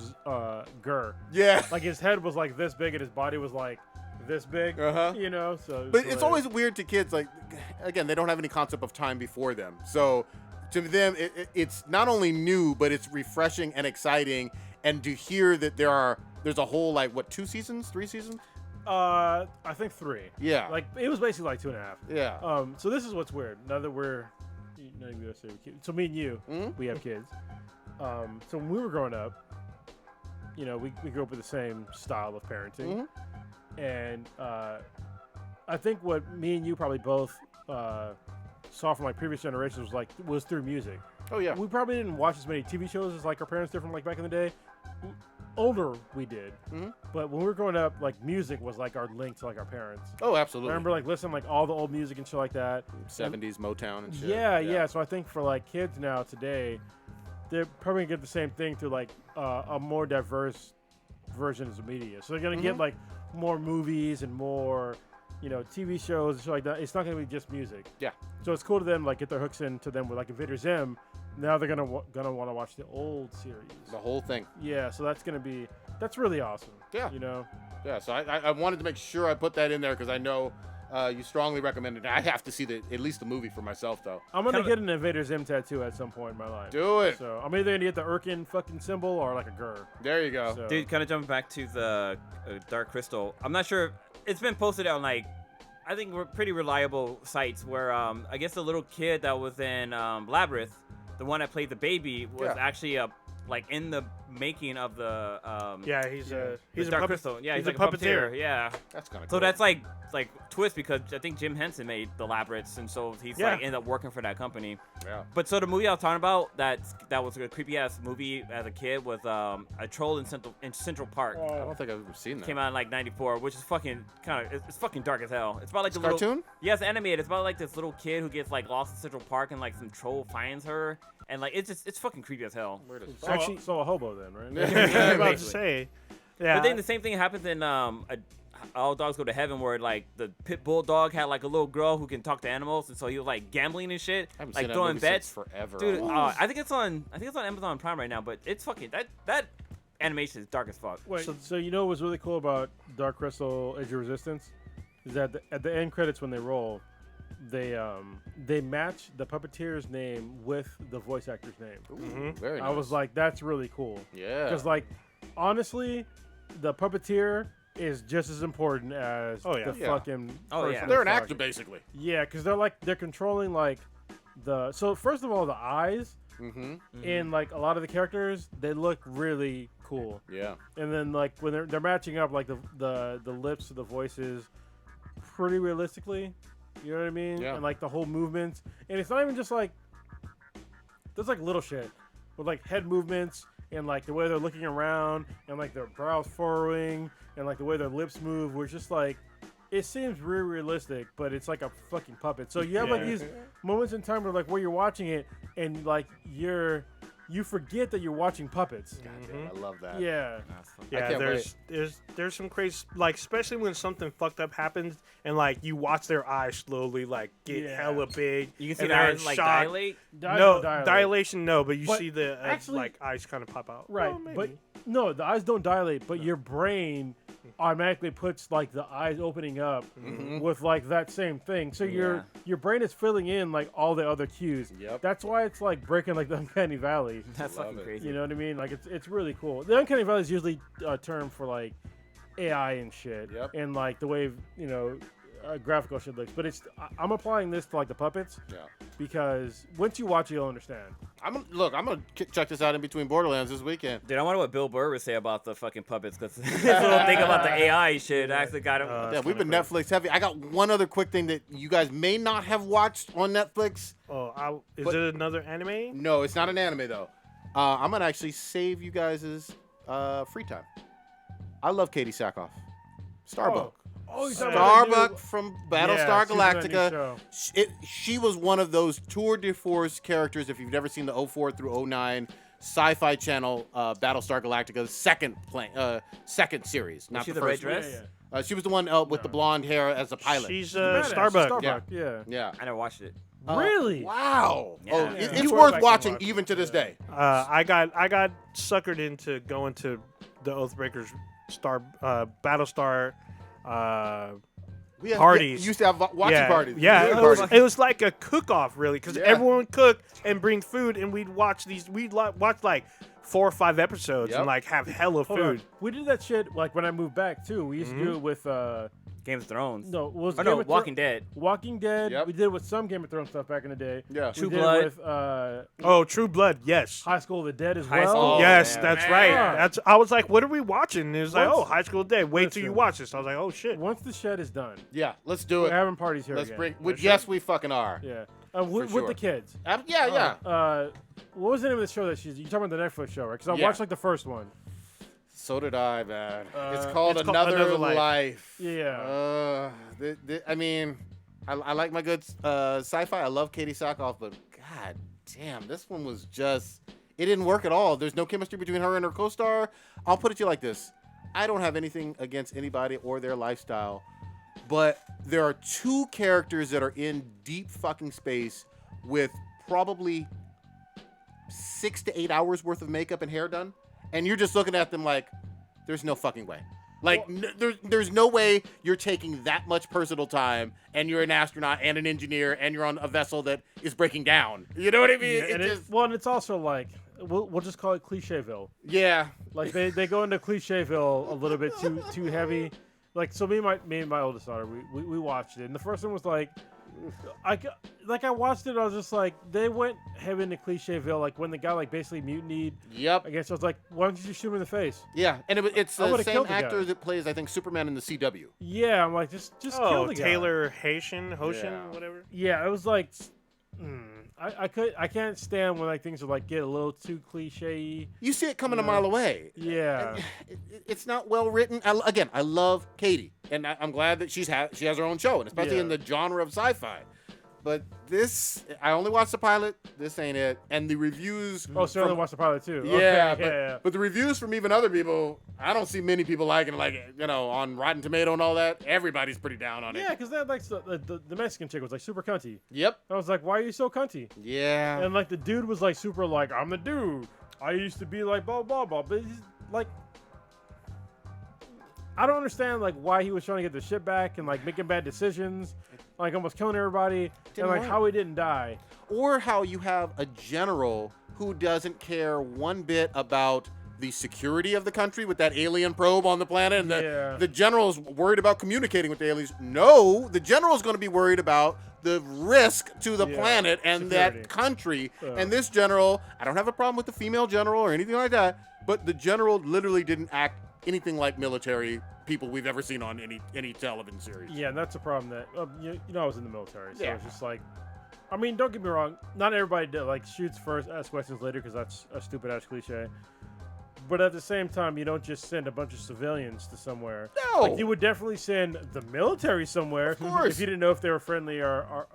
Gur. Yeah. Like his head was like this big and his body was like this big. Uh-huh. You know, so. But it's always weird to kids. Like, again, they don't have any concept of time before them. So, to them, it's not only new, but it's refreshing and exciting. And to hear that there's a whole 2 seasons, 3 seasons? I think 3. Yeah. Like it was basically like 2.5. Yeah. So this is what's weird. Now that we're not even gonna say so me and you, Mhm. we have kids. So when we were growing up, you know, we grew up with the same style of parenting, and I think what me and you probably both saw from like previous generations was through music. Oh yeah. We probably didn't watch as many TV shows as like our parents did from like back in the day. Older we did, Mhm. but when we were growing up, like music was like our link to like our parents. Oh, I absolutely. remember like listening like all the old music and shit like that. 70s Motown and shit. Yeah. So I think for like kids now today, they're probably gonna get the same thing through like a more diverse versions of media. So they're gonna get like more movies and more, you know, TV shows and shit like that. It's not gonna be just music. Yeah. So it's cool to them like get their hooks into them with like Invader Zim. Now they're gonna want to watch the old series. The whole thing. Yeah. So that's really awesome. Yeah. You know. Yeah. So I wanted to make sure I put that in there because I know you strongly recommended it. I have to see at least the movie for myself, though. I'm gonna Kinda- get an Invader Zim tattoo at some point in my life. Do it. So I'm either gonna get the Irkin fucking symbol or like a Gur. There you go. So. Dude, kind of jumping back to the Dark Crystal. I'm not sure. It's been posted on like, I think we're pretty reliable sites where I guess the little kid that was in Labyrinth, the one that played the baby, was Yeah. actually like in the making of the Yeah, he's the a Dark puppet- Crystal. Yeah, he's a like a puppeteer. puppeteer. Yeah. That's kind of So cool. that's like twist because I think Jim Henson made the Labyrinths, and so he's Yeah. like ended up working for that company. Yeah. But so the movie I was talking about that was a creepy ass movie as a kid was a Troll in Central Park. I don't think I've ever seen that. Came out in like '94, which is fucking it's fucking dark as hell. It's about like It's the little cartoon? Yeah, it's animated. It's about like this little kid who gets like lost in Central Park and like some troll finds her, and like it's fucking creepy as hell. Weird as So, fuck. Actually- so a hobo then, right? I was about to Basically. say. Yeah. But then the same thing happens in All Dogs Go to Heaven, where like the pit bull dog had like a little girl who can talk to animals, and so he was like gambling and shit, I haven't like seen that throwing movie since bets. forever. Dude, I think it's on Amazon Prime right now, but it's fucking that animation is dark as fuck. Wait, so you know what was really cool about Dark Crystal: Age of Resistance is that at the end credits when they roll, they match the puppeteer's name with the voice actor's name. Ooh, very nice. I was like, that's really cool. yeah. Because like, honestly, the puppeteer is just as important as Oh, yeah. the Yeah. fucking. Oh, person yeah. that's They're an talking. actor, basically. Yeah, because they're controlling like the. So first of all, the eyes Mm-hmm. in like a lot of the characters, they look really cool. Yeah. And then like when they're matching up like the lips to the voices pretty realistically. You know what I mean? Yeah. And like the whole movements. And it's not even just like there's like little shit with like head movements and like the way they're looking around and like their brows furrowing and like the way their lips move, where it's just like it seems really realistic, but it's like a fucking puppet. So you have like Yeah. these moments in time where like where you're watching it and like you're you forget that you're watching puppets. God damn, I love that. Yeah. That's fun. Yeah, can't there's some crazy, like, especially when something fucked up happens and like you watch their eyes slowly like get Yeah. hella big. You can see and their they're eyes like shocked. dilate. No dilation, no, but you But see the actually- like eyes kind of pop out. Right, Well, but maybe. no, the eyes don't dilate, but your brain automatically puts like the eyes opening up with like that same thing. So your brain is filling in like all the other cues. Yep. That's why it's like breaking like the uncanny valley. That's Love fucking it. crazy. You know what I mean? Like it's really cool. The uncanny valley is usually a term for like AI and shit, Yep. and like the way graphical shit looks. But I'm applying this to like the puppets Yeah. because once you watch it, you'll understand. I'm gonna check this out in between Borderlands this weekend. Dude, I wonder what Bill Burr would say about the fucking puppets, because this little thing about the AI shit actually got him. Yeah, we've been Netflix heavy. I got one other quick thing that you guys may not have watched on Netflix. Is but- it another anime? No, it's not an anime though. I'm gonna actually save you guys' free time. I love Katie Sackhoff. Starbuck. Oh, you're talking about the Starbuck new- from Yeah, Battlestar she's in that new Galactica. show. She was one of those tour de force characters. If you've never seen the 04 through 09 Sci-Fi Channel Battlestar Galactica second series, not she the the red first one. dress? Yeah, She was the one with the blonde hair as a pilot. She's Badass, Starbuck. Starbuck, yeah. yeah. I never watched it. Really? Wow. Yeah. Oh, Yeah. it's You worth back and watching watch even it, to this yeah. day. I got suckered into going to the Oathbreakers Battlestar. We have, Parties. You used to have watching parties. Yeah, Viewing it was, parties. it was like a cook-off, really, because Yeah. everyone would cook and bring food, and we'd watch these. Watch like 4 or 5 episodes Yep. and like have hella Hold on. food. We did that shit like when I moved back too. We used to do it with Game of Thrones. no, it was Oh, Game no, of Walking Dead. Walking Dead. Yep. We did it with some Game of Thrones stuff back in the day. Yeah. True we did Blood. it with Oh, True Blood, yes. High School of the Dead as High well. School. Oh, Yes, yeah. that's man. right. I was like, what are we watching? And it was like, Once- oh, High School Dead. Wait till you Listen. watch this. I was like, oh shit. Once the shed is done, Yeah, let's do we're it. having parties here Let's again. bring. Yes, we fucking are. Yeah, with sure. the kids. Yeah. What was the name of the show that she's? You talking about the Netflix show, right? Because I Yeah. watched like the first one. So did I, man. It's Uh, called it's called Another Another Life. Life. Yeah. I mean, I like my good sci-fi. I love Katie Sackhoff, but god damn, this one was just. It didn't work at all. There's no chemistry between her and her co-star. I'll put it to you like this: I don't have anything against anybody or their lifestyle, but there are 2 characters that are in deep fucking space with probably 6 to 8 hours worth of makeup and hair done, and you're just looking at them like, there's no fucking way. Like, there's no way you're taking that much personal time, and you're an astronaut and an engineer, and you're on a vessel that is breaking down. You know what I mean? Yeah, and and it's also like we'll just call it Clichéville. Yeah. Like they go into Clichéville a little bit too heavy. Like so, me and my oldest daughter, we watched it, and the first one was like, I watched it, I was just like, they went heavy into Clichéville, like when the guy like basically mutinied. Yep. I guess I was like, why don't you just shoot him in the face? Yeah, and it's I the would've same killed the actor guy. that plays, I think, Superman in the CW. Yeah, I'm like, just kill Oh, the guy. Taylor Hoshin, Yeah. whatever. Yeah, it was like, I can't stand when like things are like get a little too cliche. You see it coming a mile away. Yeah. It's not well written. Again, I love Katie, and I'm glad that she has her own show, and especially Yeah. in the genre of sci-fi. But this, I only watched the pilot. This ain't it. And the reviews. Oh, so I from- only watched the pilot too. Yeah, Okay, but, yeah. but the reviews from even other people, I don't see many people liking it. Like, on Rotten Tomato and all that, everybody's pretty down on it. Yeah, because that like the Mexican chick was like super cunty. Yep. I was like, why are you so cunty? Yeah. And like the dude was like super like, I'm the dude. I used to be like blah blah blah. But he's like, I don't understand like why he was trying to get the shit back and like making bad decisions, like almost killing everybody, Didn't and like work. how he didn't die. Or how you have a general who doesn't care one bit about the security of the country with that alien probe on the planet, and Yeah. the general's worried about communicating with the aliens. No, the general's going to be worried about the risk to the Yeah, planet and security. that country. And this general, I don't have a problem with the female general or anything like that, but the general literally didn't act anything like military people we've ever seen on any television series. Yeah, and that's a problem that you know I was in the military, so Yeah. it's just like, I mean, don't get me wrong, not everybody like shoots first, asks questions later, because that's a stupid ass cliche. But at the same time, you don't just send a bunch of civilians to somewhere. No. Like you would definitely send the military somewhere Of course. if you didn't know if they were friendly or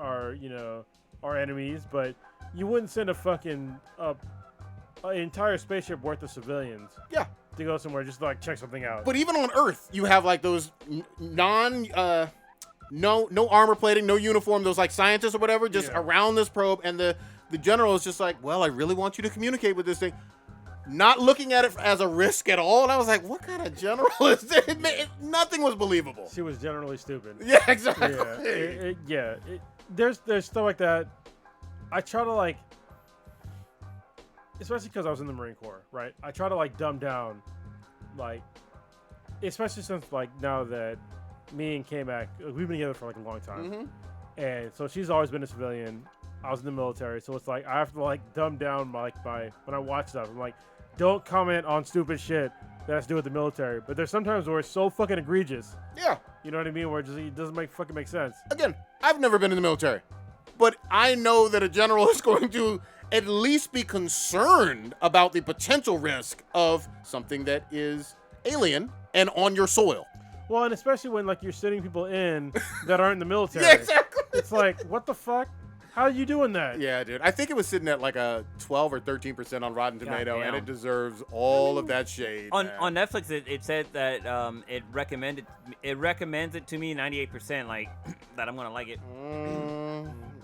enemies. But you wouldn't send a fucking an entire spaceship worth of civilians Yeah. to go somewhere just to, like, check something out. But even on Earth, you have like those no armor plating, no uniform, those like scientists or whatever, just around this probe, and the general is just like, well, I really want you to communicate with this thing. Not looking at it as a risk at all. And I was like, what kind of general is this? Nothing was believable. She was generally stupid. Yeah, exactly. There's stuff like that. I try to, like, especially because I was in the Marine Corps, right? I try to, like, dumb down, like, especially since, like, now that me and K-Mac, we've been together for, like, a long time. Mm-hmm. And so she's always been a civilian. I was in the military. So it's like, I have to, like, dumb down, my when I watch stuff. I'm like, don't comment on stupid shit that has to do with the military. But there's sometimes where it's so fucking egregious. Yeah. You know what I mean? Where it doesn't make sense. Again, I've never been in the military, but I know that a general is going to at least be concerned about the potential risk of something that is alien and on your soil. Well, and especially when, like, you're sitting people in that aren't in the military. Yeah, exactly. It's like, what the fuck? How are you doing that? Yeah, dude. I think it was sitting at like a 12 or 13% on Rotten Tomato, and damn. it deserves all of that shade. On man. Netflix, it said that it recommends it to me 98%, like that I'm gonna like it.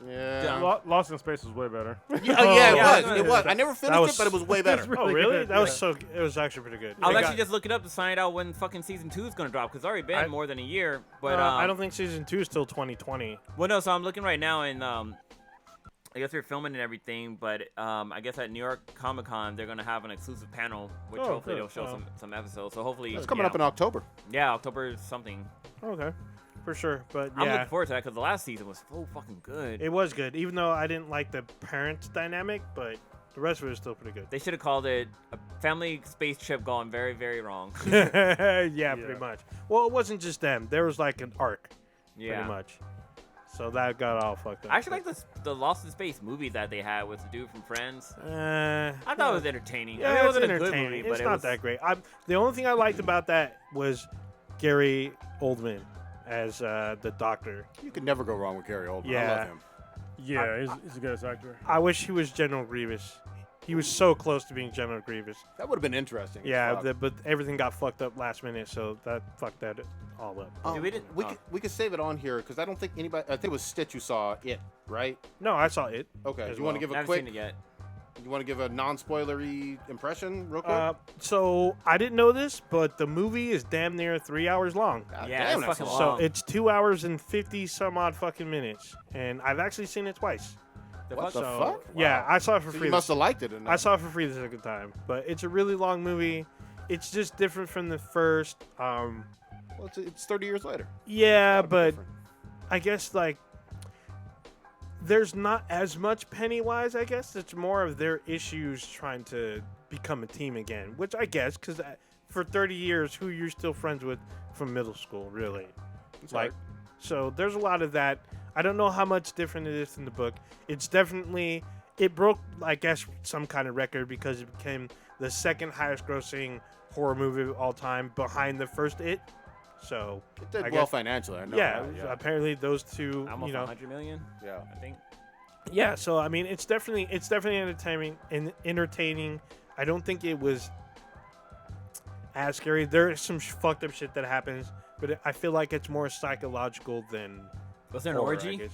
Yeah. Lost in Space was way better. Yeah, it was. I never That finished was- it, but it was way better. That's Oh, really really? good, That was yeah. it was actually pretty good. I'll It actually got- just look it up to find out when fucking season 2 is gonna drop, because it's already been more than a year. But I don't think season 2 is till 2020. well, no. So I'm looking right now, and I guess they're filming and everything, but I guess at New York Comic Con they're gonna have an exclusive panel, which Oh, hopefully good. they'll show some episodes. So hopefully It's coming up in October. yeah, October something. Okay, for sure. But I'm yeah, looking forward to that because the last season was so fucking good. it was good. Even though I didn't like the parents dynamic, but the rest of it was still pretty good. They should have called it a family space trip gone very, very wrong. yeah, pretty much. Well, it wasn't just them. There was like an arc, Yeah. pretty much. So that got all fucked up. I actually like the Lost in Space movie that they had with the dude from Friends. I I thought it was entertaining. Yeah, I mean, it it's wasn't a good entertaining. movie, but It's it not was that great. The only thing I liked about that was Gary Oldman as the Doctor. You could never go wrong with Gary Oldman. I Yeah. love him. Yeah, he's the greatest actor. I wish he was General Grievous. He was so close to being General Grievous. That would have been interesting. Yeah, Fuck. but everything got fucked up last minute, so that fucked that all up. Dude, we didn't- we could save it on here because I don't think anybody. I think it was Stitch who saw it, right? No, I saw it. Okay. as You want to well. give I a haven't quick? seen it yet. You want to give a non-spoilery impression, real quick? So I didn't know this, but the movie is damn near 3 hours long. God Yeah, damn, it's that's fucking a So lot. long. it's 2 hours and 50 some odd fucking minutes, and I've actually seen it twice. The What fuck? the So, fuck? Yeah, Wow. I saw it for So free. you must have liked it. I saw it for free the second time, but it's a really long movie. It's just different from the first. Well, it's 30 years later. Yeah, Gotta be but different. I guess like there's not as much Pennywise. I guess it's more of their issues trying to become a team again, which I guess because for 30 years, who you're still friends with from middle school, really. It's Like, hard. so there's a lot of that. I don't know how much different it is in the book. It's definitely, it broke, I guess, some kind of record because it became the second highest grossing horror movie of all time behind the first It. So, It did I well guess- financially. I know yeah, that, apparently those two, Almost you know, 100 million, yeah. I think. yeah. So I mean, it's definitely entertaining. I don't think it was as scary. There's some fucked up shit that happens, but I feel like it's more psychological than Was there an horror, I orgy? guess.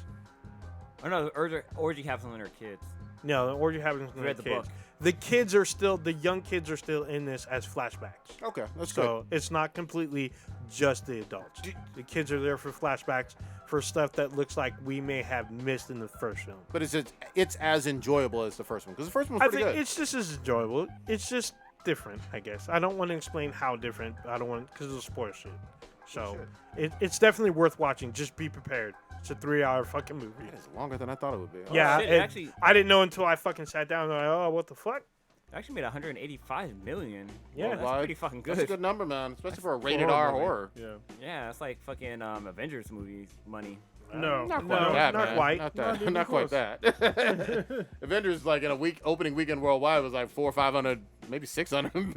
Oh no, the orgy happens when they're kids. No, the orgy happens when Read they're the kids. book. The young kids are still in this as flashbacks. Okay, that's good. So it's not completely just the adults. The kids are there for flashbacks for stuff that looks like we may have missed in the first film. But it's as enjoyable as the first one because the first one was I pretty think good. it's just as enjoyable. It's just different, I guess. I don't want to explain how different. I don't want because it'll spoil shit. So it's definitely worth watching. Just be prepared. It's a 3-hour fucking movie. It's longer than I thought it would be. Yeah, shit, it actually- I didn't know until I fucking sat down. And I'm like, oh, what the fuck? It actually made 185 million. Yeah. that's Why? pretty fucking good. That's a good number, man, especially for a For a rated R movie. horror. Yeah. Yeah, that's like fucking Avengers movies money. No, Not No, quite that, not man. quite. Not Not that. even Not quite close. that. Avengers, like in a opening weekend worldwide, was like 400 or 500, maybe 600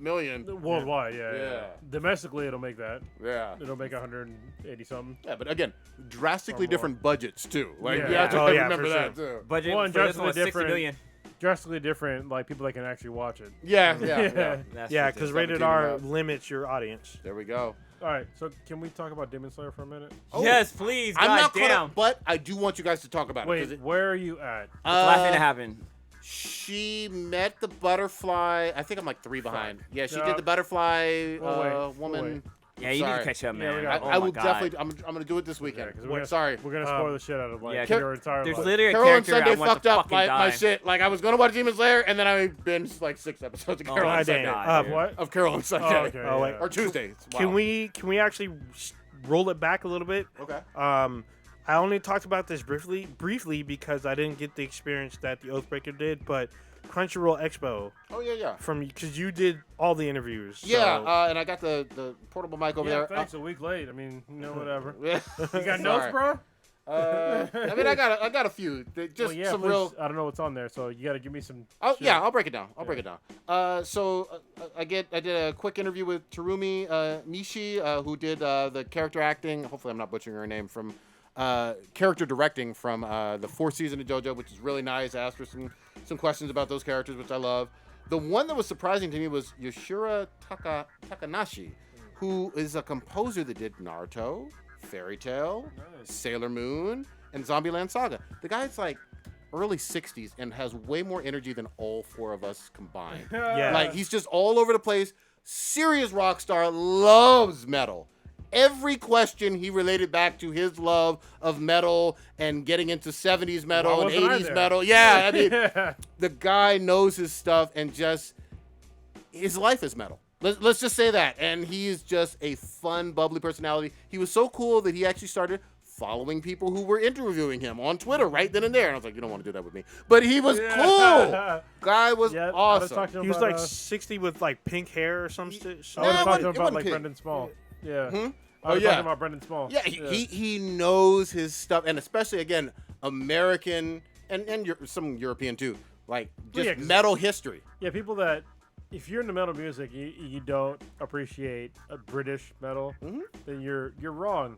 million. Worldwide, yeah. Yeah. Domestically, it'll make that. Yeah. It'll make 180 something. Yeah, but again, drastically Or more. different budgets too. Like Yeah. you have to Oh, yeah, remember for that sure. too. Budget Well, and for this drastically one was 60 different- million. drastically different. Like people that can actually watch it. Yeah. That's Yeah, ridiculous. because rated 17 R and up. limits your audience. There we go. All right, so can we talk about Demon Slayer for a minute? Yes, please. I'm not God damn. gonna, but I do want you guys to talk about it. Wait, 'cause it. where are you at? What's the last thing that happened? She met the butterfly. I think I'm like 3 behind. Yeah, she No. did the butterfly We'll woman. wait. Yeah, you need Sorry. to catch up, Yeah, man. we I, got- I Oh my will God. definitely. I'm gonna do it this weekend. 'cause we're- Sorry. We're gonna spoil the shit out of like yeah, your entire There's life. literally a Carol and character I Sunday want fucked to up fucking my die. shit. Like I was gonna watch Demon Slayer, and then I binged like 6 episodes of Oh Carol my and Sunday. God, dude. What? Of Carol and Sunday. Oh, okay. Oh, wait. yeah. Or Tuesday. It's Can wild. we actually roll it back a little bit? Okay. I only talked about this briefly because I didn't get the experience that the Oathbreaker did, but Crunchyroll Expo Oh yeah. because you did all the interviews. Yeah, so- and I got the portable mic over Yeah, there. thanks. A week late. I mean, whatever. Yeah. You got notes, bro? I mean, I got a few. Just Well, yeah, some please. real. I don't know what's on there, so you got to give me some. Oh shit. yeah, I'll break it down. I'll break it down. I did a quick interview with Terumi Nishi, who did the character acting. Hopefully, I'm not butchering her name from character directing from the 4th season of JoJo, which is really nice. I asked her some questions about those characters, which I love. The one that was surprising to me was Yoshiro Takanashi, who is a composer that did Naruto, Fairy Tail, Sailor Moon, and Zombieland Saga. The guy's like early 60s and has way more energy than all 4 of us combined. Yeah. Like he's just all over the place. Serious rock star, loves metal. Every question he related back to his love of metal and getting into 70s metal Why and wasn't I 80s there? metal. Yeah, I mean, Yeah. the guy knows his stuff and just his life is metal. Let's just say that. And he is just a fun, bubbly personality. He was so cool that he actually started following people who were interviewing him on Twitter right then and there. And I was like, you don't want to do that with me. But he was cool. Guy was Yeah, I was awesome. talking to him he was about, like 60 with like pink hair or some shit. I No, was it talking to wasn't him about like pink. Brendan Small. Yeah. Hmm? I was yeah. talking about Brendan Small. Yeah, he knows his stuff, and especially again American and some European too, like just Yeah, 'cause- metal history. Yeah, people that, if you're into metal music, you don't appreciate British metal, Mhm. then you're wrong.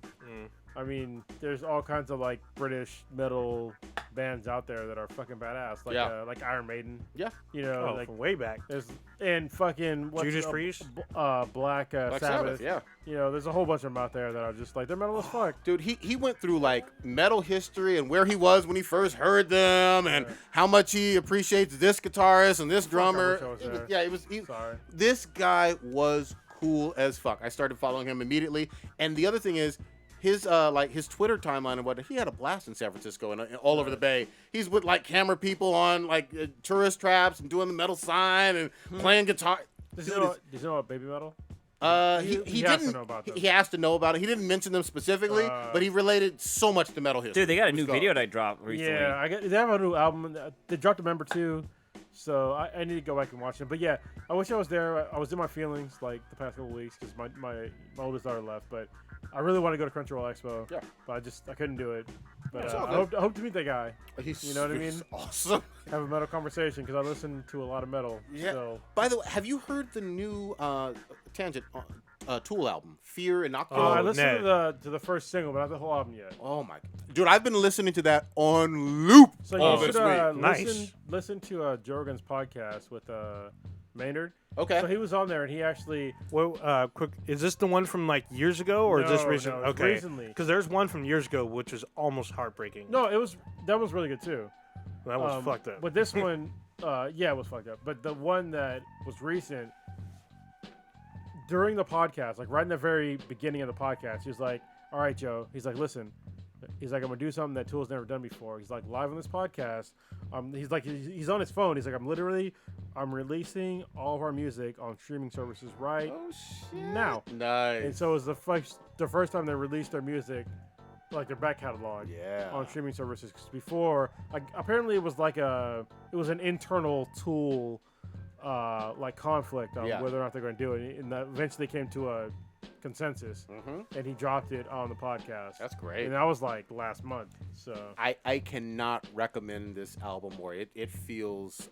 I mean, there's all kinds of like British metal bands out there that are fucking badass, like Yeah. like Iron Maiden. Yeah. You know, Oh, like from way back. there's and fucking what's Judas Priest? Black Black Sabbath, yeah. You know, there's a whole bunch of them out there that are just like they're metal as fuck. Dude, he went through like metal history and where he was when he first heard them, and how much he appreciates this guitarist and this drummer. wish I was It was- there. yeah, it was. Sorry. This guy was cool as fuck. I started following him immediately, and the other thing is. His his Twitter timeline and whatnot, he had a blast in San Francisco and all over the Bay. He's with like camera people on like tourist traps and doing the metal sign and playing guitar. Does Dude, you know about Baby Metal? he has to didn't. know about them. He has to know about it. He didn't mention them specifically, but he related so much to metal history. Dude, they got a Let's new go. video that dropped recently. Yeah, they have a new album. They dropped a member 2, so I need to go back and watch it. But yeah, I wish I was there. I was in my feelings like the past couple weeks because my oldest daughter left. But I really want to go to Crunchyroll Expo. Yeah. But I couldn't do it. But It's all I hope to meet that guy. He's, You know what I he's mean? Awesome. Have a metal conversation because I listen to a lot of metal. Yeah. So. By the way, have you heard the new Tangent Tool album, Fear and I Octo? listened Ned. to the first single, but not the whole album yet. Oh my, dude, I've been listening to that on loop So all you this should week. Nice. listen to Joe Rogan's podcast with Maynard. Okay. So he was on there and he actually Well, quick, is this the one from like years ago or is this No, recent? no, it's Okay, recently. because there's one from years ago which was almost heartbreaking. that was really good too. that was fucked up. But this one, yeah, it was fucked up. But the one that was recent, during the podcast, like right in the very beginning of the podcast, he was like, "All right, Joe." He's like, "Listen." He's like, "I'm gonna do something that Tool's never done before." He's like, live on this podcast. He's like, he's on his phone. He's like, I'm releasing all of our music on streaming services right Oh shit. now. Nice. And so it was the first time they released their music, like their back catalog, Yeah. on streaming services. Because before, like apparently it was an internal Tool, like conflict on Yeah. whether or not they're going to do it, and that eventually came to a consensus, and he dropped it on the podcast. That's great. And that was like last month. So I cannot recommend this album more. It feels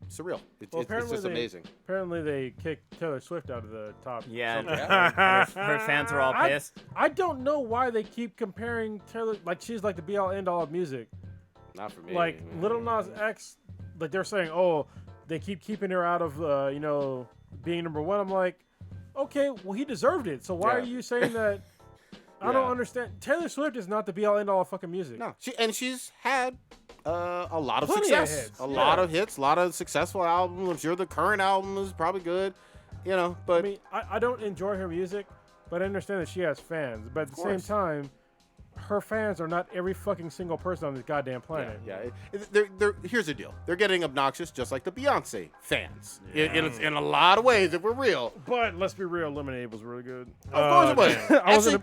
surreal. It's apparently just amazing. Apparently they kicked Taylor Swift out of the top. Yeah, something. her fans are all pissed. I don't know why they keep comparing Taylor, like she's like the be all end all of music. Not for me. Like Little Nas X, like they're saying, oh, they keep keeping her out of being number one. I'm like, okay, well he deserved it. So why are you saying that? I don't understand. Taylor Swift is not the be all end all of fucking music. No, she's had a lot of Plenty of success, hits, a lot of hits, a lot of successful albums. I'm sure the current album is probably good, but I mean, I don't enjoy her music, but I understand that she has fans. But at the same time, her fans are not every fucking single person on this goddamn planet. Here's the deal. They're getting obnoxious just like the Beyonce fans in a lot of ways, if we're real. But let's be real, Lemonade was really good. Of course it was. Actually,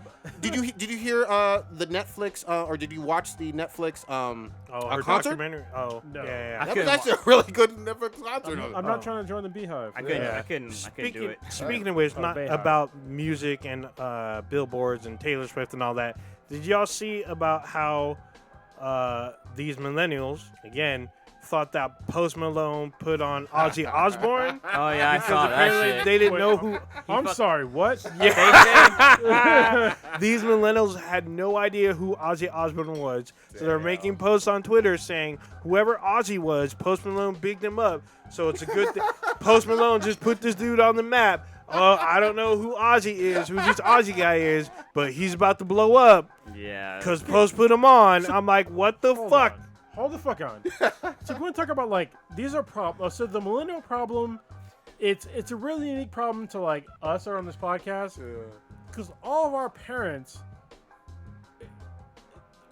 gonna- did you hear the Netflix or did you watch the Netflix her concert? documentary. Oh, No. yeah. That was actually a really good Netflix concert. I'm not trying to join the Beehive. I couldn't do it. Speaking of which, not Bayhive. about music and billboards and Taylor Swift and all that. Did y'all see about how these millennials, again, thought that Post Malone put on Ozzy Osbourne? Oh yeah, I saw that Apparently shit. they didn't know who. I'm sorry, what? These millennials had no idea who Ozzy Osbourne was. So they're making posts on Twitter saying whoever Ozzy was, Post Malone bigged him up. So it's a good thing. Post Malone just put this dude on the map. I don't know who Ozzy is, who this Ozzy guy is, but he's about to blow up Yeah. because Post put him on. I'm like, what the fuck? Hold the fuck on. So we're going to talk about, like, these are problems. So the millennial problem, it's a really unique problem to, like, us or on this podcast. Because all of our parents,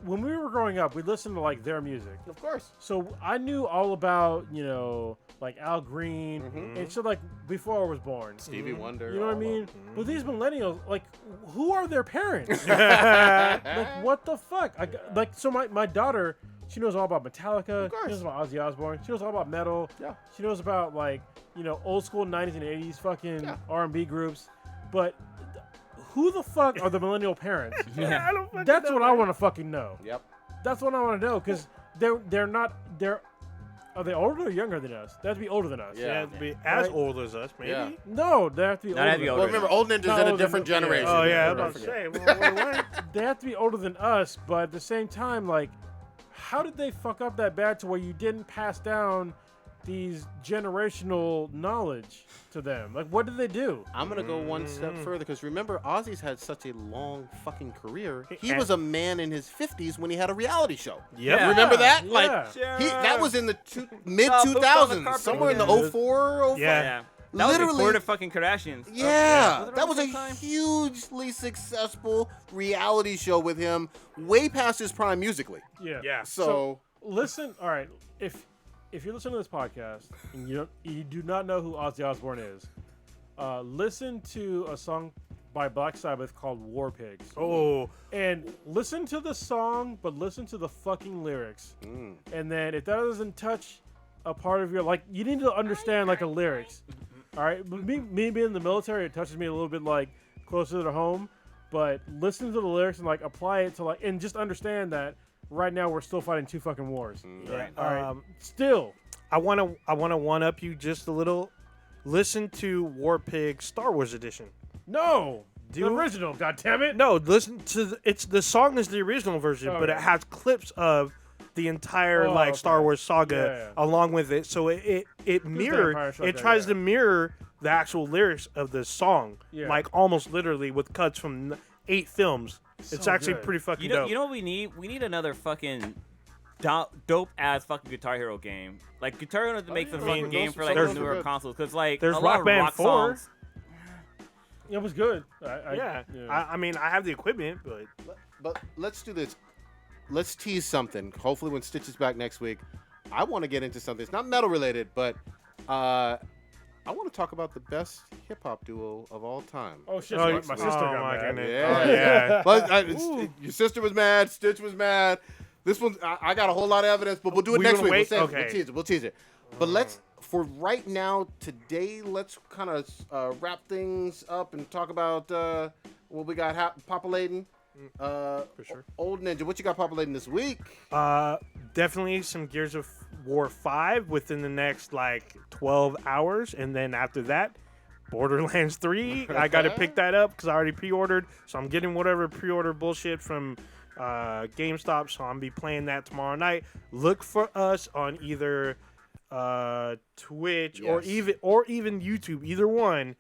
when we were growing up, we listened to, like, their music. Of course. So I knew all about, like Al Green and shit, like, before I was born. Stevie Wonder. You know what I all mean? of them. But these millennials, like, who are their parents? Like, what the fuck? So my daughter, she knows all about Metallica. She knows about Ozzy Osbourne. She knows all about metal. Yeah. She knows about, like, old school 90s and 80s fucking R&B groups. But who the fuck are the millennial parents? Yeah. I don't fucking That's know, what I man. want to fucking know. Yep. That's what I want to know, because are they older or younger than us? They have to be older than us. Yeah. They have to be as Right. old as us, maybe. Yeah. No, they have to be Not older. have to be than older Well, us. remember, old ninjas Not in a older different than- generation. Oh, yeah, I Don't was about to say. What? They have to be older than us, but at the same time, like, how did they fuck up that bad to where you didn't pass down these generational knowledge to them? Like, what did they do? I'm gonna go one step further because remember, Ozzy's had such a long fucking career. He And- was a man in his 50s when he had a reality show. Yep. Yeah. Remember that? Yeah. Like, Sure. that was in the mid Poop on the 2000s, carpet somewhere in the again. 04, 05. Yeah. Yeah. That was Literally- before the fucking Kardashians. Yeah, Was it that around was the a same time? hugely successful reality show with him, way past his prime musically. Yeah. Yeah. So, Listen, all right. If you listen to this podcast and you do not know who Ozzy Osbourne is, listen to a song by Black Sabbath called War Pigs. Oh, And listen to the song, but listen to the fucking lyrics. And then if that doesn't touch a part of your, like, you need to understand, like, the lyrics. All right? But me being in the military, it touches me a little bit, like, closer to home. But listen to the lyrics and, like, apply it to, like, and just understand that right now we're still fighting two fucking wars. Right. All right? Still. I wanna one up you just a little. Listen to War Pig Star Wars Edition. No. The Dude. original, goddammit. No, listen to the song is the original version, but it Okay. has clips of the entire Oh, like okay. Star Wars saga Yeah. along with it. So it mirror Empire Strikes it Back, tries yeah. to mirror the actual lyrics of the song, Yeah. like almost literally with cuts from 8 films. It's So actually good. pretty fucking You know, dope. you know what we need? We need another fucking dope ass fucking Guitar Hero game. Like Guitar Hero to make some yeah, fucking those- game for some like of the those are newer good. consoles, because like There's a lot Rock of Band rock 4. songs. It was good. yeah. I mean, I have the equipment, but but let's do this. Let's tease something. Hopefully, when Stitch is back next week, I want to get into something. It's not metal related, but I want to talk about the best hip hop duo of all time. Oh, shit. Oh, my sister oh got my mad. goodness. Yeah. Oh, yeah. But your sister was mad. Stitch was mad. This one, I got a whole lot of evidence, but we'll do it We next gonna week. wait? We'll Okay. tease it. We'll tease it. But let's, for right now, today, let's kind of wrap things up and talk about what we got populating. For sure. Old Ninja, what you got populating this week? Definitely some Gears of War 5 within the next like 12 hours, and then after that, Borderlands 3. I got to pick that up because I already pre-ordered, so I'm getting whatever pre-order bullshit from GameStop, so I'm be playing that tomorrow night. Look for us on either Twitch, Yes. or even YouTube, either one.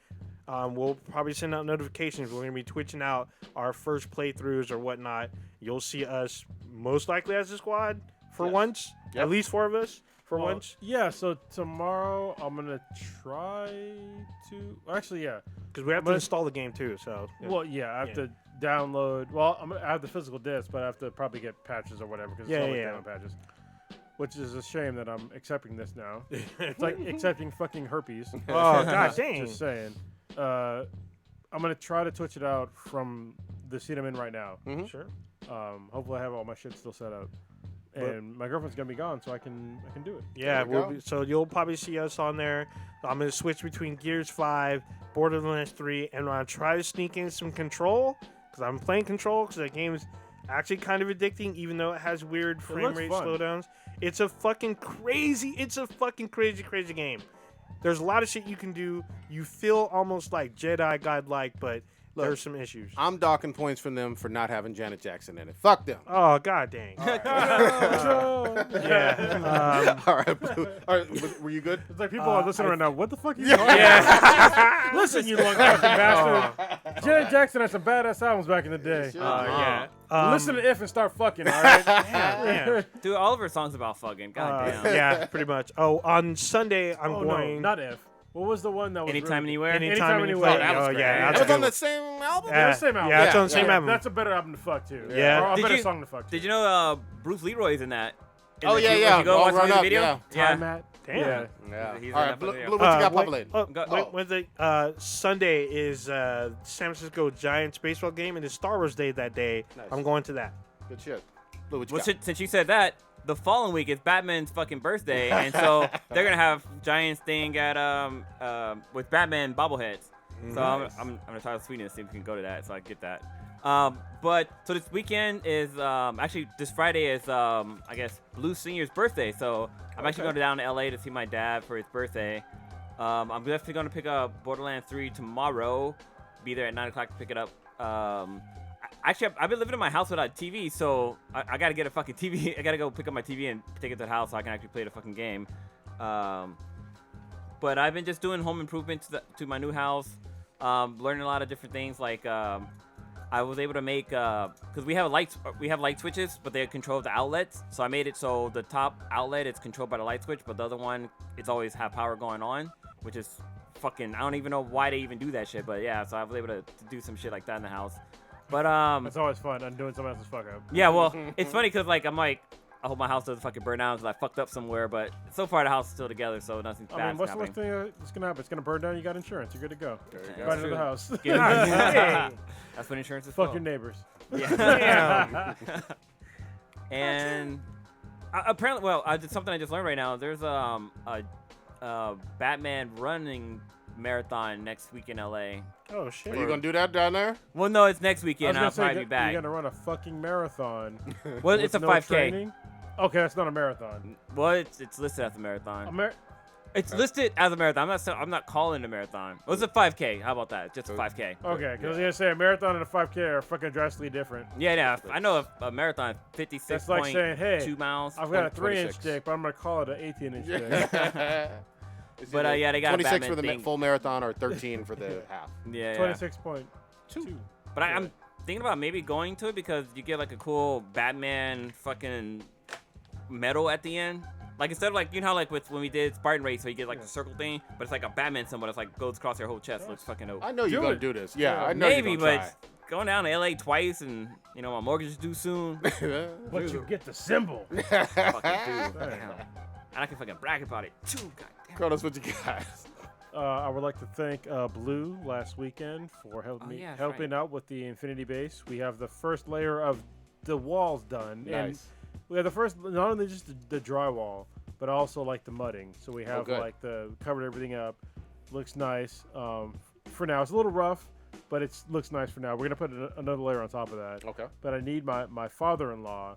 We'll probably send out notifications. We're gonna be twitching out our first playthroughs or whatnot. You'll see us most likely as a squad for Yes. once. Yep. At least 4 of us for Well, once. Yeah, so tomorrow I'm gonna try to. Actually, yeah. Because we have to but- install the game too. So Well, yeah, I have Yeah. to download. Well, I have the physical disc, but I have to probably get patches or whatever because Yeah, it's always yeah. down patches. Which is a shame that I'm accepting this now. It's like accepting fucking herpes. oh god dang. Just saying. I'm gonna try to twitch it out from the seat I'm in right now. Sure. Hopefully I have all my shit still set up, and my girlfriend's gonna be gone, so I can do it. Yeah, There we go. so you'll probably see us on there. I'm gonna switch between Gears 5, Borderlands 3, and I'm gonna try to sneak in some Control because I'm playing Control because that game is actually kind of addicting, even though it has weird frame looks rate fun. slowdowns. It's a fucking crazy game. There's a lot of shit you can do. You feel almost like Jedi godlike, but Look, there's some issues. I'm docking points from them for not having Janet Jackson in it. Fuck them. Oh god dang. Yeah. All right, Blue. All right, were you good? It's like people are listening right now. What the fuck are you talking about? Yeah. Listen, you long fucking bastard. Janet Jackson had some badass albums back in the day. Yeah. Listen to If and start fucking, all right? Yeah. Dude, all of her songs about fucking. God damn. Yeah, pretty much. Oh, on Sunday I'm Oh, going. no, not If. What was the one that was Anytime, really... anywhere. Anytime, Anywhere. anywhere. That was Oh great. yeah, That that's was a on good the same album? Yeah, the same album. Yeah, it's on Yeah, the same Yeah, album. that's a better album to fuck to. Yeah. Or a Did better you- song to fuck to. Did you know Bruce Leroy's in that? In Oh, the- yeah, when yeah. You go All watch run the up, video? yeah. Time at? Damn. Yeah. Yeah. He's All in right, that Blue, video. Blue, what you got wait, populated? oh, with the Sunday is San Francisco Giants baseball game, and it's Star Wars Day that day. Nice. I'm going to that. Good shit. Blue, what you Well, got? since you said that, the following week is Batman's fucking birthday, and so they're gonna have Giants thing at with Batman bobbleheads. So Nice. I'm gonna try to Sweden and see if we can go to that, so I can get that. But so this weekend is actually this Friday is I guess Blue Senior's birthday, so I'm actually going down to LA to see my dad for his birthday. I'm definitely gonna pick up Borderlands 3 tomorrow. Be there at 9 o'clock to pick it up. Actually, I've been living in my house without TV, so I gotta get a fucking TV. I gotta go pick up my TV and take it to the house so I can actually play the fucking game. But I've been just doing home improvements to my new house, learning a lot of different things. Like I was able to make because we have light switches, but they control the outlets. So I made it so the top outlet is controlled by the light switch, but the other one it's always have power going on, which is fucking. I don't even know why they even do that shit, but yeah. So I was able to do some shit like that in the house. But That's always fun. I'm doing someone else's fuck up. yeah, well, it's funny because like I'm like, I hope my house doesn't fucking burn down because I fucked up somewhere. But so far the house is still together, so nothing's I bad. mean, what's the worst thing that's going to happen? It's going to burn down. You got insurance. You're good to go. There you Yeah, go. Buy that's another true. house. Hey. That's what insurance is Fuck for. your neighbors. Yeah. And apparently, well, something I just learned right now. There's a Batman running marathon next week in LA. Oh shit. Are you going to do that down there? Well, no, it's next I was weekend. gonna I'll say, probably be back. You're going to run a fucking marathon. Well, with it's a no 5K. training? Okay, that's not a marathon. Well, it's listed as a marathon. It's Okay. listed as a marathon. I'm not calling it a marathon. Well, it's a 5K. How about that? Just a 5K. Okay, because I was going to say a marathon and a 5K are fucking drastically different. Yeah. I know a marathon, 56.2 That's like saying, hey, miles. I've got a 26. 3-inch dick, but I'm going to call it an 18-inch dick. It's But, either yeah, they got a 26 Batman for the thing. full marathon or 13 for the half. Yeah. 26.2. But I'm thinking about maybe going to it because you get like a cool Batman fucking medal at the end. Like instead of like you know how like with when we did Spartan Race, so you get like the circle thing, but it's like a Batman symbol that's like goes across your whole chest. Looks fucking dope. I know you're Do going it. to do this. Yeah, Yeah, I know Maybe, you're but going going down to LA twice and you know my mortgage is due soon. to try. But you get the symbol. Fucking Damn. dude. And I can fucking brag about it too. God damn. Kronos, what you got? I would like to thank Blue last weekend for helping yeah, that's helping out with the Infinity Base. We have the first layer of the walls done, and Nice. we have the first not only just the drywall, but also like the mudding. So we have good. like the covered everything up. Looks nice. For now, it's a little rough, but it looks nice for now. We're gonna put another layer on top of that. Okay. But I need my father-in-law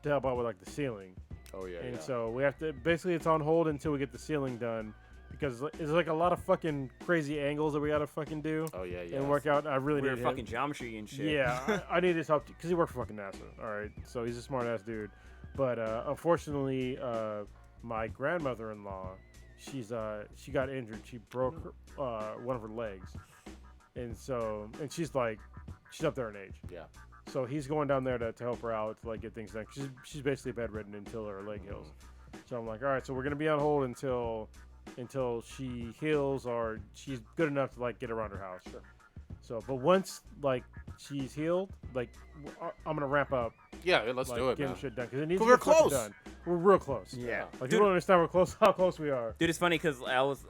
to help out with like the ceiling. Oh, yeah, And yeah. so we have to basically it's on hold until we get the ceiling done because it's like a lot of fucking crazy angles that we gotta fucking do Oh, yeah, yeah. and work out. I really Weird need fucking him. geometry and shit. Yeah, I need his help because he works for fucking NASA. All right, so he's a smart ass dude. But unfortunately, my grandmother-in-law, she got injured. She broke one of her legs, and she's up there in age. Yeah. So he's going down there to help her out to like get things done. She's basically bedridden until her leg heals. So I'm like, all right, so we're gonna be on hold until she heals or she's good enough to like get around her house. Sure. So, but once like she's healed, like I'm gonna ramp up. Yeah, let's like, do it, getting man. shit done because it needs to We're get fucking close. done. We're real close. Yeah. Like Dude, you don't understand how close we are. dude, it's funny because I was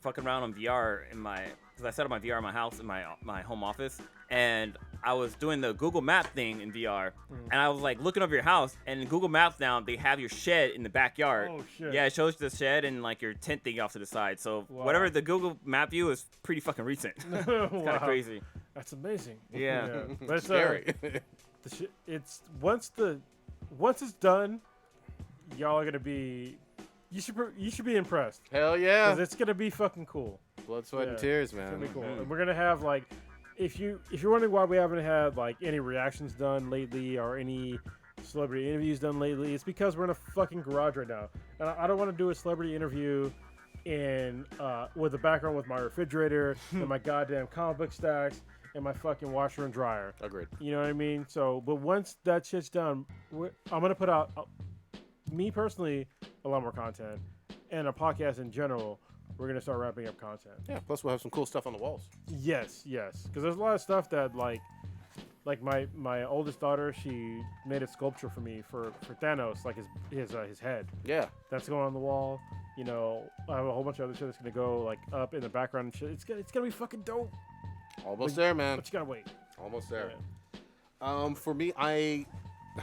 fucking around on VR because I set up my VR in my house in my home office, and I was doing the Google Map thing in VR, and I was like looking over your house, and in Google Maps now they have your shed in the backyard. Oh shit. Yeah, it shows the shed and like your tent thing off to the side. So Wow. whatever the Google Map view is pretty fucking recent. It's kind Wow. of crazy. That's amazing. Yeah. But it's, Scary. it's once it's done, y'all are gonna be. You should be impressed. Hell yeah. 'Cause it's gonna be fucking cool. Blood, sweat, and Yeah. tears, It's man. gonna be cool. Mhm. And we're gonna have like, if you're wondering why we haven't had like any reactions done lately or any celebrity interviews done lately, it's because we're in a fucking garage right now, and I don't want to do a celebrity interview in with the background with my refrigerator and my goddamn comic book stacks and my fucking washer and dryer. Agreed. You know what I mean? So, but once that shit's done, I'm gonna put out, me personally, a lot more content, and a podcast in general. We're gonna start wrapping up content. Yeah, plus we'll have some cool stuff on the walls. Yes, because there's a lot of stuff that like my oldest daughter, she made a sculpture for me for Thanos, like his head. Yeah. That's going on the wall. You know, I have a whole bunch of other shit that's gonna go like up in the background and shit. It's gonna be fucking dope. Almost there, man. But you gotta wait. Almost there. For me, I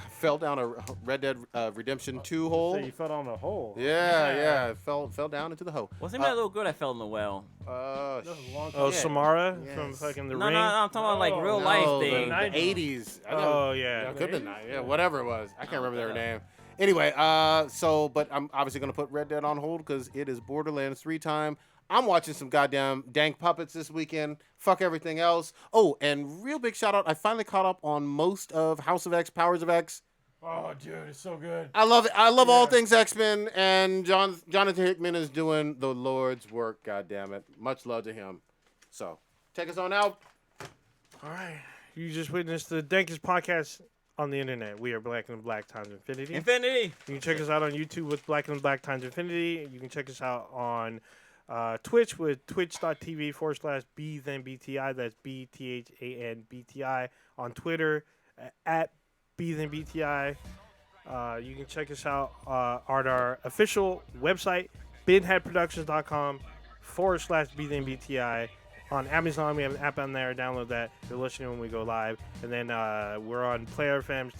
fell down a Red Dead Redemption 2 hole. So you fell down a hole. Yeah. Fell down into the hole. What's the name of that little girl that fell in the well? That was a long time. Oh, ago. Samara Yes. from fucking The No, Ring. I'm talking about like No, real no, life the thing. 80s. Oh, yeah. It could have been 90s. Yeah, whatever it was. I can't remember their that. name. Anyway, but I'm obviously going to put Red Dead on hold because it is Borderlands 3 time. I'm watching some goddamn dank puppets this weekend. Fuck everything else. Oh, and real big shout out. I finally caught up on most of House of X, Powers of X. Oh, dude, it's so good. I love it. I love all things X-Men, and Jonathan Hickman is doing the Lord's work, goddammit. Much love to him. So, take us on out. All right. You just witnessed the dankest podcast on the internet. We are Black and Black times Infinity. Infinity. You can check us out on YouTube with Black and Black times Infinity. You can check us out on Twitch with twitch.tv/BThenBTI. That's BTHANBTI. On Twitter at BThenBTI. You can check us out on our official website, binheadproductions.com/BThenBTI. On Amazon, we have an app on there. Download that. You'll listen when we go live. And then we're on Player FM,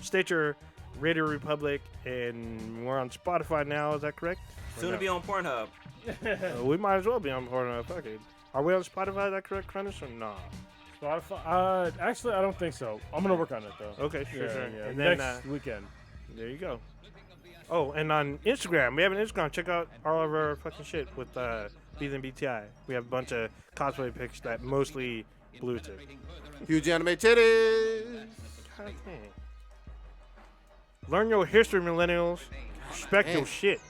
Stitcher, Radio Republic, and we're on Spotify now. Is that correct? Soon to be on Pornhub. We might as well be on Pornhub. Fuck it. Are we on Spotify? Is that correct, Cronus, or nah? Spotify. Actually, I don't think so. I'm gonna work on it though. Okay, sure. Yeah. And then Next weekend. there you go. Oh, and on Instagram, we have an Instagram. Check out all of our fucking shit with BTI. We have a bunch of cosplay pics that mostly blue tick. Huge anime titties. God dang. Learn your history, millennials. Respect Damn. your shit.